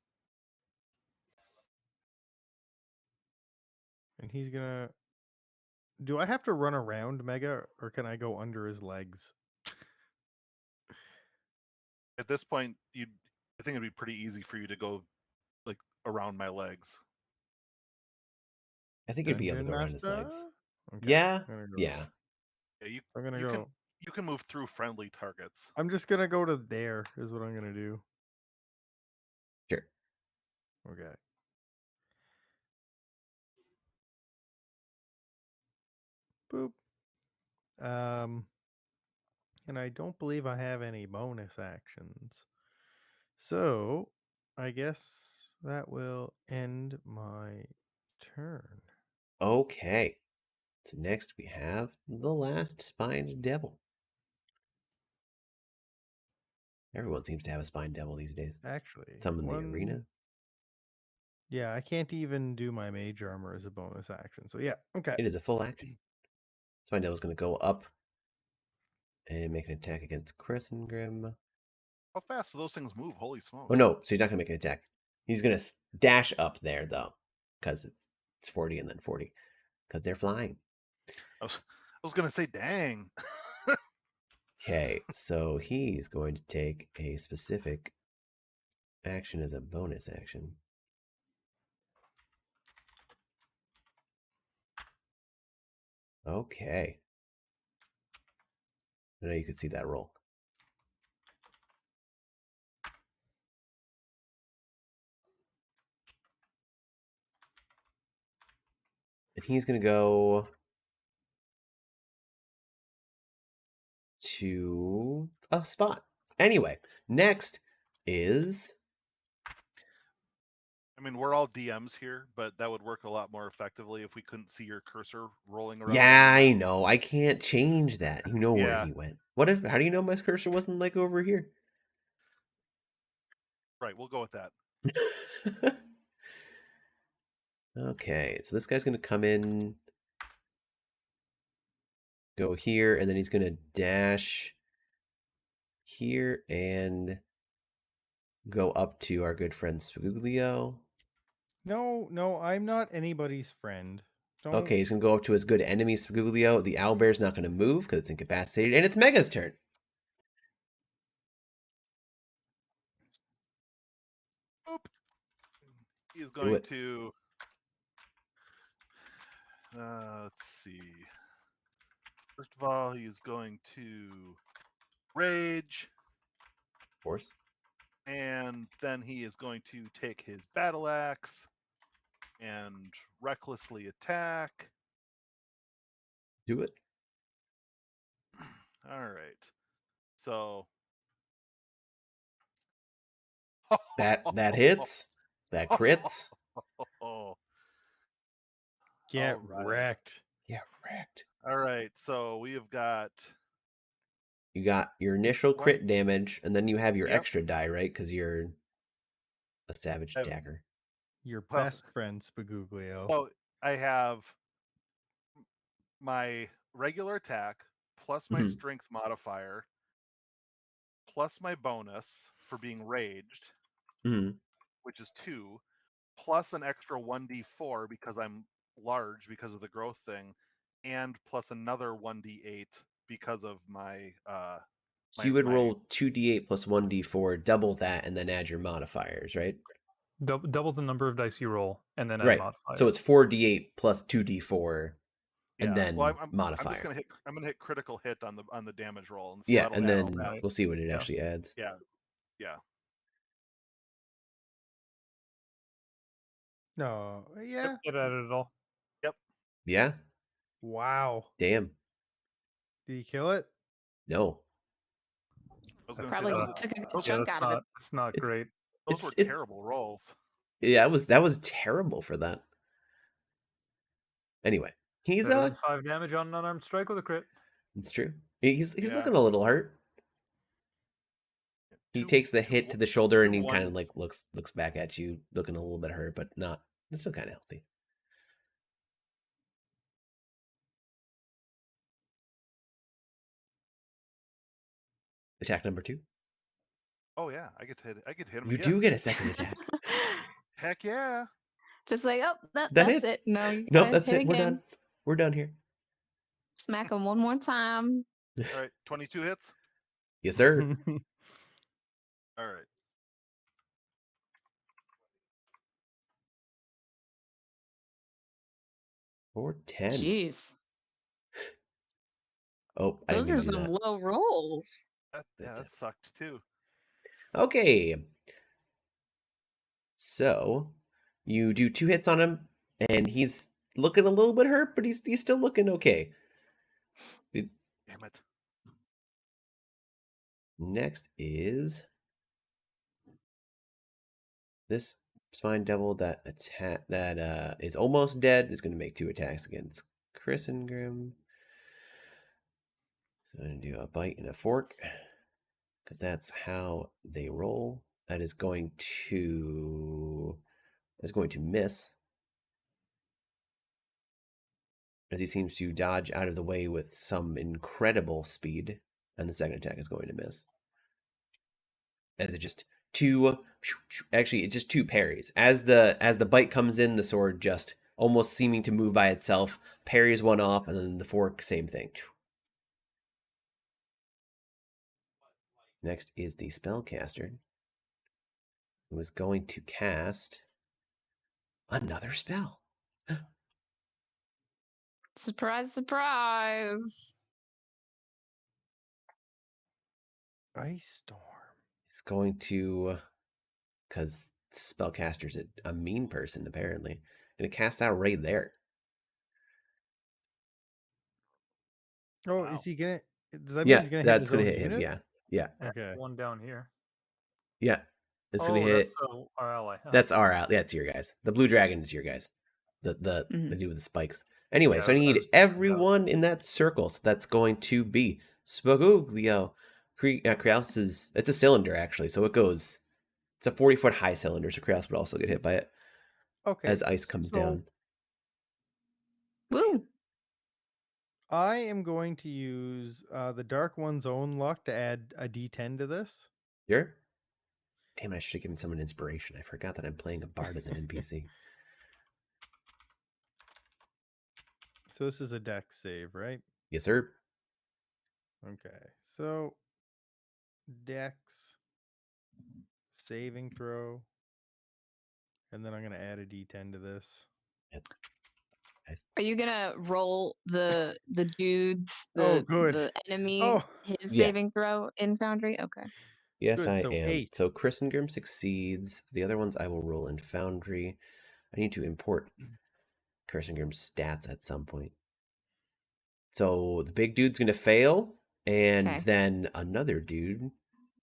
And he's gonna. Do I have to run around Mega, or can I go under his legs? At this point, I think it'd be pretty easy for you to go like around my legs. I think you'd be able to Dungeon go around his legs. Master? Okay, Yeah. I'm gonna go. Yeah. Yeah, I'm gonna you go. can you can move through friendly targets. I'm just gonna go to there. Is what I'm gonna do. Sure. Okay. Boop. And I don't believe I have any bonus actions. So I guess that will end my turn. Okay. So next we have the last spined devil. Everyone seems to have a spine devil these days. Actually, Some in the arena. Yeah, I can't even do my mage armor as a bonus action. So yeah, okay. It is a full action. Spine devil's going to go up and make an attack against Crescengrim. How fast do those things move? Holy smokes! Oh no, so he's not going to make an attack. He's going to dash up there though, because it's 40 and then 40, because they're flying. I was gonna say, dang. Okay, so he's going to take a specific action as a bonus action. Okay. I know you could see that roll. And he's going to go to a spot. Anyway, next is... I mean, we're all DMs here, but that would work a lot more effectively if we couldn't see your cursor rolling around. Yeah, I know. I can't change that. You know where Yeah. he went. What if? How do you know my cursor wasn't like over here? Right, we'll go with that. Okay, so this guy's going to come in, go here, and then he's going to dash here and go up to our good friend Spaguglio. No, I'm not anybody's friend. Don't... Okay, he's going to go up to his good enemy Spaguglio. The owlbear's not going to move because it's incapacitated, and it's Mega's turn. Boop. He is going to... let's see. First of all, he is going to rage. Force. And then he is going to take his battle axe and recklessly attack. Do it. All right. So that hits. That crits. Get All right. wrecked. Yeah, wrecked. All right. So we have got... You got your initial crit damage, and then you have your Yep. extra die, right? Because you're a savage attacker. Your Well- best friend, Spaguglio. So I have my regular attack plus my Mhm. strength modifier plus my bonus for being raged, Mhm. which is 2, plus an extra 1d4 because I'm large because of the growth thing, and plus another 1d8 because of my So you would roll 2d8 plus 1d4, double that, and then add your modifiers, right? Double the number of dice you roll, and then add Right. modifiers. So it's 4d8 plus 2d4, and then well, modifier. I'm just gonna hit critical hit on the damage roll, and so Yeah, that'll and add then all that. we'll see what it actually adds. Yeah. No, yeah. Get at it at all. Yeah. Wow. Damn. Did he kill it? No. I was gonna Probably say took a those, chunk out of it. It's not It's- great. those were it- terrible rolls. Yeah, that was terrible for that. Anyway, he's Better than 5 damage on an unarmed strike with a crit. it's true. He's Yeah. looking a little hurt. He takes the hit to the shoulder and he kind of ones. like looks back at you, looking a little bit hurt, but not. It's still kind of healthy. Attack number 2. Oh yeah, I get to hit him. You again. do get a second attack. Heck yeah! Just like, oh, That that's hits. it. No, you Nope, gotta that's hit it. We're again. done. We're done here. Smack him one more time. All right, 22 hits. Yes, sir. All right. Or 10. Jeez, Oh, I those didn't are mean to do some that. low rolls. That sucked too. Okay. So you do 2 hits on him, and he's looking a little bit hurt, but he's still looking okay. Damn it. Next is this spine devil that is almost dead is going to make 2 attacks against Crescengrim. So I'm going to do a bite and a fork. because that's how they roll. That is going to miss, as he seems to dodge out of the way with some incredible speed, and the second attack is going to miss. As it just actually it's just two parries. As the bite comes in, the sword just almost seeming to move by itself, parries one off, and then the fork, same thing. Next is the spellcaster, who is going to cast another spell. Surprise, surprise. Ice storm. He's going to, because spellcaster's a mean person apparently, gonna cast out right there. Oh, Wow. is he gonna? Does that mean Yeah, he's gonna hit that's his gonna own hit him. unit? Yeah, Okay. One down here. yeah. It's gonna Oh, hit. that's our ally. Huh? That's our out. Yeah, it's your guys. The blue dragon is your guys. The Mhm. dude with the spikes. Anyway, Yeah, so I I need was- everyone in that circle. So that's going to be Spagoglio. Crealis is, it's a cylinder actually, so it goes. It's a 40-foot high cylinder, so Crealis would also get hit by it Okay. as ice comes so down. Woo. I am going to use the Dark One's own luck to add a D10 to this. Sure. Damn it, I should have given someone inspiration. I forgot that I'm playing a bard as an NPC. So this is a dex save, right? Yes, sir. Okay. So dex saving throw, and then I'm gonna add a D10 to this. Nice. Are you gonna roll the dudes, Oh, good. the enemy, Oh, his Yeah. saving throw in Foundry? Okay. Yes, Good, I so am. 8. So Christengrim succeeds. The other ones I will roll in Foundry. I need to import Christengrim's stats at some point. So the big dude's gonna fail, and Okay. then another dude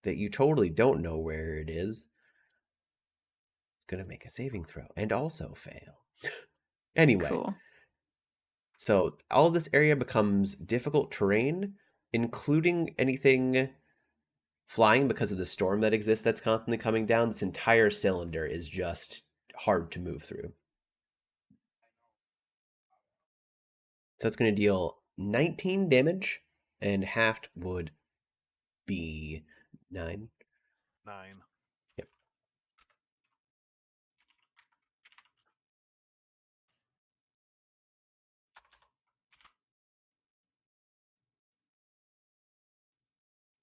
that you totally don't know where it is gonna make a saving throw and also fail. Anyway, Cool. so all of this area becomes difficult terrain, including anything flying because of the storm that exists that's constantly coming down. This entire cylinder is just hard to move through. So it's going to deal 19 damage, and halved would be 9. 9. Yep.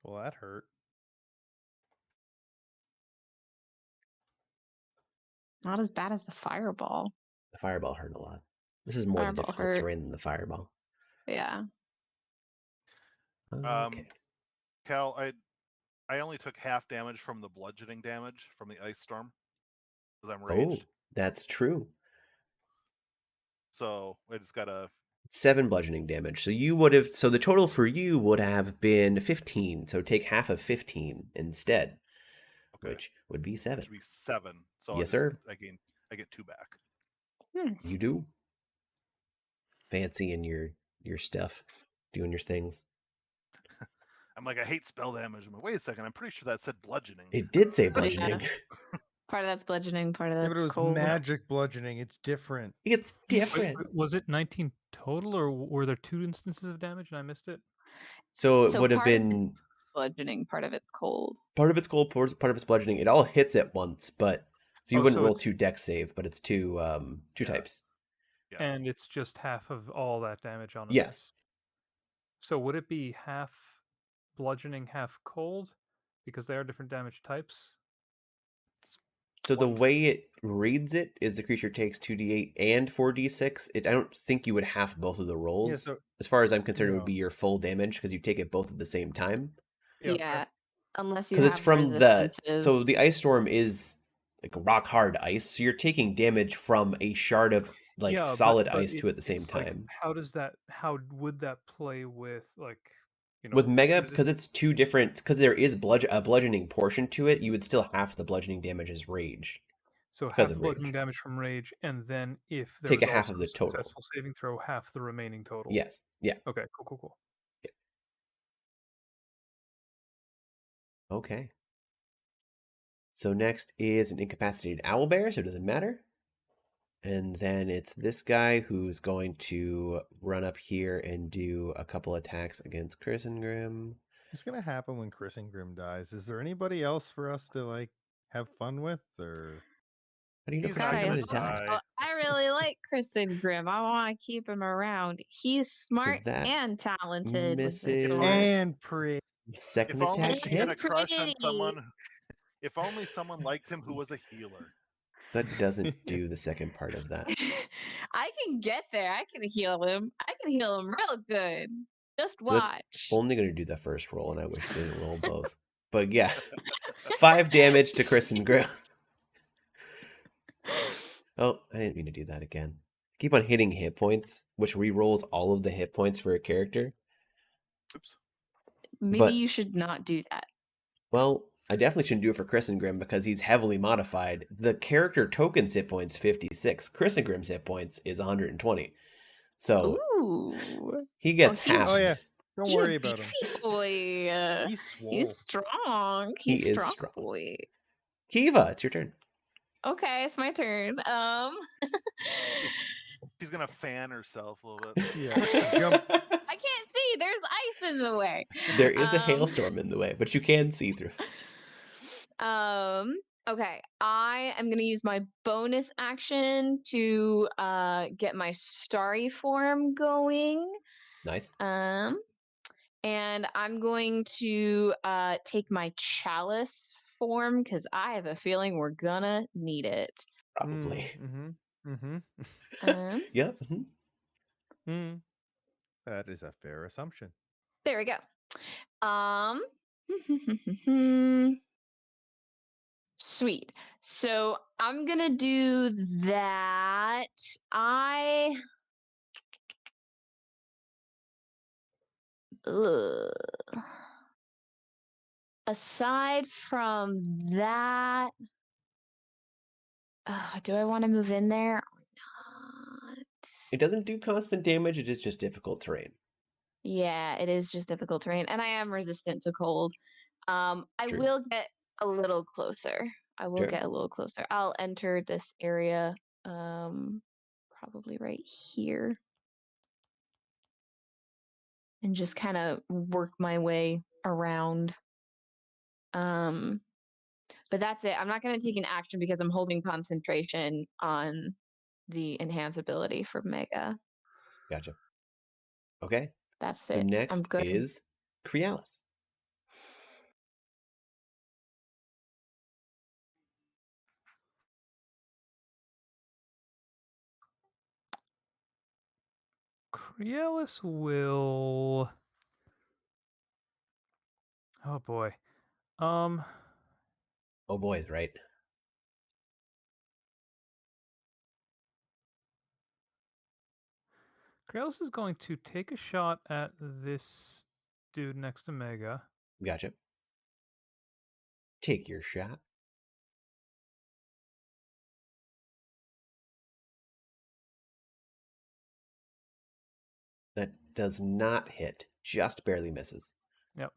Well, that hurt. Not as bad as the fireball. The fireball hurt a lot. This is more the Fireball difficult hurt. terrain than the fireball. Yeah. Okay. Cal, I only took half damage from the bludgeoning damage from the ice storm because I'm Oh, raged. that's true. So I just gotta. 7 bludgeoning damage. So you would have. So the total for you would have been 15. So take half of 15 instead, Okay. which would be 7. Which would be 7. So Yes, sir. I get 2 back. Nice. You do. Fancy in your stuff, doing your things. I'm like, I hate spell damage. I'm like, wait a second. I'm pretty sure that said bludgeoning. It did say bludgeoning. Part of that's bludgeoning, part of Yeah, that's but it was cold. magic bludgeoning. It's different. It's Wait, different. was it 19 total, or were there 2 instances of damage and I missed it? So it So would have part of been bludgeoning, part of it's cold. part of its cold, part of its bludgeoning. It all hits at once, but so you Oh, wouldn't so roll it's- 2 dex save, but it's two Yeah. types. Yeah. And it's just half of all that damage on a Yes. miss. So would it be half bludgeoning, half cold? Because they are different damage types. So the One- way it reads it is the creature takes 2d8 and 4d6. I don't think you would have both of the rolls. Yeah, so As far as I'm concerned, it Yeah. would be your full damage because you take it both at the same time. Yeah, Yeah. fair. Unless you Because have it's from resistances. so the ice storm is like rock hard ice, so you're taking damage from a shard of like Yeah, solid but ice too at the same it's like, time. how would that play with, like, With mega, resist- because it's two different, because there is a bludgeoning portion to it, you would still half the bludgeoning damage as rage. so because half of bludgeoning rage. damage from rage, and then if there Take was a half also of the a total. successful saving throw, half the remaining total. Yes. Yeah. Okay. Cool. Okay. So next is an incapacitated owlbear, so it doesn't matter. And then it's this guy who's going to run up here and do a couple attacks against Chris and Grim. What's gonna happen when Chris and Grim dies? Is there anybody else for us to like have fun with, or How do you know He's Chris not and God, I Grim gonna would hope so. attack? die. I really like Chris and Grim. I want to keep him around. He's smart that and talented with his misses. sword. and pray? Second If only attack he had a And hits. crush on pretty. someone. If only someone liked him who was a healer. So that doesn't do the second part of that. I can get there. I can heal him. I can heal him real good. Just So it's watch. only going to do the first roll, and I wish it didn't roll both. But yeah, 5 damage to Chris and Grim. Oh, I didn't mean to do that again. I keep on hitting hit points, which re-rolls all of the hit points for a character. Oops. Maybe But- you should not do that. Well, I definitely shouldn't do it for Chris and Grim because he's heavily modified. The character token's hit points 56. Chris and Grim's hit points is 120. So Ooh. he gets he's- half. Oh yeah, don't He's worry a about him. beefy boy. He's swole. He's strong. He He's is strong strong. boy. Kiva, it's your turn. Okay, it's my turn. She's gonna fan herself a little bit. Yeah, jump. I can't see. There's ice in the way. There is a Um, hailstorm in the way, but you can see through. Okay, I am gonna use my bonus action to get my starry form going. Nice. And I'm going to take my chalice form because I have a feeling we're gonna need it. Probably. Um, Yep. That is a fair assumption. there we go. Sweet. So I'm gonna do that. Ugh. Aside from that, do I want to move in there or not? It doesn't do constant damage, it is just difficult terrain. Yeah, it is just difficult terrain, and I am resistant to cold. I True. will get a little closer. I will Sure. get a little closer. I'll enter this area, probably right here, and just kind of work my way around. But that's it. I'm not going to take an action because I'm holding concentration on the enhance ability for Mega. Gotcha. Okay. That's So it. I'm next good. is Crealis. Crealis will. Oh boy. Oh boys, right? Crealis is going to take a shot at this dude next to Mega. Gotcha. Take your shot. That does not hit. Just barely misses. Yep.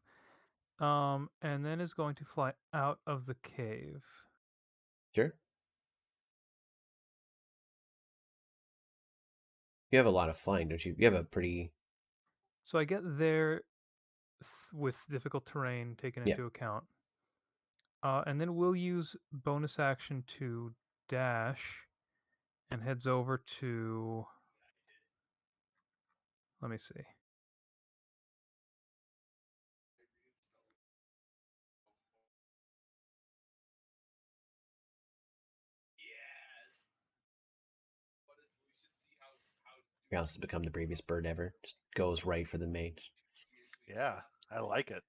And then is going to fly out of the cave. Sure. You have a lot of flying, don't you? You have a pretty... So I get there with difficult terrain taken Yeah. into account. And then we'll use bonus action to dash and heads over to. Let me see. Crealis has become the bravest bird ever. Just goes right for the mage. Yeah, I like it.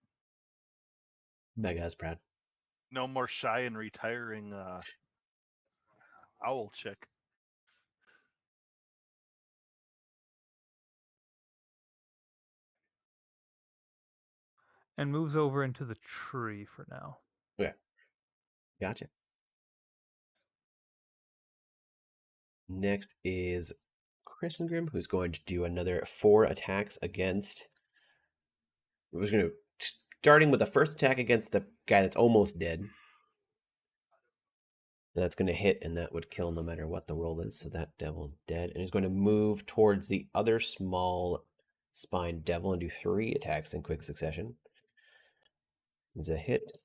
Mega is proud. No more shy and retiring owl chick. And moves over into the tree for now. Yeah. Gotcha. Next is Chris and Grim, who's going to do another 4 attacks against... Who's going to darting with the first attack against the guy that's almost dead. That's going to hit, and that would kill no matter what the roll is. So that devil's dead. And he's going to move towards the other small spine devil and do 3 attacks in quick succession. It's a hit,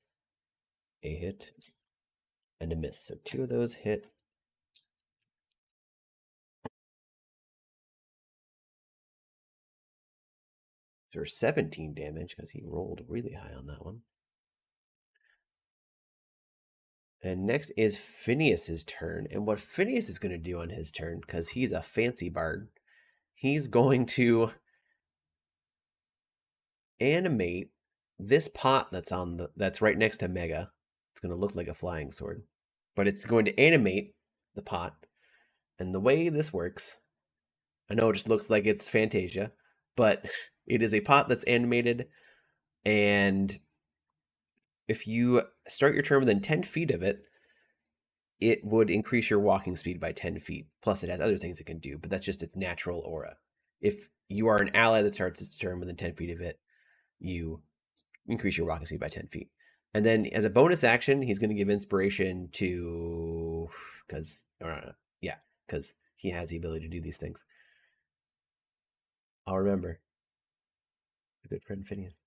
and a miss. So 2 of those hit. For 17 damage, because he rolled really high on that one. And next is Phineas's turn. And what Phineas is going to do on his turn, because he's a fancy bard, he's going to animate this pot that's right next to Mega. It's going to look like a flying sword, but it's going to animate the pot. And the way this works, I know it just looks like it's Fantasia, but it is a pot that's animated, and if you start your turn within 10 feet of it, it would increase your walking speed by 10 feet. Plus, it has other things it can do, but that's just its natural aura. If you are an ally that starts its turn within 10 feet of it, you increase your walking speed by 10 feet. And then as a bonus action, he's going to give inspiration to... because he has the ability to do these things. I'll remember. A good friend, Phineas.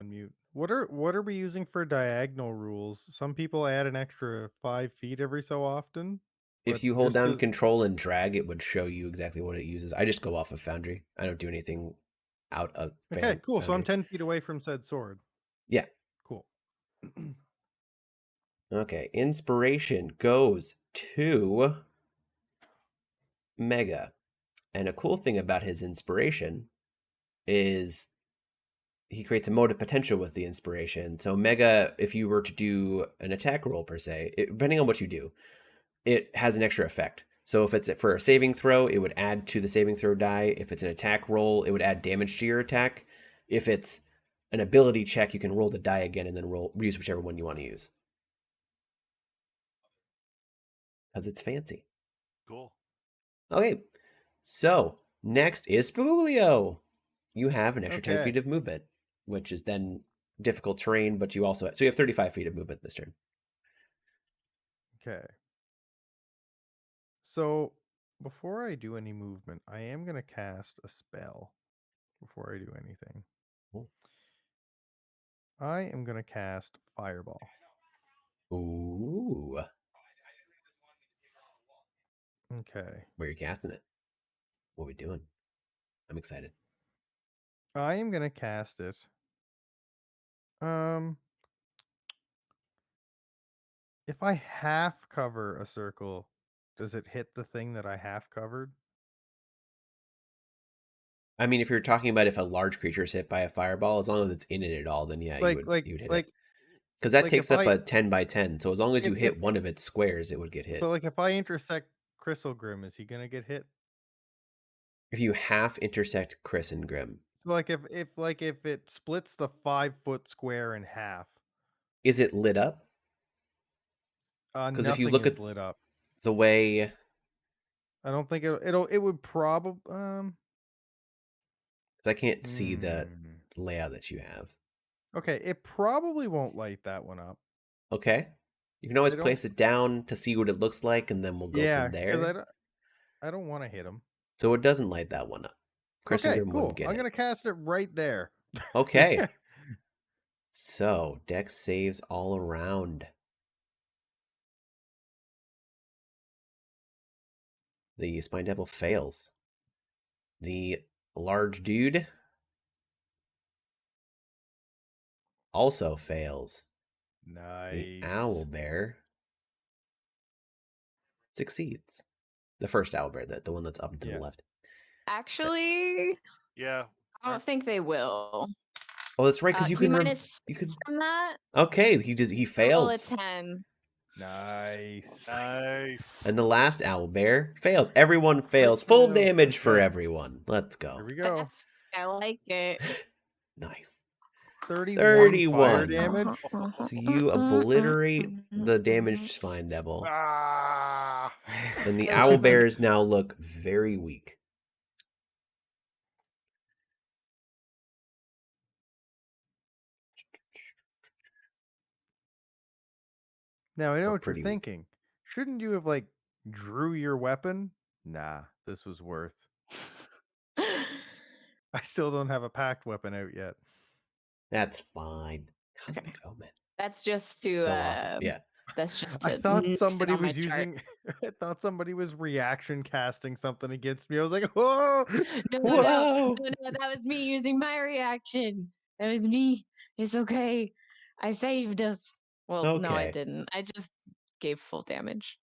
Unmute. What are we using for diagonal rules? Some people add an extra 5 feet every so often. If you hold down control and drag, it would show you exactly what it uses. I just go off of Foundry. I don't do anything out of Okay, cool. Foundry. So I'm 10 feet away from said sword. Yeah. Cool. Okay. Inspiration goes to Mega. And a cool thing about his inspiration is he creates a mode of potential with the inspiration. So Mega, if you were to do an attack roll per se, depending on what you do, it has an extra effect. So if it's for a saving throw, it would add to the saving throw die. If it's an attack roll, it would add damage to your attack. If it's an ability check, you can roll the die again and then use whichever one you want to use. Because it's fancy. Cool. Okay, so next is Spoolio. You have an extra 10 feet of movement, which is then difficult terrain, but you also so you have 35 feet of movement this turn. Okay. So before I do any movement, I am going to cast a spell before I do anything. Cool. I am going to cast Fireball. Ooh. Okay. Where are you casting it? What are we doing? I'm excited. I am going to cast it. If I half cover a circle, does it hit the thing that I half covered? I mean, if you're talking about if a large creature is hit by a fireball, as long as it's in it at all, then yeah, you would hit it. Because that takes up a 10 by 10. So as long as you hit one of its squares, it would get hit. But like if I intersect Crystal Grim, is he gonna get hit? If you half intersect Chris and Grim. So like if it splits the 5-foot square in half. Is it lit up? Because if you look at lit up. The way I don't think it would probably because I can't see the layout that you have. Okay, it probably won't light that one up. Okay. You can always place it down to see what it looks like, and then we'll go from there. Because I don't want to hit him. So it doesn't light that one up. Chris and Grim wouldn't get I'm going to cast it right there. Okay. So, dex saves all around. The Spine Devil fails. The large dude also fails. Nice. The owl bear succeeds. The first owl bear, the one that's up and to the left. Actually, yeah, I don't think they will. Oh, that's right, because you can from that. Okay, he fails. Roll a 10. Nice. And the last owl bear fails. Everyone fails. Full damage for everyone. Let's go. Here we go. I like it. Nice. 31 fire damage. So you obliterate the damaged Spine Devil. And the owl bears now look very weak. Now I know Or what you're pretty weak. thinking. Shouldn't you have like drew your weapon? Nah, this was worth. I still don't have a packed weapon out yet. That's fine. Cosmic Omen. That's just to So awesome. Yeah. that's just I to thought nix it somebody on my was chart. using. I thought somebody was reaction casting something against me. I was like, "Whoa!" Whoa! No, that was me using my reaction. That was me. It's okay. I saved us. Well, no, I Okay. didn't. I just gave full damage.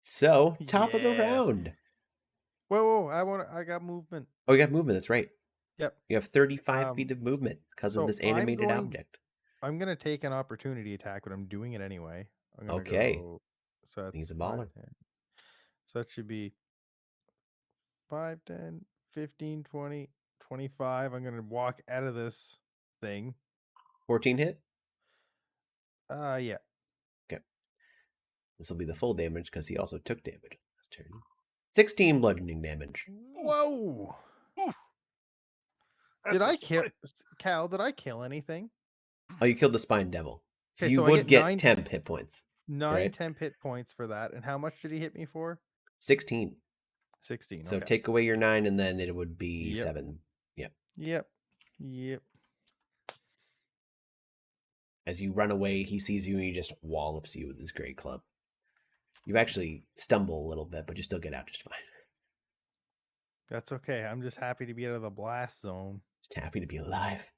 So, top of the Yeah. round. Whoa! I got movement. Oh, you got movement. That's right. Yep. You have 35 feet of movement because of so this I'm animated going- object. I'm gonna take an opportunity attack, but I'm doing it anyway. I'm gonna Okay. go. So that's He's a 5, baller. 10. So that should be 5, 10, 15, 20, 25. I'm gonna walk out of this thing. 14 hit. Yeah. This will be the full damage because he also took damage this turn. 16 bludgeoning damage. Whoa! That's Did a I kill split. Cal? Did I kill anything? Oh, you killed the spine devil. So Okay, you so I would get get 9 temp hit points. 9 right? temp hit points for that. And how much did he hit me for? 16. 16. So Okay. take away your 9 and then it would be Yep. 7. Yep. As you run away, he sees you and he just wallops you with his great club. You actually stumble a little bit, but you still get out just fine. That's okay. I'm just happy to be out of the blast zone. Just happy to be alive.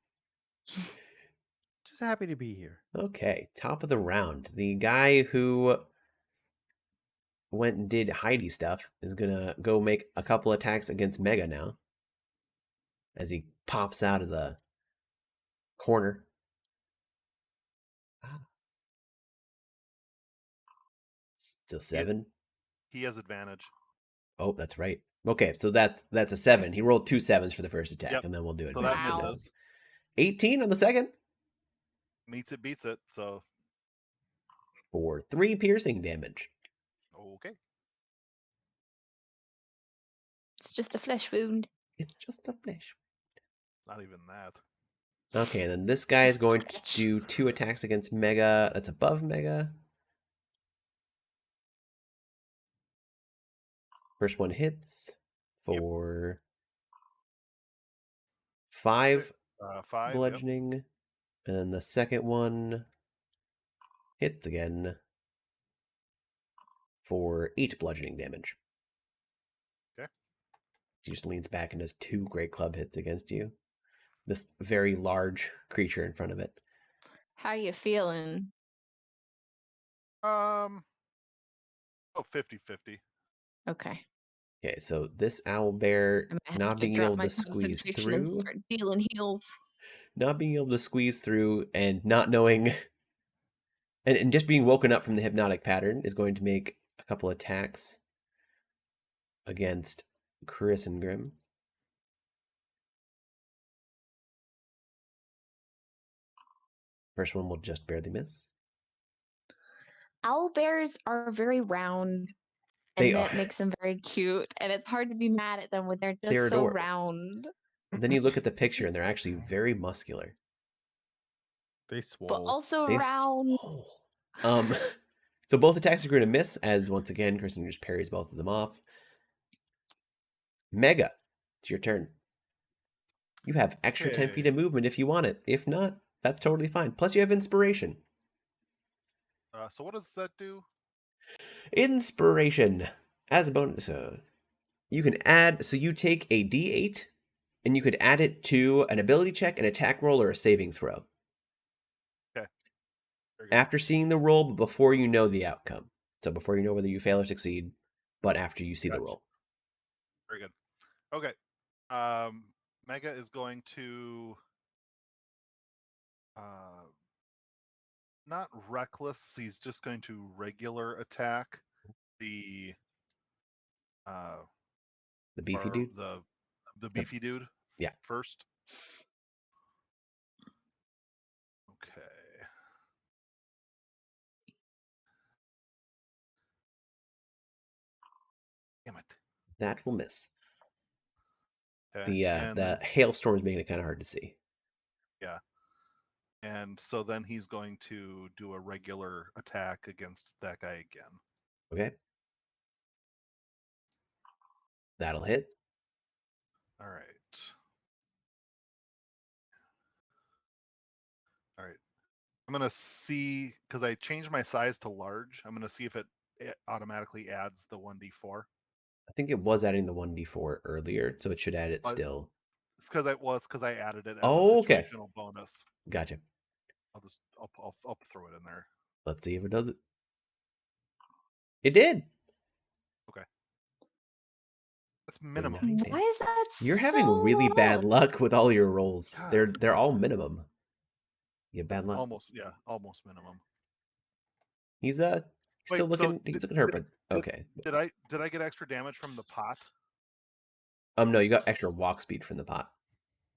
Just happy to be here. Okay, top of the round. The guy who went and did Heidi stuff is gonna go make a couple attacks against Mega now. As he pops out of the corner. Still 7. He has advantage. Oh, that's right. Okay, so that's a 7. He rolled 2 7s for the first attack, Yep. and then we'll do it. So that Wow. misses. 18 on the second Meets it, beats it. So for 3 piercing damage. okay. It's just a flesh wound. It's just a flesh. Not even that. Okay, then this guy is Just a going to scratch. do 2 attacks against Mega. That's above Mega. First one hits for 5 5. Yep. bludgeoning. And then the second one hits again for 8 bludgeoning damage. Okay. He just leans back and does 2 great club hits against you. This very large creature in front of it. How you feeling? Oh, 50-50. Okay. Okay, so this owl bear I'm gonna have not to being drop able my to squeeze concentration and through, start dealing heals. not being able to squeeze through, and not knowing, and just being woken up from the hypnotic pattern is going to make a couple attacks against Chris and Grim. First one will just barely miss. Owl bears are very round, They and that are. makes them very cute. And it's hard to be mad at them when they're just They're so adorable. round. And then you look at the picture, and they're actually very muscular. They But swole. also They round. swole. So both attacks are going to miss, as once again, Kristen just parries both of them off. Mega, it's your turn. You have extra 10 feet Okay. of movement if you want it. If not, that's totally fine. Plus, you have inspiration. So what does that do? Inspiration. As a bonus, you can add, so you take a d8, and you could add it to an ability check, an attack roll, or a saving throw. Very good. After seeing the roll, but before you know the outcome. So before you know whether you fail or succeed, but after you see the Gotcha. roll. Very good. Okay. Mega is going to not reckless. He's just going to regular attack the The beefy or dude? the beefy dude. Yeah. First. Okay. Damn it. That will miss. Okay. The and hailstorm is making it kind of hard to see. And so then he's going to do a regular attack against that guy again. Okay. That'll hit. All right. All right. I'm going to see, because I changed my size to large, I'm going to see if it automatically adds the 1d4. I think it was adding the 1d4 earlier, so it should add it But still. It's because I added it as Oh, a okay. situational bonus. Gotcha. I'll throw it in there. Let's see if it does it. It did. Okay. That's minimum. 9 Why is that You're so having really bad low? luck with all your rolls. God. They're all minimum. You have bad luck. Almost minimum. He's Wait, still looking. so He's looking hurt, but okay. Did I get extra damage from the pot? No, you got extra walk speed from the pot,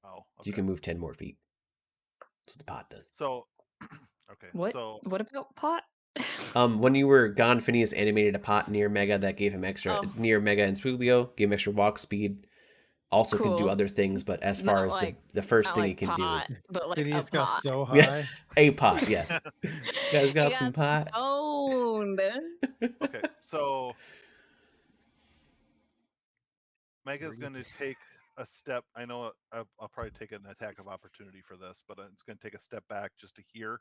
Oh, okay. so you can move 10 more feet. That's what the pot does. So, okay. What? So What about pot? When you were gone, Phineas animated a pot near Mega that gave him extra near Mega and Spuglio, gave him extra walk speed. Also can do Cool. other things, but as far Not as like- the first Not thing like he can pot, do is but like Phineas a got pot. so Yeah. high. a pot. Yes, you guys got He some pot. Stoned. okay. So Mega's going to take a step. I know I'll probably take an attack of opportunity for this, but it's going to take a step back just to hear,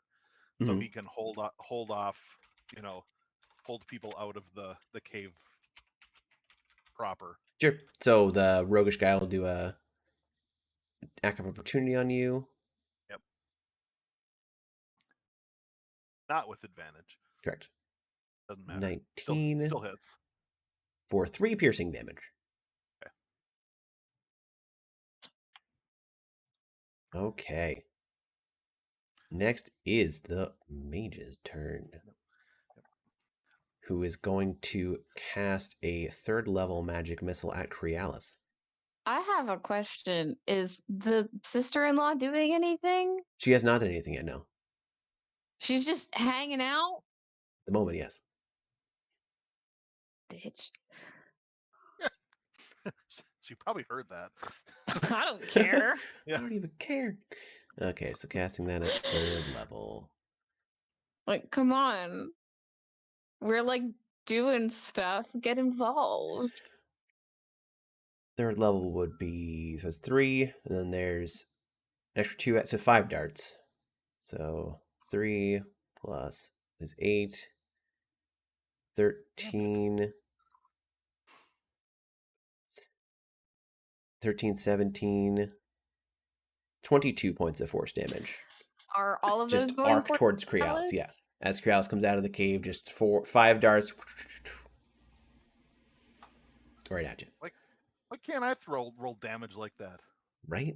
so Mhm. he can hold off. Hold people out of the cave proper. Sure. So the roguish guy will do a attack of opportunity on you. Yep. Not with advantage. Correct. Doesn't matter. 19 Still hits. for 3 piercing damage. Okay. Next is the mage's turn, who is going to cast a 3rd level magic missile at Crealis. I have a question. Is the sister-in-law doing anything? She has not done anything yet, no. She's just hanging out? At the moment, yes. Bitch. She probably heard that. I don't care. Yeah. I don't even care. Okay, so casting that at 3rd level. Like, come on. We're like doing stuff. Get involved. 3rd level would be, so it's 3, and then there's an extra 2, so 5 darts. So 3 plus is 8, 13, 17, 22 points of force damage. Are all of those Just going arc for towards Crealis, Alice? yeah. As Crealis comes out of the cave, just 5 darts right at you. Why can't I roll damage like that? Right?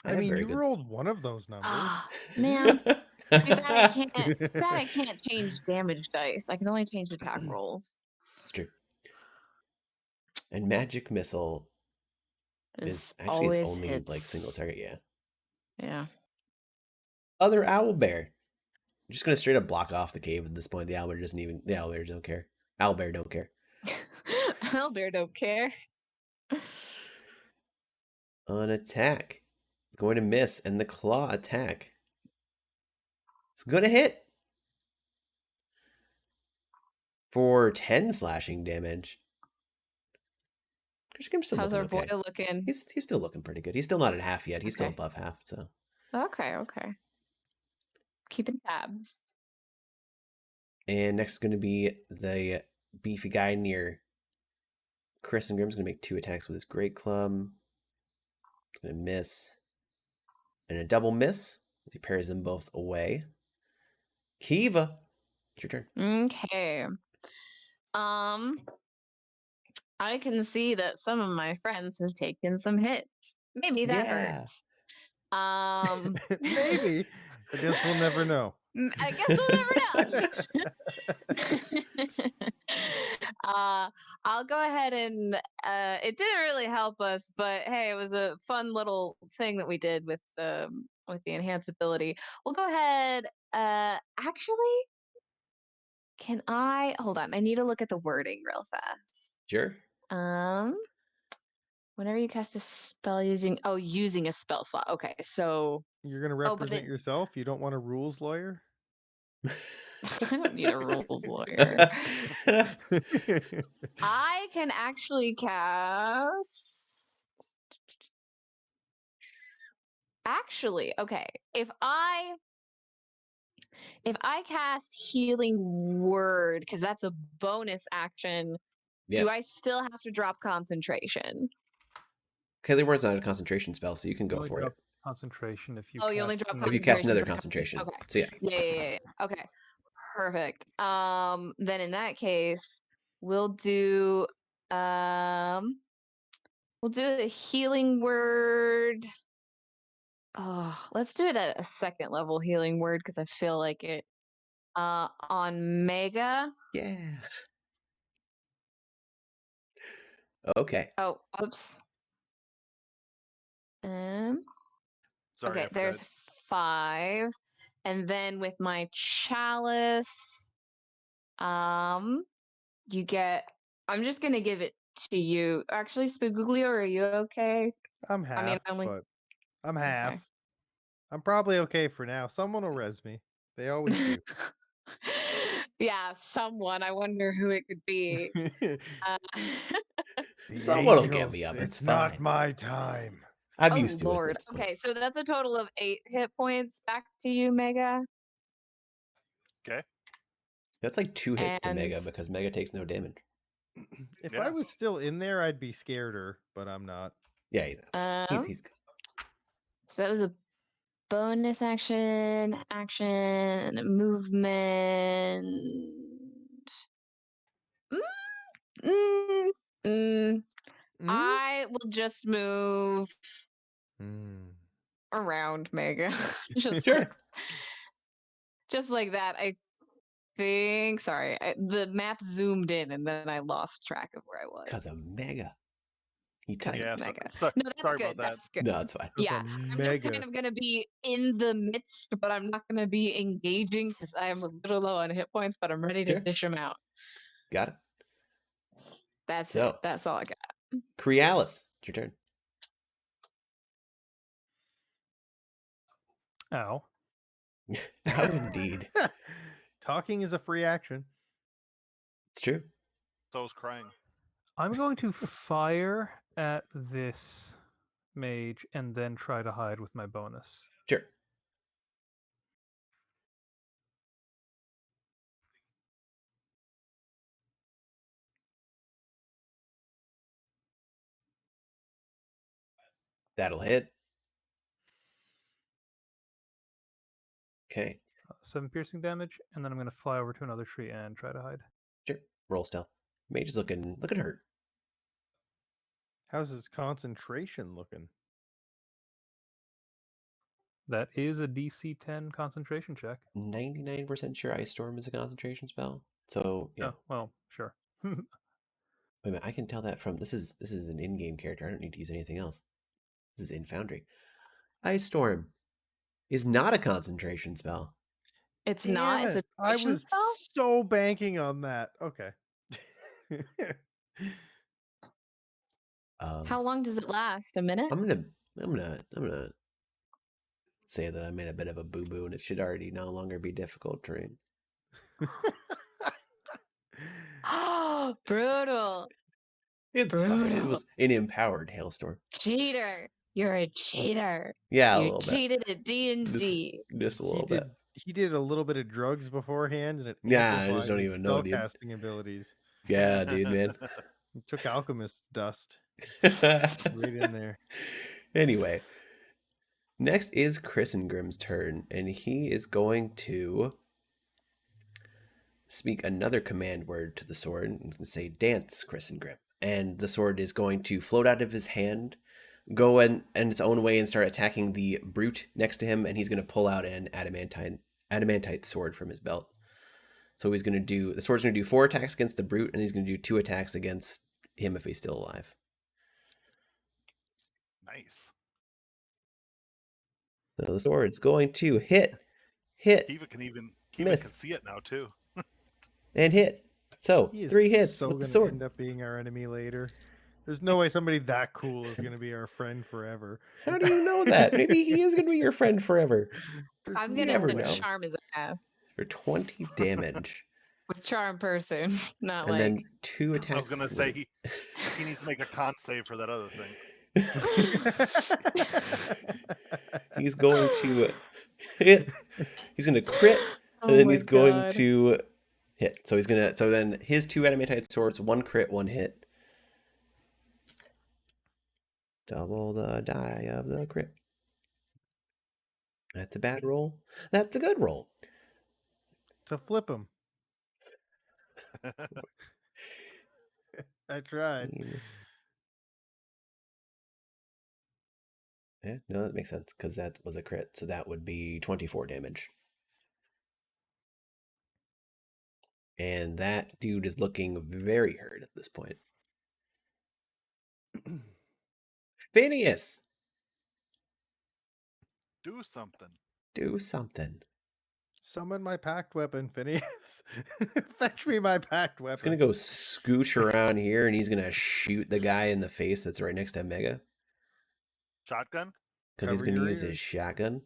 I have mean, very you good- rolled one of those numbers. Ah, man. Too bad I can't change damage dice. I can only change attack rolls. It's true. And magic missile is It's actually its always only hits. like single target, yeah. Yeah. Other owlbear. I'm just gonna straight up block off the cave at this point. The owlbear don't care. Owlbear don't care. Albert don't care. An attack. It's going to miss, and the claw attack. It's gonna hit. For 10 slashing damage. Just give him still How's looking our okay. boy looking? He's still looking pretty good. He's still not at half yet. He's still Okay. above half, so. Okay. Keeping tabs. And next is going to be the beefy guy near Chris, and Grim's going to make 2 attacks with his great club. He's going to miss. And a double miss as he parries them both away. Kiva, it's your turn. Okay. I can see that some of my friends have taken some hits. Maybe that Yeah. hurts. Maybe. I guess we'll never know. I guess we'll never know. I'll go ahead and it didn't really help us, but hey, it was a fun little thing that we did with the enhanced ability. We'll go ahead. Actually, can I hold on? I need to look at the wording real fast. Sure. Whenever you cast a spell using a spell slot. Okay, so You're gonna but represent yourself. You don't want a rules lawyer. I don't need a rules lawyer. I can actually cast. Actually, okay. If I cast Healing Word, because that's a bonus action, Yes. do I still have to drop concentration? Healing Word's not a concentration spell, so you can You go only for drop it. concentration if you. Oh, you only drop If concentration. you cast another for concentration. Okay. So yeah. Yeah. Okay. Perfect. Then in that case, we'll do a Healing Word. Oh, let's do it at a second level Healing Word because I feel like it. On Mega. Yeah. Okay. Oh, oops. Sorry, Okay, I forgot. there's 5. And then with my chalice, you get. I'm just gonna give it to you. Actually, Spooguglio, are you okay? I'm half, I mean, but I'm half. Okay. I'm probably okay for now. Someone will res me. They always do. Yeah, someone. I wonder who it could be. The Someone will get angels, me up. It's not fine. my time. I'm Oh used to it at Lord. this point. Okay, so that's a total of 8 hit points. Back to you, Mega. Okay. That's like 2 hits to Mega And- because Mega takes no damage. If Yeah. I was still in there, I'd be scareder, but I'm not. Yeah, he's good. So that was a bonus action, movement. I will just move around Mega. just Sure. just like that. I think. Sorry, the map zoomed in and then I lost track of where I was. Because of Mega. He Because tight. Yeah. of Mega. Sorry No, that's about good. that. That's good. No, it's fine. Yeah, I'm just kind of gonna be in the midst, but I'm not gonna be engaging because I'm a little low on hit points. But I'm ready to Sure. dish them out. Got it. That's So- it. That's all I got. Crealis, it's your turn. Ow. How indeed. Talking is a free action. It's true. So is crying. I'm going to fire at this mage and then try to hide with my bonus. Sure. That'll hit. Okay. 7 piercing damage, and then I'm going to fly over to another tree and try to hide. Sure. Roll stealth. Mage is looking hurt. How's his concentration looking? That is a DC 10 concentration check. 99% sure Ice Storm is a concentration spell. So yeah. Oh, well, sure. Wait a minute, I can tell that from this is an in-game character. I don't need to use anything else. This is in Foundry. Ice Storm is not a concentration spell. It's Damn not. It's a it. I duration was spell? so banking on that. Okay. How long does it last? A minute? I'm gonna say that I made a bit of a boo-boo and it should already no longer be difficult terrain. Oh, brutal. It's fine. It Brutal. was an empowered hailstorm. Cheater. You're a cheater. Yeah, a You little bit. cheated at D&D. Just a little bit. He did a little bit of drugs beforehand, and it Yeah, I amplified just don't his even know, dude. spellcasting abilities. Yeah, dude, man. He took alchemist dust right in there. Anyway, next is Chrisengrim's turn, and he is going to speak another command word to the sword and say, "Dance, Chrisengrim." And the sword is going to float out of his hand, go in its own way, and start attacking the brute next to him. And he's going to pull out an adamantite sword from his belt. So the sword's going to do 4 attacks against the brute, and he's going to do 2 attacks against him if he's still alive. Nice. So the sword's going to hit, Kiva can miss, see it now too. and hit. So He is 3 hits so with the gonna sword. end up being our enemy later. There's no way somebody that cool is gonna be our friend forever. How do you know that? Maybe he is going to be your friend forever. I'm You gonna never know. charm his ass For 20 damage. with charm person, not And like. then 2 attacks. I was gonna say he needs to make a con save for that other thing. He's going to hit. He's going to crit, and then he's going to hit. So he's gonna. So then his 2 adamantite swords, 1 crit, 1 hit. Double the die of the crit. That's a bad roll. That's a good roll. To flip him. I tried. Yeah, no, that makes sense because that was a crit. So that would be 24 damage. And that dude is looking very hurt at this point. Phineas! Do something. Do something. Summon my packed weapon, Phineas. Fetch me my packed weapon. He's going to go scooch around here and he's going to shoot the guy in the face that's right next to Mega. Shotgun? Because he's Cover going to your use his ears. shotgun.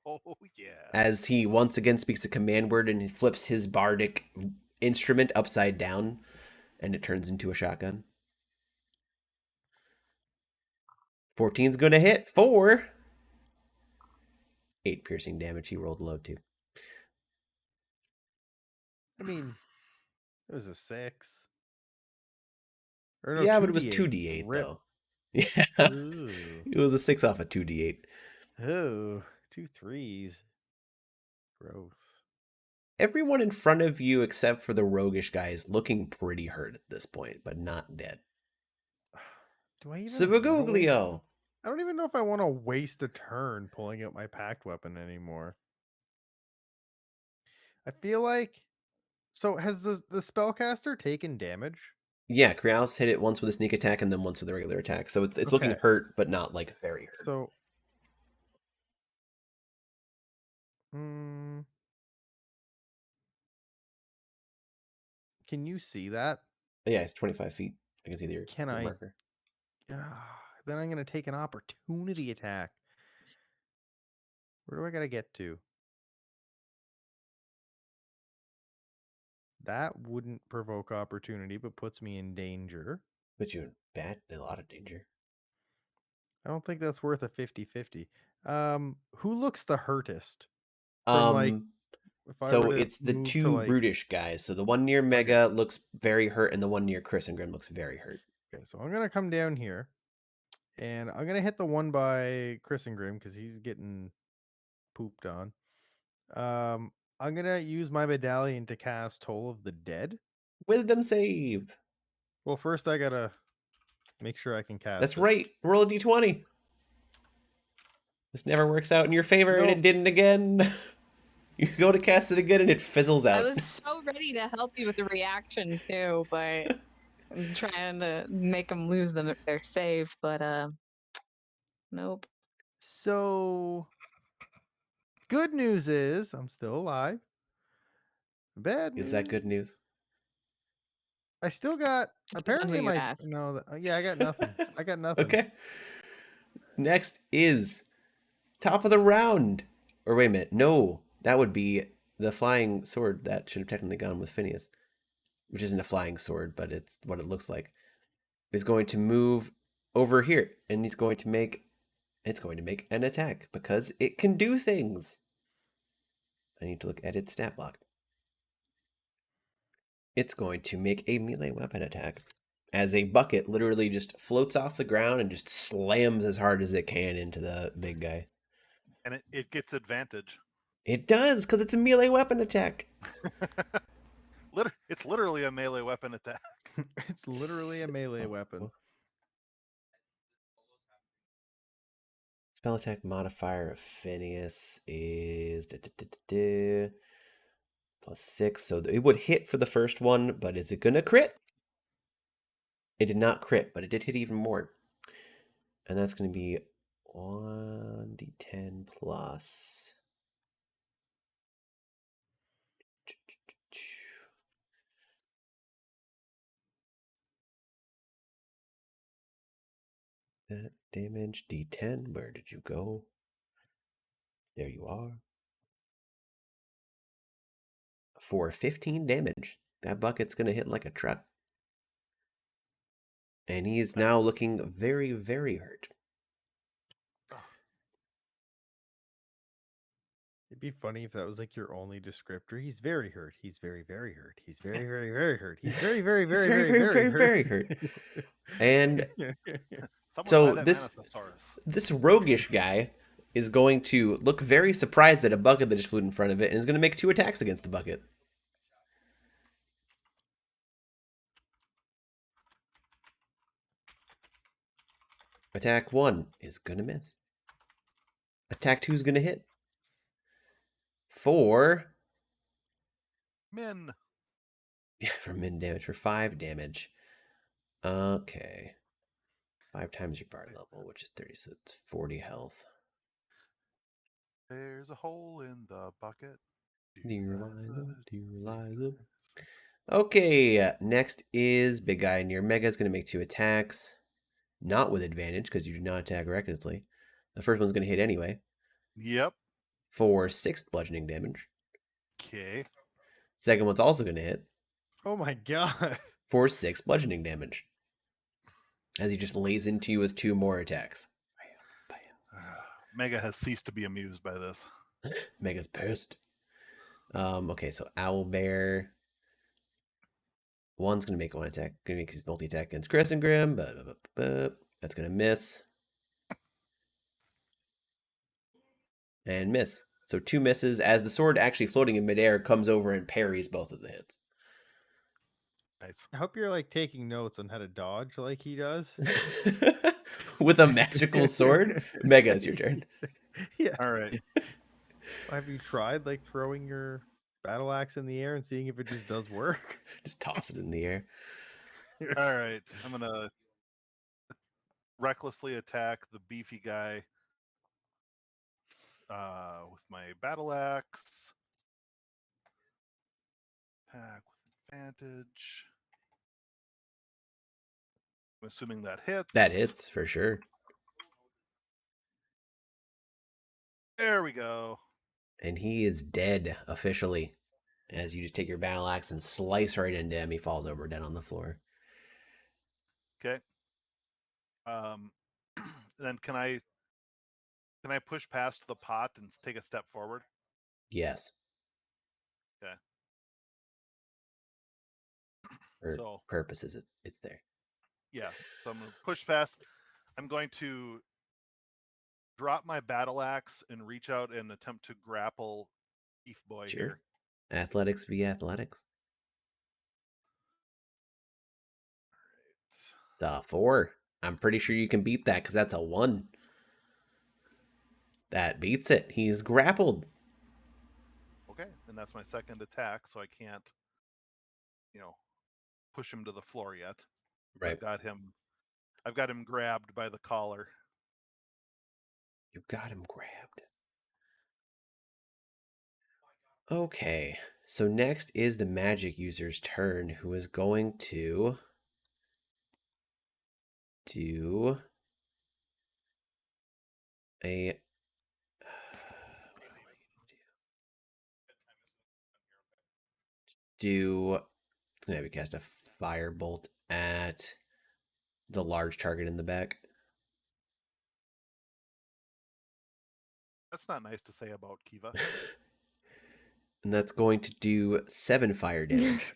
Oh yeah. As he once again speaks a command word and he flips his bardic instrument upside down and it turns into a shotgun. 14's going to hit for 8 piercing damage. He rolled low too. I mean, it was a 6. Or no, Yeah, but it was 2d8. 2d8 Rip. though. Yeah. Ooh. It was a 6 off a 2d8. Oh, 2 3s. Gross. Everyone in front of you except for the roguish guy is looking pretty hurt at this point, but not dead. Do I even wanna waste- Sabagoglio. I don't even know if I want to waste a turn pulling out my packed weapon anymore. I feel like. So has the spellcaster taken damage? Yeah, Krialis hit it once with a sneak attack and then once with a regular attack. So it's looking Okay. hurt, but not like very hurt. So. Can you see that? Yeah, it's 25 feet. I can see your Can your I? marker. Then I'm going to take an opportunity attack. Where do I got to get to? That wouldn't provoke opportunity, but puts me in danger. But you're in a lot of danger. I don't think that's worth a 50-50. Who looks the hurtest? From like, if I So were to it's the move 2 to, like, brutish guys. So the one near Mega looks very hurt, and the one near Chris and Grim looks very hurt. Okay, so I'm gonna come down here, and I'm gonna hit the one by Chris and Grim because he's getting pooped on. I'm gonna use my medallion to cast Toll of the Dead. Wisdom save. Well, first I gotta make sure I can cast That's it. right. Roll a d20. This never works out in your favor, and it Nope. didn't again. You go to cast it again, and it fizzles out. I was so ready to help you with the reaction too, but I'm trying to make them lose their save, but nope. So, good news is I'm still alive. Bad news. Is that good news? I still got Depends on who apparently you my ask. no. Yeah, I got nothing. I got nothing. Okay. Next is top of the round. Or wait a minute. No, that would be the flying sword. That should have technically gone with Phineas, which isn't a flying sword, but it's what it looks like. Is going to move over here, and it's going to make an attack because it can do things. I need to look at its stat block. It's going to make a melee weapon attack as a bucket literally just floats off the ground and just slams as hard as it can into the big guy. And it gets advantage. It does, because it's a melee weapon attack. It's literally a melee weapon attack. It's literally a melee weapon. Spell attack modifier of Phineas is +6. So it would hit for the first one, but is it going to crit? It did not crit, but it did hit even more. And that's going to be 1d10 plus. That damage, D10. Where did you go? There you are. For 15 damage. That bucket's going to hit like a truck. And he is now Nice. looking very, very hurt. It'd be funny if that was like your only descriptor. He's very hurt. He's very, very hurt. He's very, very, very hurt. He's very, very, very, very, very, very, very, very, very hurt. And Someone so buy that this Manathosaurus. this roguish guy is going to look very surprised at a bucket that just flew in front of it and is going to make 2 attacks against the bucket. Attack 1 is going to miss. Attack 2 is going to hit. For Min. yeah, for min damage, for 5 damage. Okay. 5 times your bard level, which is 30, so it's 40 health. There's a hole in the bucket. Do you realize it? Okay, next is big guy near Mega is going to make 2 attacks. Not with advantage, because you do not attack recklessly. The first one's going to hit anyway. Yep. For 6 bludgeoning damage. Okay. Second one's also going to hit. Oh my god. For 6 bludgeoning damage. As he just lays into you with 2 more attacks. Mega has ceased to be amused by this. Mega's pissed. Okay, so Owlbear. One's going to make 1 attack. Going to make his multi-attack against Chris and Grim. That's going to miss. And miss. So 2 misses as the sword actually floating in midair comes over and parries both of the hits. Nice. I hope you're like taking notes on how to dodge like he does. With a magical sword? Mega, it's your turn. Yeah. All right. Have you tried like throwing your battle axe in the air and seeing if it just does work? Just toss it in the air. All right. I'm going to recklessly attack the beefy guy with my battle axe. Attack with advantage. I'm assuming that hits. That hits, for sure. There we go. And he is dead, officially. As you just take your battle axe and slice right into him, he falls over dead on the floor. Okay. Then can I push past the pot and take a step forward? Yes. Okay. For So purposes, it's there. yeah. So I'm going to push past. I'm going to drop my battle axe and reach out and attempt to grapple Beef Boy Sure. here. Athletics via athletics. The 4. I'm pretty sure you can beat that because that's a 1. That beats it. He's grappled. Okay, and that's my second attack, so I can't, push him to the floor yet. Right. I've got him grabbed by the collar. You got him grabbed. Okay, so next is the magic user's turn, who is going to do a it's gonna have you cast a firebolt at the large target in the back. That's not nice to say about Kiva. And that's going to do 7 fire damage.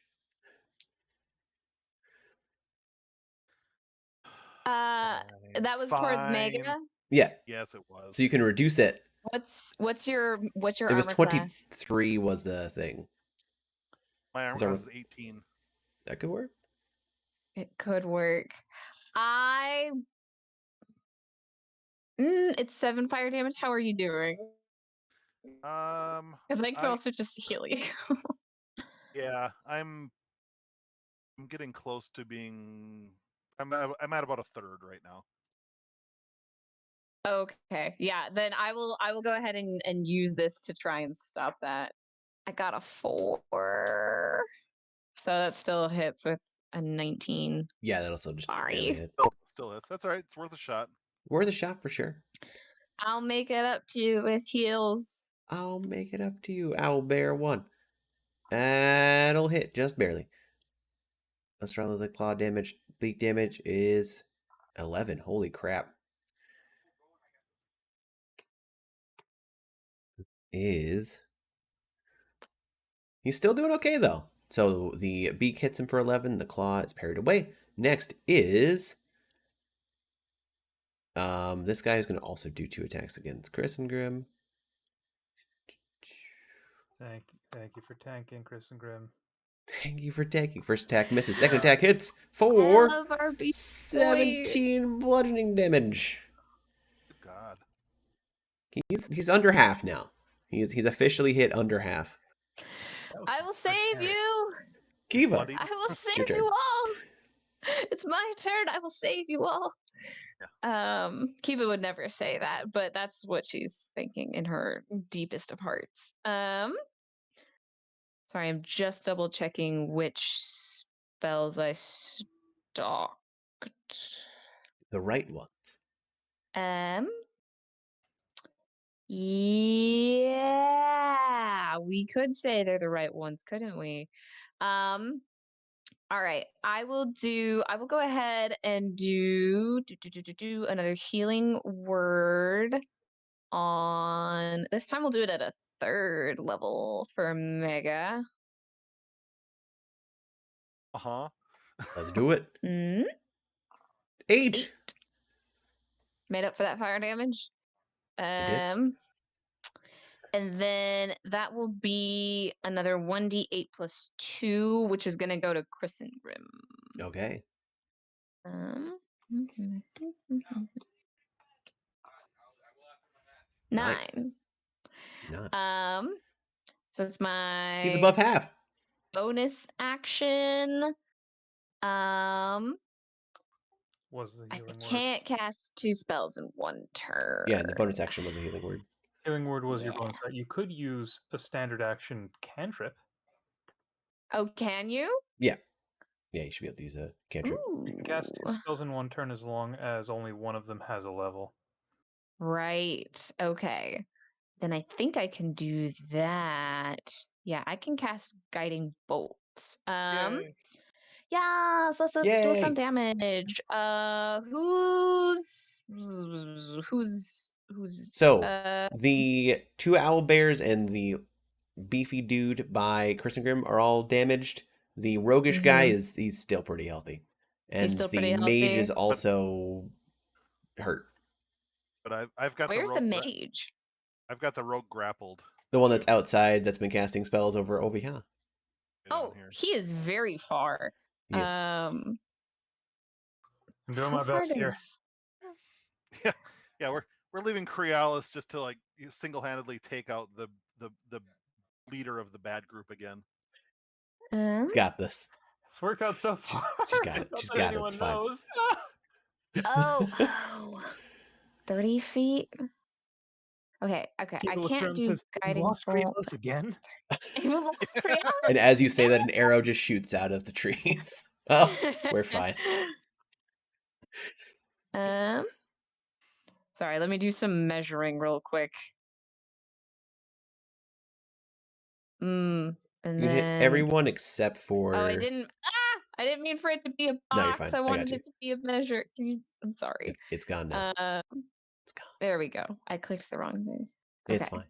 That was towards Mega. Yeah. Yes, it was. So you can reduce it. What's your It armor was class? 23 was the thing. My armor class is 18. That could work. It could work. It's 7 fire damage. How are you doing? Because I could also just heal you. Yeah, I'm getting close to being. I'm at about a third right now. Okay, yeah. Then I will go ahead and use this to try and stop that. I got a 4, so that still hits with a 19. Yeah, that'll still just barely Sorry. hit. Still hits. That's all right. It's worth a shot. Worth a shot for sure. I'll make it up to you with heals. I'll make it up to you, Owl Bear 1. That'll hit just barely. Let's try the claw damage. Beak damage is 11. Holy crap. He's still doing okay though. So the beak hits him for 11. The claw is parried away. Next is this guy is going to also do 2 attacks against Chris and Grim. Thank you for tanking, Chris and Grim. Thank you for tanking. First attack misses. Second attack hits I for love our beast 17 bludgeoning damage. Good God. He's under half now. He's officially hit under half. I will save you. Kiva. Bloody. I will your save turn. you all. It's my turn. I will save you all. Kiva would never say that, but that's what she's thinking in her deepest of hearts. Sorry, I'm just double checking which spells I stalked. The right ones. Yeah, we could say they're the right ones, couldn't we? All right, I will go ahead and do another healing word on this time. We'll do it at a 3rd level for Mega. Uh-huh. Let's do it. 8. 8. Made up for that fire damage. did. And then that will be another 1d8 plus 2, which is going to go to Chris and Grim. Okay. Nice. 9. 9. So it's my He's above half. bonus action. Was the I healing word? can't cast 2 spells in one turn. Yeah, and the bonus action was a healing word. Healing word was your bonus. You could use a standard action cantrip. Oh, can you? Yeah. Yeah, you should be able to use a cantrip. You can cast 2 spells in one turn as long as only one of them has a level. Right. Okay. Then I think I can do that. Yeah, I can cast Guiding Bolt. Yay. Yeah, so let's do some Yay. damage. Who's So the 2 owl bears and the beefy dude by Chris and Grim are all damaged. The roguish guy he's still pretty healthy. And still the pretty mage healthy. is also hurt. But I've got Where's the rogue mage? I've got the rogue grappled. The one that's outside that's been casting spells over here. down Oh, here. he is very far. He is. I'm doing How my far best here. does- Yeah, we're leaving Crealis just to like single-handedly take out the leader of the bad group again. It's got this. It's worked out so far. She's got it. Not She's that got it. anyone It's fine. knows. Oh, 30 feet. Okay. I Kiva looks can't around and do says, "You guiding lost bolt. Crealis again?" You lost Crealis? And as you say that, an arrow just shoots out of the trees. Oh, we're fine. Sorry, let me do some measuring real quick. And You then can hit everyone except for. Oh, I didn't mean for it to be a box. No, you're fine. I I wanted got you. it to be a measure. I'm sorry. It's gone now. It's gone. There we go. I clicked the wrong thing. It's fine.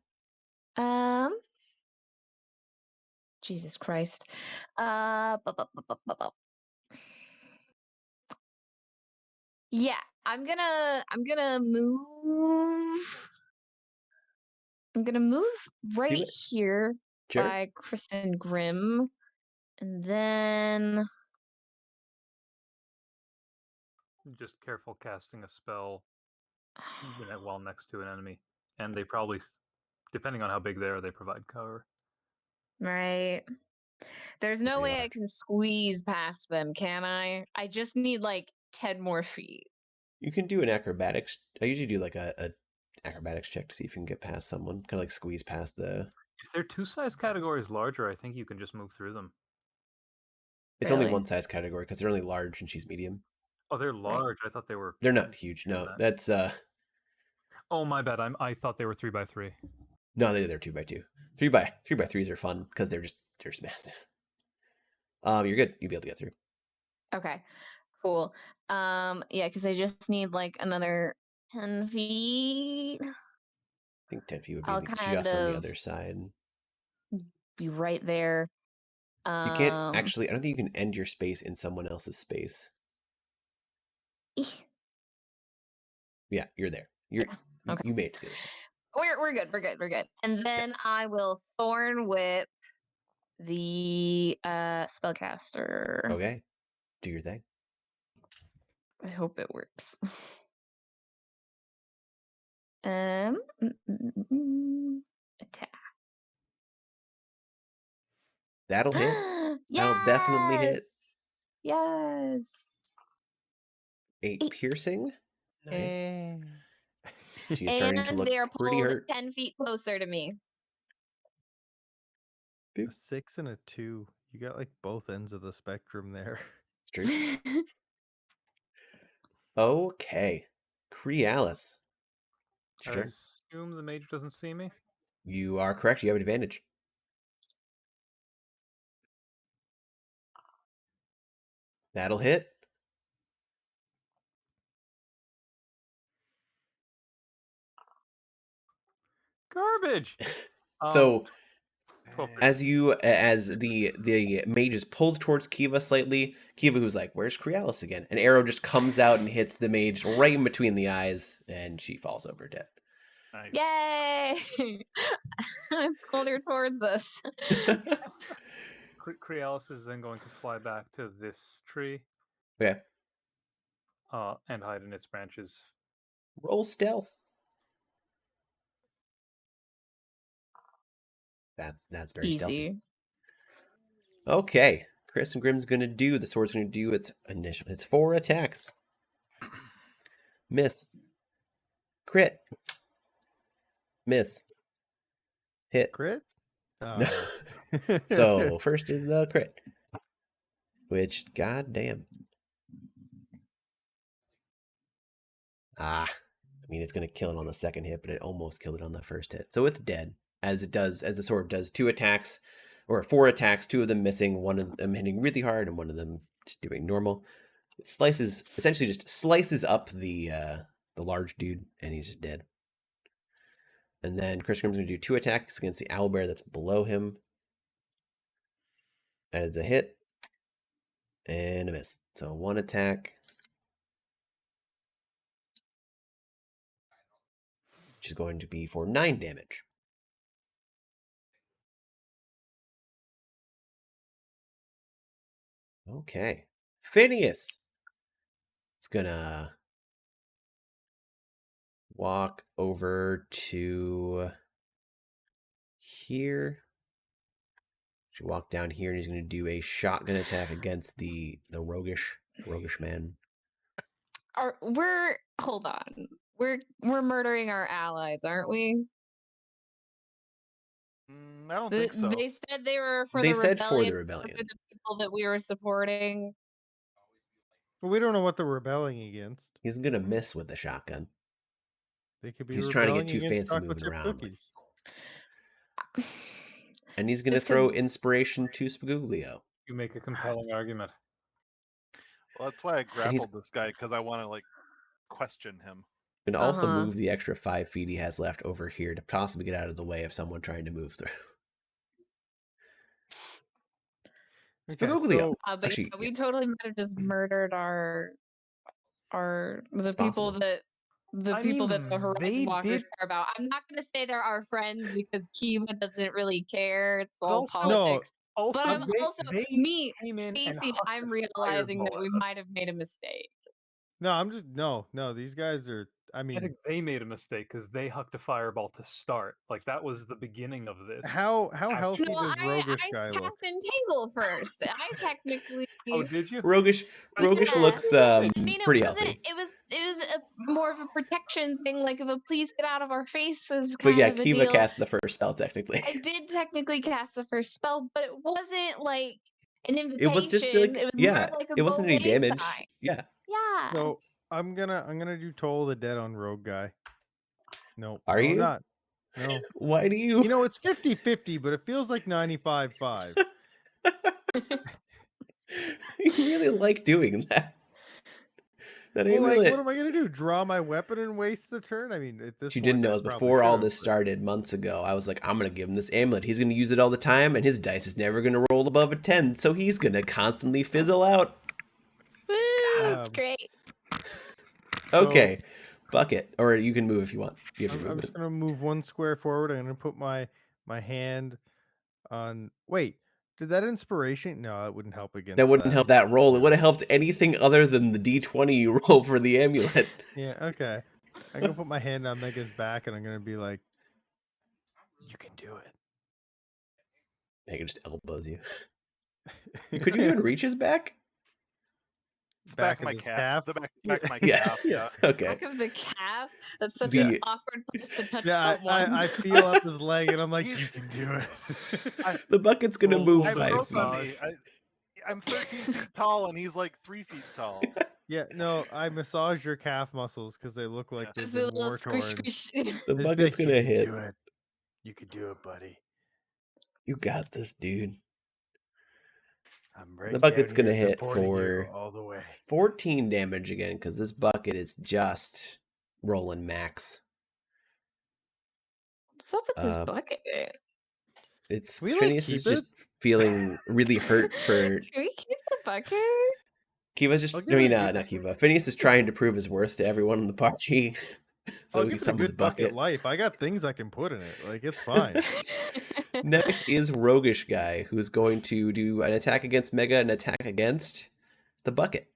Jesus Christ. Yeah, I'm gonna move. I'm gonna move right it. here Sure. by Chris and Grim, and then Just careful casting a spell while next to an enemy, and they probably, depending on how big they are, they provide cover. right. There's no Very way I large. can squeeze past them, can I? I just need like 10 more feet. You can do an acrobatics. I usually do like a acrobatics check to see if you can get past someone. Kind of like squeeze past the. If they're 2 size categories larger, I think you can just move through them. It's only Really? one size category because they're only large and she's medium. Oh, they're large. I thought they were. They're not huge. No, that's Oh, my bad. I thought they were 3x3. no, they're 2x2. 3x3s are fun because they're just massive. You're good. You'll be able to get through. Okay, cool. Yeah, because I just need like another 10 feet. I think 10 feet would be I'll just kind on the of other side. be right there. You can't actually. I don't think you can end your space in someone else's space. Yeah, you're there. You're Okay. you made it to the other side. We're good. We're good. And then I will thorn whip the spellcaster. Okay, do your thing. I hope it works. Attack. That'll hit. That'll definitely hit. Yes. 8 piercing. Nice. Eh. She's starting to And look they are pretty pulled hurt. 10 feet closer to me. A 6 and a 2. You got like both ends of the spectrum there. It's true. Okay, Crealis. I Sure. assume the mage doesn't see me. You are correct. You have an advantage. That'll hit. Garbage. So 12 Hey. as the mage is pulled towards Kiva slightly, Kiva who's like, "Where's Crealis again?" An arrow just comes out and hits the mage right in between the eyes, and she falls over dead. Nice. Yay! I pulled her towards us. Crealis is then going to fly back to this tree Okay, and hide in its branches. roll stealth. That's very stealthy. Easy. Okay, Chris and Grim's gonna do. The sword's gonna do its initial. It's 4 attacks. Miss. Crit. Miss. Hit. Crit? No. So first is the crit, which goddamn. I mean, it's gonna kill it on the second hit, but it almost killed it on the first hit, so it's dead. As the sword does 2 attacks, or 4 attacks, 2 of them missing, 1 of them hitting really hard, and 1 of them just doing normal. It essentially just slices up the large dude, and he's just dead. And then Chris Grim's going to do 2 attacks against the owlbear that's below him. That is a hit and a miss. So 1 attack, which is going to be for 9 damage. Okay. Phineas is going to walk over to here. Should walk down here, and he's going to do a shotgun attack against the roguish man. Hold on. We're murdering our allies, aren't we? I don't think so. They said they were for They the said for the rebellion. rebellion. For the people that we were supporting. Well, we don't know what they're rebelling against. He's going to miss with the shotgun. They could be He's trying to rebelling get too against fancy chocolate moving chip around. cookies. And he's going to Just 'cause- throw inspiration to Spaguglio. You make a compelling argument. Well, that's why I grappled this guy, because I want to like question him. And also Uh-huh. move the extra 5 feet he has left over here to possibly get out of the way of someone trying to move through. Okay, Spaguglio. But Actually, yeah, we totally might have just murdered the people possible. that the I people mean, that the Horizon they Walkers did- care about. I'm not going to say they're our friends because Kiva doesn't really care. It's all also- politics. Also, But I'm also they me, came in and Stacy. hucked I'm a realizing that fireball we at us. might have made a mistake. No, I'm just no. These guys are. I I mean, think they made a mistake because they hucked a fireball to start. Like that was the beginning of this. how healthy No, does Roguish I guy look? cast Entangle first. I technically. Oh, did you? Roguish Yeah. looks I mean, pretty it wasn't. healthy. It was more of a protection thing, like of a please get out of our faces But kind yeah, of a Kiva deal. cast the first spell technically. I did technically cast the first spell, but it wasn't like an invitation. It was just like, it was yeah, more like a it wasn't go any away damage. sign. Yeah. Yeah. So I'm gonna do Toll of the Dead on Rogue Guy. No, Are no, you? not. No. Why do you? You know, it's 50-50, but it feels like 95-5. You really like doing that. That ain't Well, like, really what am I gonna do? Draw my weapon and waste the turn? I mean, at this you point, didn't know I is probably before all should've, this but- started months ago. I was like, I'm gonna give him this amulet. He's gonna use it all the time, and his dice is never gonna roll above a 10, so he's gonna constantly fizzle out. Woo, it's Um, great. Okay, bucket, or you can move if you want. You have your I'm movement. just gonna move one square forward. I'm gonna put my hand on. Wait, did that inspiration? No, that wouldn't help against That wouldn't help that roll. It No. would have helped anything other than the D20 you roll for the amulet. Yeah, okay. I'm gonna put my hand on Mega's back, and I'm gonna be like, "You can do it." Mega just elbows you. Could you even reach his back? It's the back of of my his calf. The back of my Yeah. calf. Yeah. Okay. Back of the calf. That's such The- an awkward place to touch Yeah, someone. I feel up his leg, and I'm like, He's- "You can do it." The bucket's gonna We'll- move we'll I'm five broke feet. on massage. me. I'm 13 feet tall, and he's like 3 feet tall. Yeah, no, I massage your calf muscles because they look like Yeah. they've Just a been little war torn. squish squish. The Just be bucket's like, gonna "You can hit. do it. You can do it, buddy. You got this, dude. I'm right The bucket's down gonna here hit supporting you for all the way. 14 damage again, because this bucket is just rolling max. What's up with this Uh, bucket? It's Can we, like, Phineas is keep it? just feeling really hurt for Can we keep the bucket? Kiva's just. I'll I give mean, it a not Kiva. Phineas is trying to prove his worth to everyone in the party. So I'll he give it a summons good bucket life. I got things I can put in it. Like, it's fine. Next is Roguish Guy, who is going to do an attack against Mega and attack against the bucket.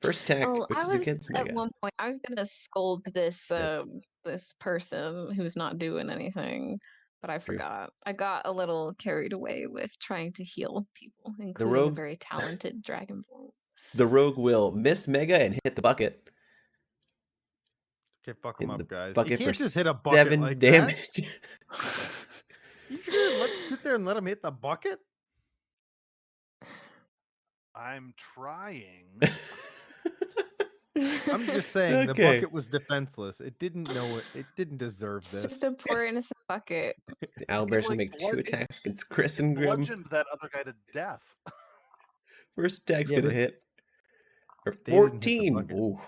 First attack, Oh, which I is was against at Mega. one point. I was gonna scold this Yes. this person who's not doing anything, but I True. forgot. I got a little carried away with trying to heal people, including a rogue- very talented dragonborn. The rogue will miss Mega and hit the bucket. Okay, fuck In him the up, guys. You bucket can't for just hit a bucket 7 like damage. that. You just gonna sit there and let him hit the bucket? I'm trying. I'm just saying, the Okay. bucket was defenseless. It didn't know it. It didn't deserve It's this. just a poor innocent bucket. Owlbear's like, gonna make 2 blood- attacks against Chris and Grim. Bludgeoned that other guy to death. First attack's Yeah, gonna but hit. For they didn't hit the 14. bucket. Ooh.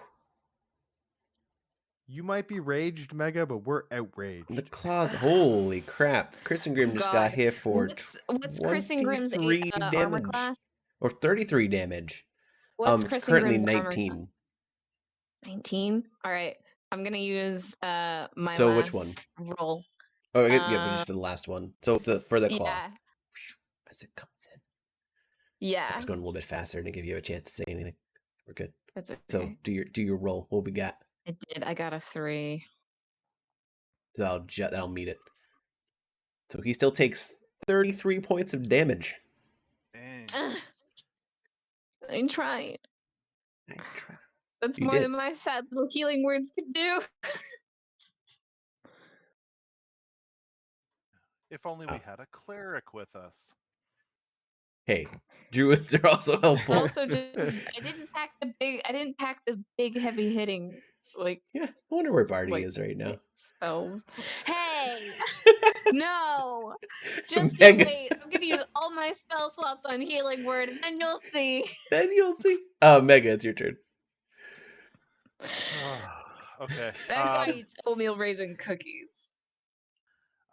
You might be raged, Mega, but we're outraged. The claws, holy crap. Chris and Grim just got God. hit for What's Chris and Grimm's 23 armor damage. class? Or 33 damage. What's It's Chris and currently Grimm's armor 19. class? 19. All right, I'm gonna use my So last which one? roll. Oh, yeah, but just for the last one. So for the claw. Yeah, As it comes in. yeah. So I was going a little bit faster to give you a chance to say anything. We're good. That's okay. So do your roll. What we got? I did. I got a 3. That'll meet it. So he still takes 33 points of damage. Dang. I'm trying. I try. That's You more did. than my sad little healing words could do. If only we Oh. had a cleric with us. Hey, druids are also helpful. Also, just I didn't pack the big heavy hitting like Yeah, I wonder where Barty like, is right now. spells. Hey, no, just Mega. you wait. I'm gonna use all my spell slots on healing word, and then you'll see. Then you'll see. Oh, Mega, it's your turn. Okay. That guy eats oatmeal raisin cookies.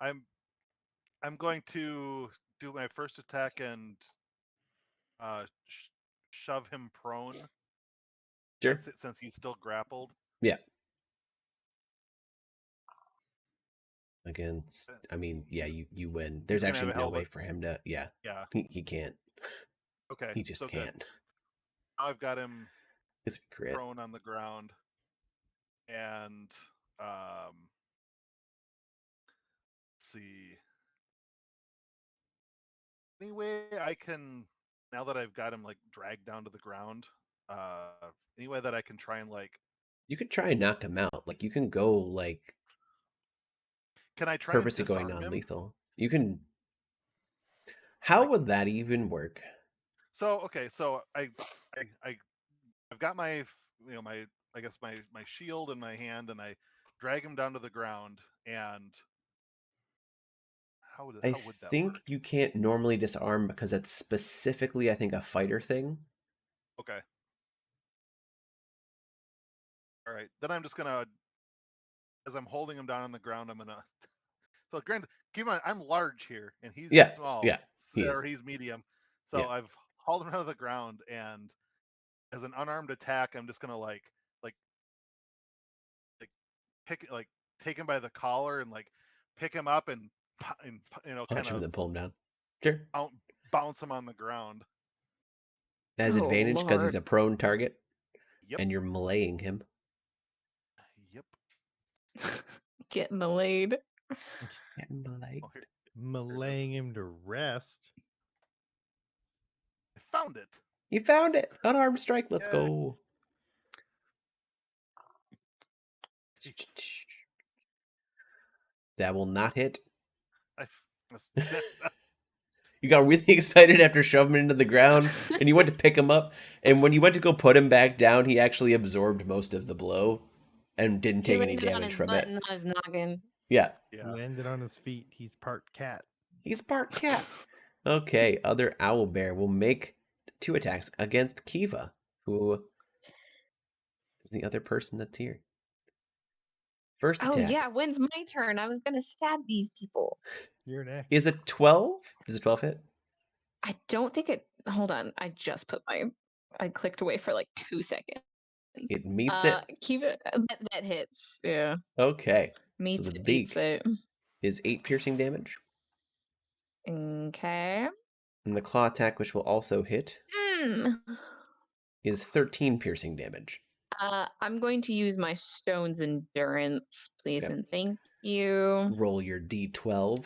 I'm going to do my first attack and shove him prone. Sure. Since he's still grappled. Yeah. Against, I mean, yeah, you win. There's gonna actually have a no hell of way a- for him to, yeah, Yeah. he can't. Okay. He just so good. can't. Now I've got him It's crit. prone on the ground, and let's see. Any way I can, now that I've got him like dragged down to the ground, any way that I can try and like, You could try and knock him out. Like, you can go, like, can I try purposely and going disarm him? non-lethal. You can... How would that even work? So okay, so I've got my my I guess my shield in my hand, and I drag him down to the ground. And how would I that think work? you can't normally disarm because that's specifically, I think, a fighter thing. Okay. All right. Then I'm just gonna, as I'm holding him down on the ground, I'm gonna. So, granted, keep in mind, I'm large here, and he's Yeah, small, yeah, he or is. he's medium. So Yeah. I've hauled him out of the ground, and as an unarmed attack, I'm just gonna like pick take him by the collar and pick him up and Punch kind him and of then pull him down. Sure. bounce him on the ground. That has Oh, advantage because he's Lord. a prone target, Yep. and you're meleeing him. Yep. Getting the lead. Getting meleeed. Oh, here, Malaying him to rest. I found it. You found it. Unarmed strike. Let's Yeah. go. Jeez. That will not hit. I, You got really excited after shoving him into the ground, and you went to pick him up. And when you went to go put him back down, he actually absorbed most of the blow and didn't He take any landed on damage his from butt it. and not his noggin. Yeah, yeah. Landed on his feet. He's part cat. he's part cat. Okay, other owl bear will make 2 attacks against Kiva, who is the other person that's here. First Oh attack yeah, when's my turn? I was gonna stab these people. You're next. is a 12. Does a 12 hit? I don't think it. Hold on, I just put my. I clicked away for like 2 seconds. It meets it. Keep it. That hits. Yeah, Okay, meets so the it, beats beak it. is 8 piercing damage, Okay. and the claw attack, which will also hit, Mm. is 13 piercing damage. I'm going to use my stone's endurance, please, Okay. and thank you. Roll your d12.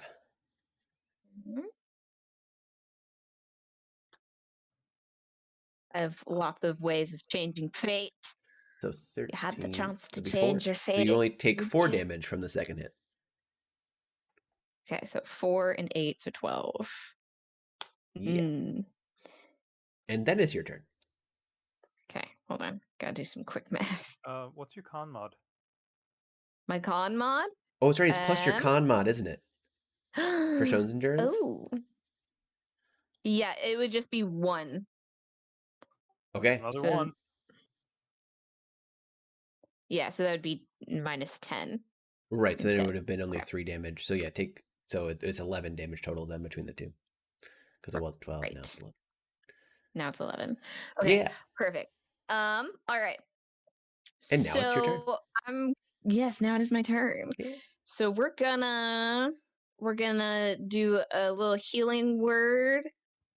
I have lots of ways of changing fate. So 13. You had the chance to that'd be change 4. your So you fate. only take didn't 4 you? damage from the second hit. Okay, so 4 and 8, so 12. Yeah. Mm. And then it's your turn. Okay, hold on. Gotta do some quick math. What's your con mod? My con mod? Oh, it's right. It's plus your con mod, isn't it? For Stone's Endurance? Oh. Yeah, it would just be 1. Okay. Another So- one. Yeah, so that would be minus 10. Right. So then it Instead. would have been only Okay. 3 damage. So yeah, so it's 11 damage total then between the two. Because it was 12. Now Right. it's 11. Now it's 11. Okay, Yeah. perfect. All right. And now it's your turn. Yes, now it is my turn. Yeah. So we're gonna do a little healing word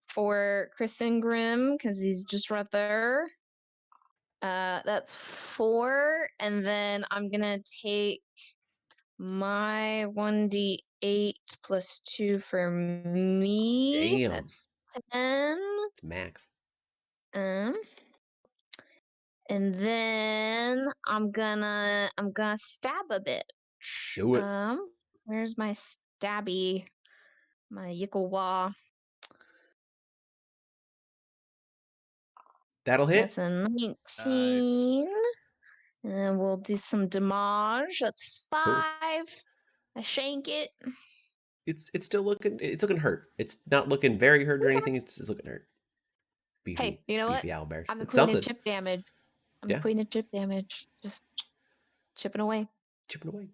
for Kristen Grimm because he's just right there. That's 4, and then I'm gonna take my 1d8 plus 2 for me. Damn. That's 10. It's max. And then I'm gonna stab a bit. Do it. Where's my stabby? My yickle-wah. That'll hit. That's a 19. And then we'll do some damage. That's 5. Cool. I shank it. It's still looking hurt. It's not looking very hurt or Okay. anything. It's looking hurt. Beefy. Hey, you know what? Beefy owlbears. I'm the It's queen something. of chip damage. I'm Yeah. the queen of chip damage. Just chipping away. Chipping away.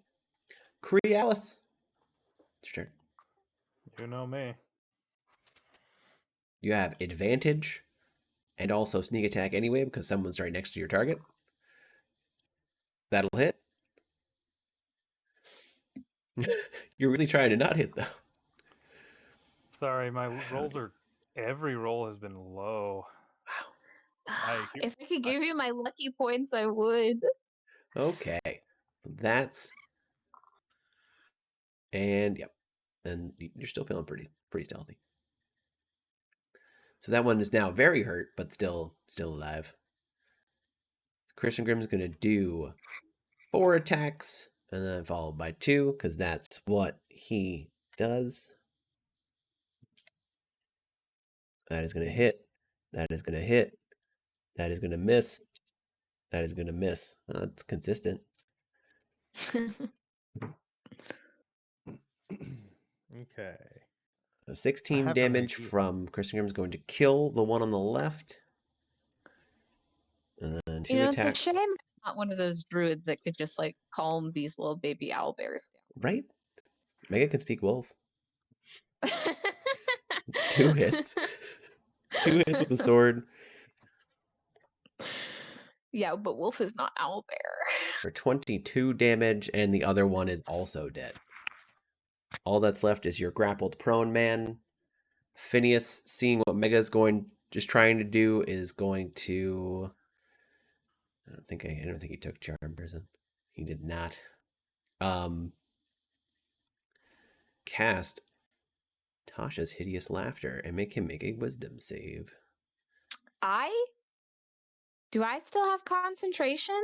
Crealis. It's your turn. You know me. You have advantage and also sneak attack anyway because someone's right next to your target. That'll hit. You're really trying to not hit though. Sorry, my rolls are. Every roll has been low. If I could give you my lucky points, I would. Okay. That's and yep. And you're still feeling pretty stealthy. So that one is now very hurt, but still alive. Christian Grimm's gonna do 4 attacks and then followed by 2, because that's what he does. That is gonna hit. That is gonna hit. That is gonna miss. That is going to miss. It's consistent. Okay. So 16 have an damage idea. from Kristen Grimm is going to kill the one on the left. And then 2 attacks. It's a shame I'm not one of those druids that could just like calm these little baby owlbears Right? Mega can speak wolf. down. It's 2 hits. 2 hits with the sword Yeah, but wolf is not owlbear. for 22 damage, and the other one is also dead. All that's left is your grappled prone man. Phineas, seeing what Mega's just trying to do, is going to. I don't think he took charm prison. He did not. Cast Tasha's hideous laughter and make him make a wisdom save. Do I still have concentration?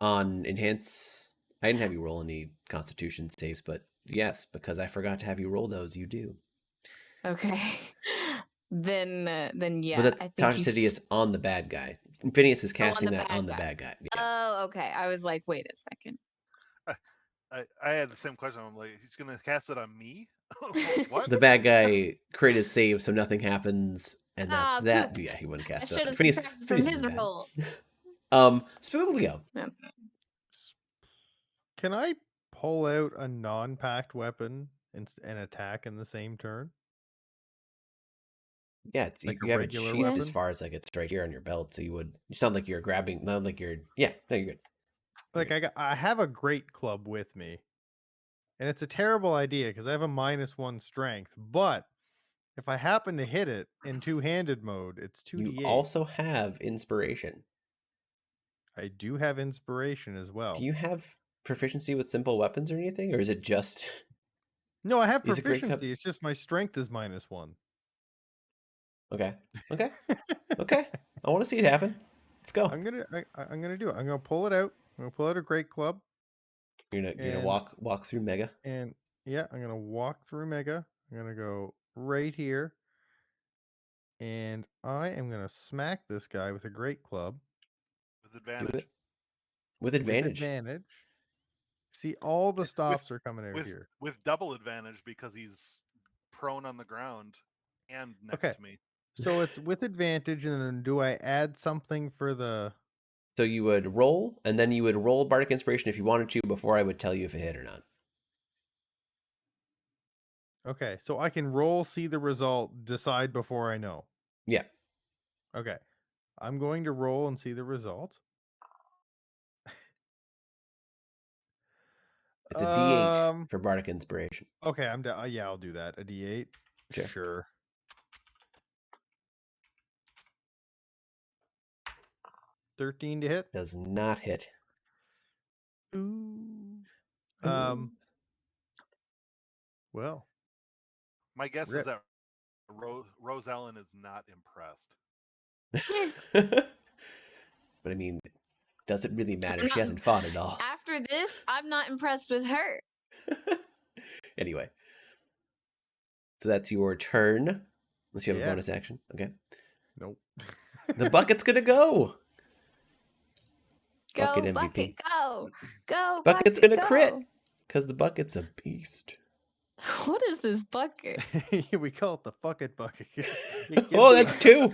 On enhance, I didn't have you roll any Constitution saves, but yes, because I forgot to have you roll those, you do. Okay. Then yeah. But that's I think Tasha's hideous on the bad guy. Phineas is casting the that bad on the guy. bad guy. Yeah. Oh, okay. I was like, wait a second. I had the same question. I'm like, he's gonna cast it on me? What? The bad guy created a save, so nothing happens, and that's that. Poop. Yeah, he wouldn't I cast should it. have Phineas subtracted from isn't his bad. roll. Spoolio. Can I pull out a non-packed weapon and attack in the same turn? Yeah, it's, Like a you have it regular sheathed as weapon? far as like it's right here on your belt, so you sound like you're grabbing, not like you're. Yeah, no, you're good. Like I have a great club with me, and it's a terrible idea because I have a -1 strength. But if I happen to hit it in two-handed mode, it's 2d8. You also have inspiration. I do have inspiration as well. Do you have proficiency with simple weapons or anything, or is it just? No, I have Is it great proficiency. It's just my strength is -1. Okay. Okay. I want to see it happen. Let's go. I'm gonna do it. I'm gonna pull it out. I'm gonna pull out a great club. You're gonna walk through Mega. And yeah, I'm gonna walk through Mega. I'm gonna go right here. And I am gonna smack this guy with a great club. With Do advantage. it with advantage. With advantage. See, all the stops are coming out with, here. With double advantage because he's prone on the ground and next Okay. to me. So it's with advantage, and then do I add something for the? So you would roll, and then you would roll Bardic Inspiration if you wanted to before I would tell you if it hit or not. Okay, so I can roll, see the result, decide before I know. Yeah. Okay, I'm going to roll and see the result. It's a D8 for Bardic Inspiration. Okay, I'm down. Yeah, I'll do that. A D8. Okay. Sure. 13 to hit. Does not hit. Ooh. Well, My guess rip. is that Rose Ellen is not impressed. But I mean, does it really matter? She hasn't fought at all. After this, I'm not impressed with her. Anyway. So that's your turn. Unless you have Yeah. a bonus action. Okay. Nope. The bucket's gonna go. Go, Bucket MVP. bucket, go. Go, Bucket's bucket, gonna crit. go. Because the bucket's a beast. What is this bucket? We call it the bucket. Oh, that's 2.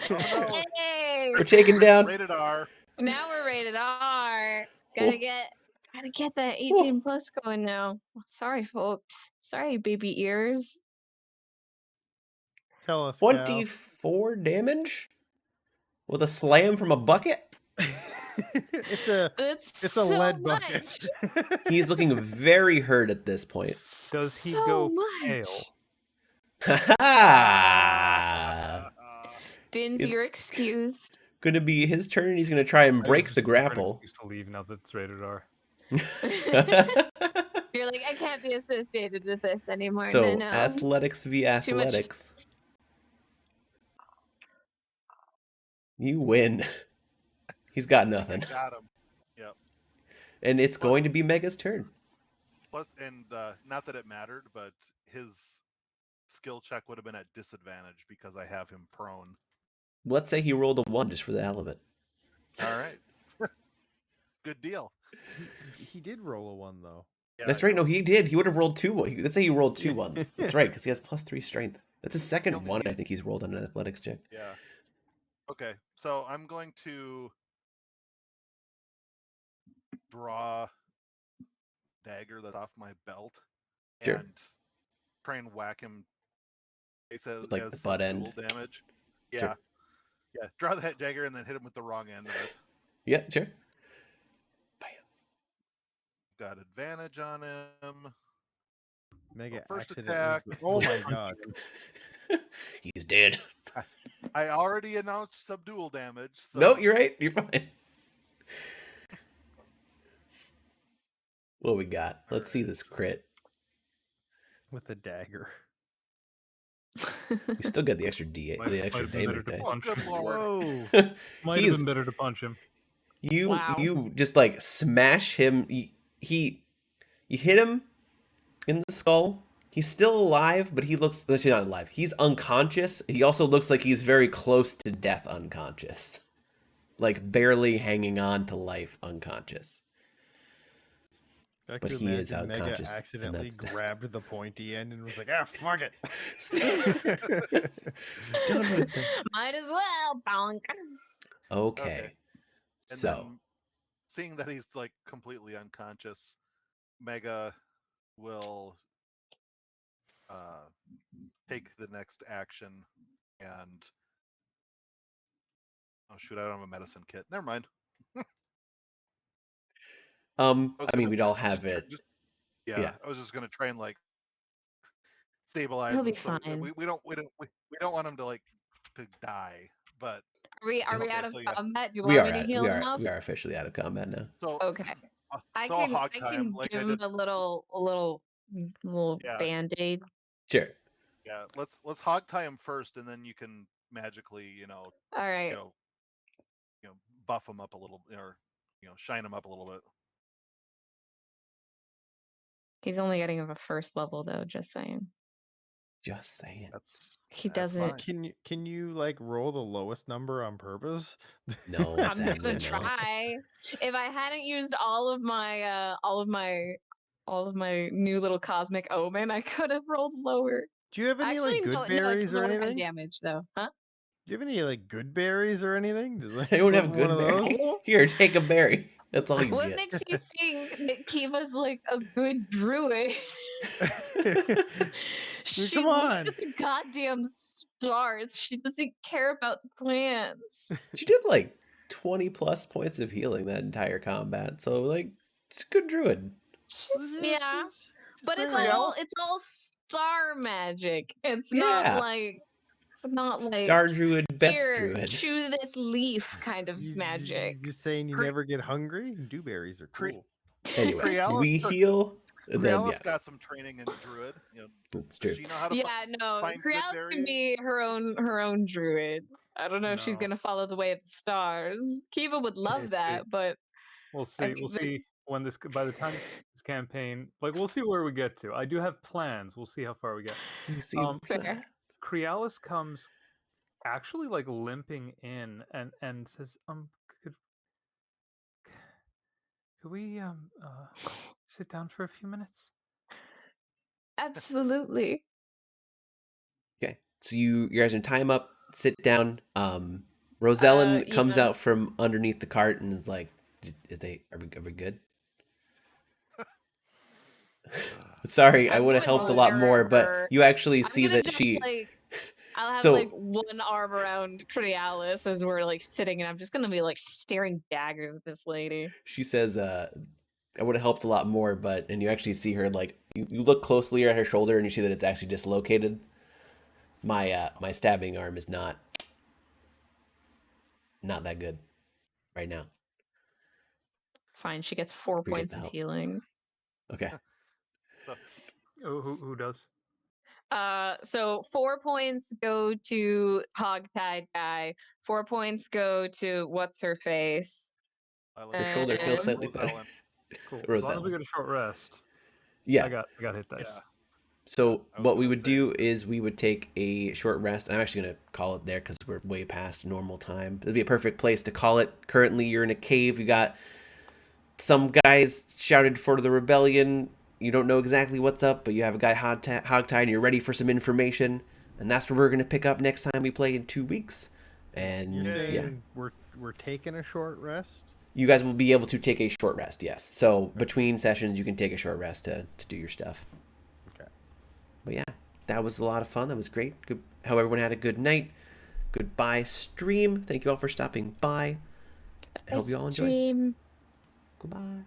Hey! We're taking down. Rated R. Now we're rated R. Oh. Gotta get that 18 plus going now. Sorry, folks. Sorry, baby ears. Tell us, Cal. 24 damage? With a slam from a bucket? It's a so lead much. bucket. He's looking very hurt at this point. Does he So go much. pale? Ha Dins, you're It's- excused. Gonna be his turn. He's gonna try and I was break just the looking for an grapple. excuse to leave now that it's rated R. You're like, I can't be associated with this anymore. So no. athletics v Too much- athletics. You win. He's got nothing. Got him. Yep. And it's going to be Mega's turn. Plus, and not that it mattered, but his skill check would have been at disadvantage because I have him prone. Let's say he rolled a 1 just for the hell of it. All right. Good deal. He did roll a 1 though. Yeah, That's I right. know. No, he did. He would have rolled 2. Let's say he rolled 2 ones. That's right, because he has +3 strength. That's his second only one. need- I think he's rolled on an athletics check. Yeah. Okay, so I'm going to draw dagger that's off my belt Sure. and try and whack him. It says Like the butt end. subdual damage. Yeah. Sure. Yeah. Draw the dagger and then hit him with the wrong end of it. Yeah, sure. Got advantage on him. Mega First accidentally attack. Oh my god. He's dead. I already announced subdual damage. So No, you're right. You're fine. What we got? Let's see this crit. With a dagger. You still get the extra D8, Might- the extra might have been better damage to dice. Oh, good lord. Whoa. Might He's- have been better to punch him. Wow. You just like smash him. You hit him in the skull. He's still alive, but he looks actually not alive. He's unconscious. He also looks like he's very close to death unconscious. Like barely hanging on to life unconscious. I But could he is imagine Mega unconscious, and accidentally that's- grabbed the pointy end and was like, ah, fuck it. Done with this. Might as well. Bonk. Okay. And So then, seeing that he's like completely unconscious, Mega will take the next action and oh shoot, I don't have a medicine kit. Never mind. I was mean gonna we'd try- all have just- it. just- yeah, yeah. I was just gonna try and like stabilize He'll him. be So fine. we don't want him to like to die. But Are we Okay, out of so yeah. combat? Do you We want are me to at, heal we him are up? we are officially out of combat now. so Okay. I so I'll can hog I tie can him like give I him did. a little Yeah. band-aid. Sure. Yeah, let's hog tie him first, and then you can magically, All right. you know, buff him up a little, or shine him up a little bit. He's only getting a first level though, just saying. Just saying. He That's doesn't fine. Can you like roll the lowest number on purpose? No, I'm sadly, gonna no. try. If I hadn't used all of my new little cosmic omen, I could have rolled lower. Do you have any Actually, like good no, it berries doesn't or work on anything? Do damage though, huh? you have any like good berries or anything? Does like Anyone have slip good one of those? berry? Here, take a berry. That's all you What get. makes you think that Kiva's like a good druid? She come looks on. at the goddamn stars. She doesn't care about the plants. She did like 20 plus points of healing that entire combat. So like she's a good druid. Yeah, but it's saying. all star magic. It's Yeah. not like Star druid, best here, druid. chew this leaf kind of You magic. just saying you Cre- never get hungry? Dewberries are Cre- cool. Anyway, Crealis- we heal, and then Crealis yeah, got some training in druid. that's Does true. she know how to Yeah, no, find good Crealis can be her own druid. I don't know if she's No. gonna follow the way of the stars. Kiva would love see. that, but We'll I see. think We'll that- see when by the time this campaign, like we'll see where we get to. I do have plans. We'll see how far we get. You see, fair. Crealis comes actually like limping in and says, could we sit down for a few minutes? absolutely. okay. So you guys are in time up. Sit down. Rosellen comes yeah. out from underneath the cart and is like, Are we good?" Sorry, I I'm would have gonna helped a lot more, but mirror- you actually I'm see gonna that just, she. I'll have So- like one arm around Crealis as we're like sitting, and I'm just gonna be like staring daggers at this lady. She says, "I would have helped a lot more, but," and you actually see her like you look closely at her shoulder and you see that it's actually dislocated. My stabbing arm is not that good right now. Fine, she gets 4 Appreciate points the of help. healing. Okay. Who does? So 4 points go to hogtied guy. 4 points go to what's her face. I Her shoulder feels And- slightly better. Rosellen. Cool. As long as Rosella. we get a short rest. Yeah. I got hit dice. Yeah. So I was what we gonna would say. do is we would take a short rest. I'm actually going to call it there because we're way past normal time. It'd be a perfect place to call it. Currently, you're in a cave. You got some guys shouted for the rebellion. You don't know exactly what's up, but you have a guy hogtied and you're ready for some information. And that's where we're going to pick up next time we play in 2 weeks. And You're yeah, saying we're taking a short rest? you guys will be able to take a short rest, yes. So between sessions, you can take a short rest to do your stuff. Okay. But yeah, that was a lot of fun. That was great. Good. Hope everyone had a good night. Goodbye, stream. Thank you all for stopping by. I hope you all enjoyed. Stream. Goodbye.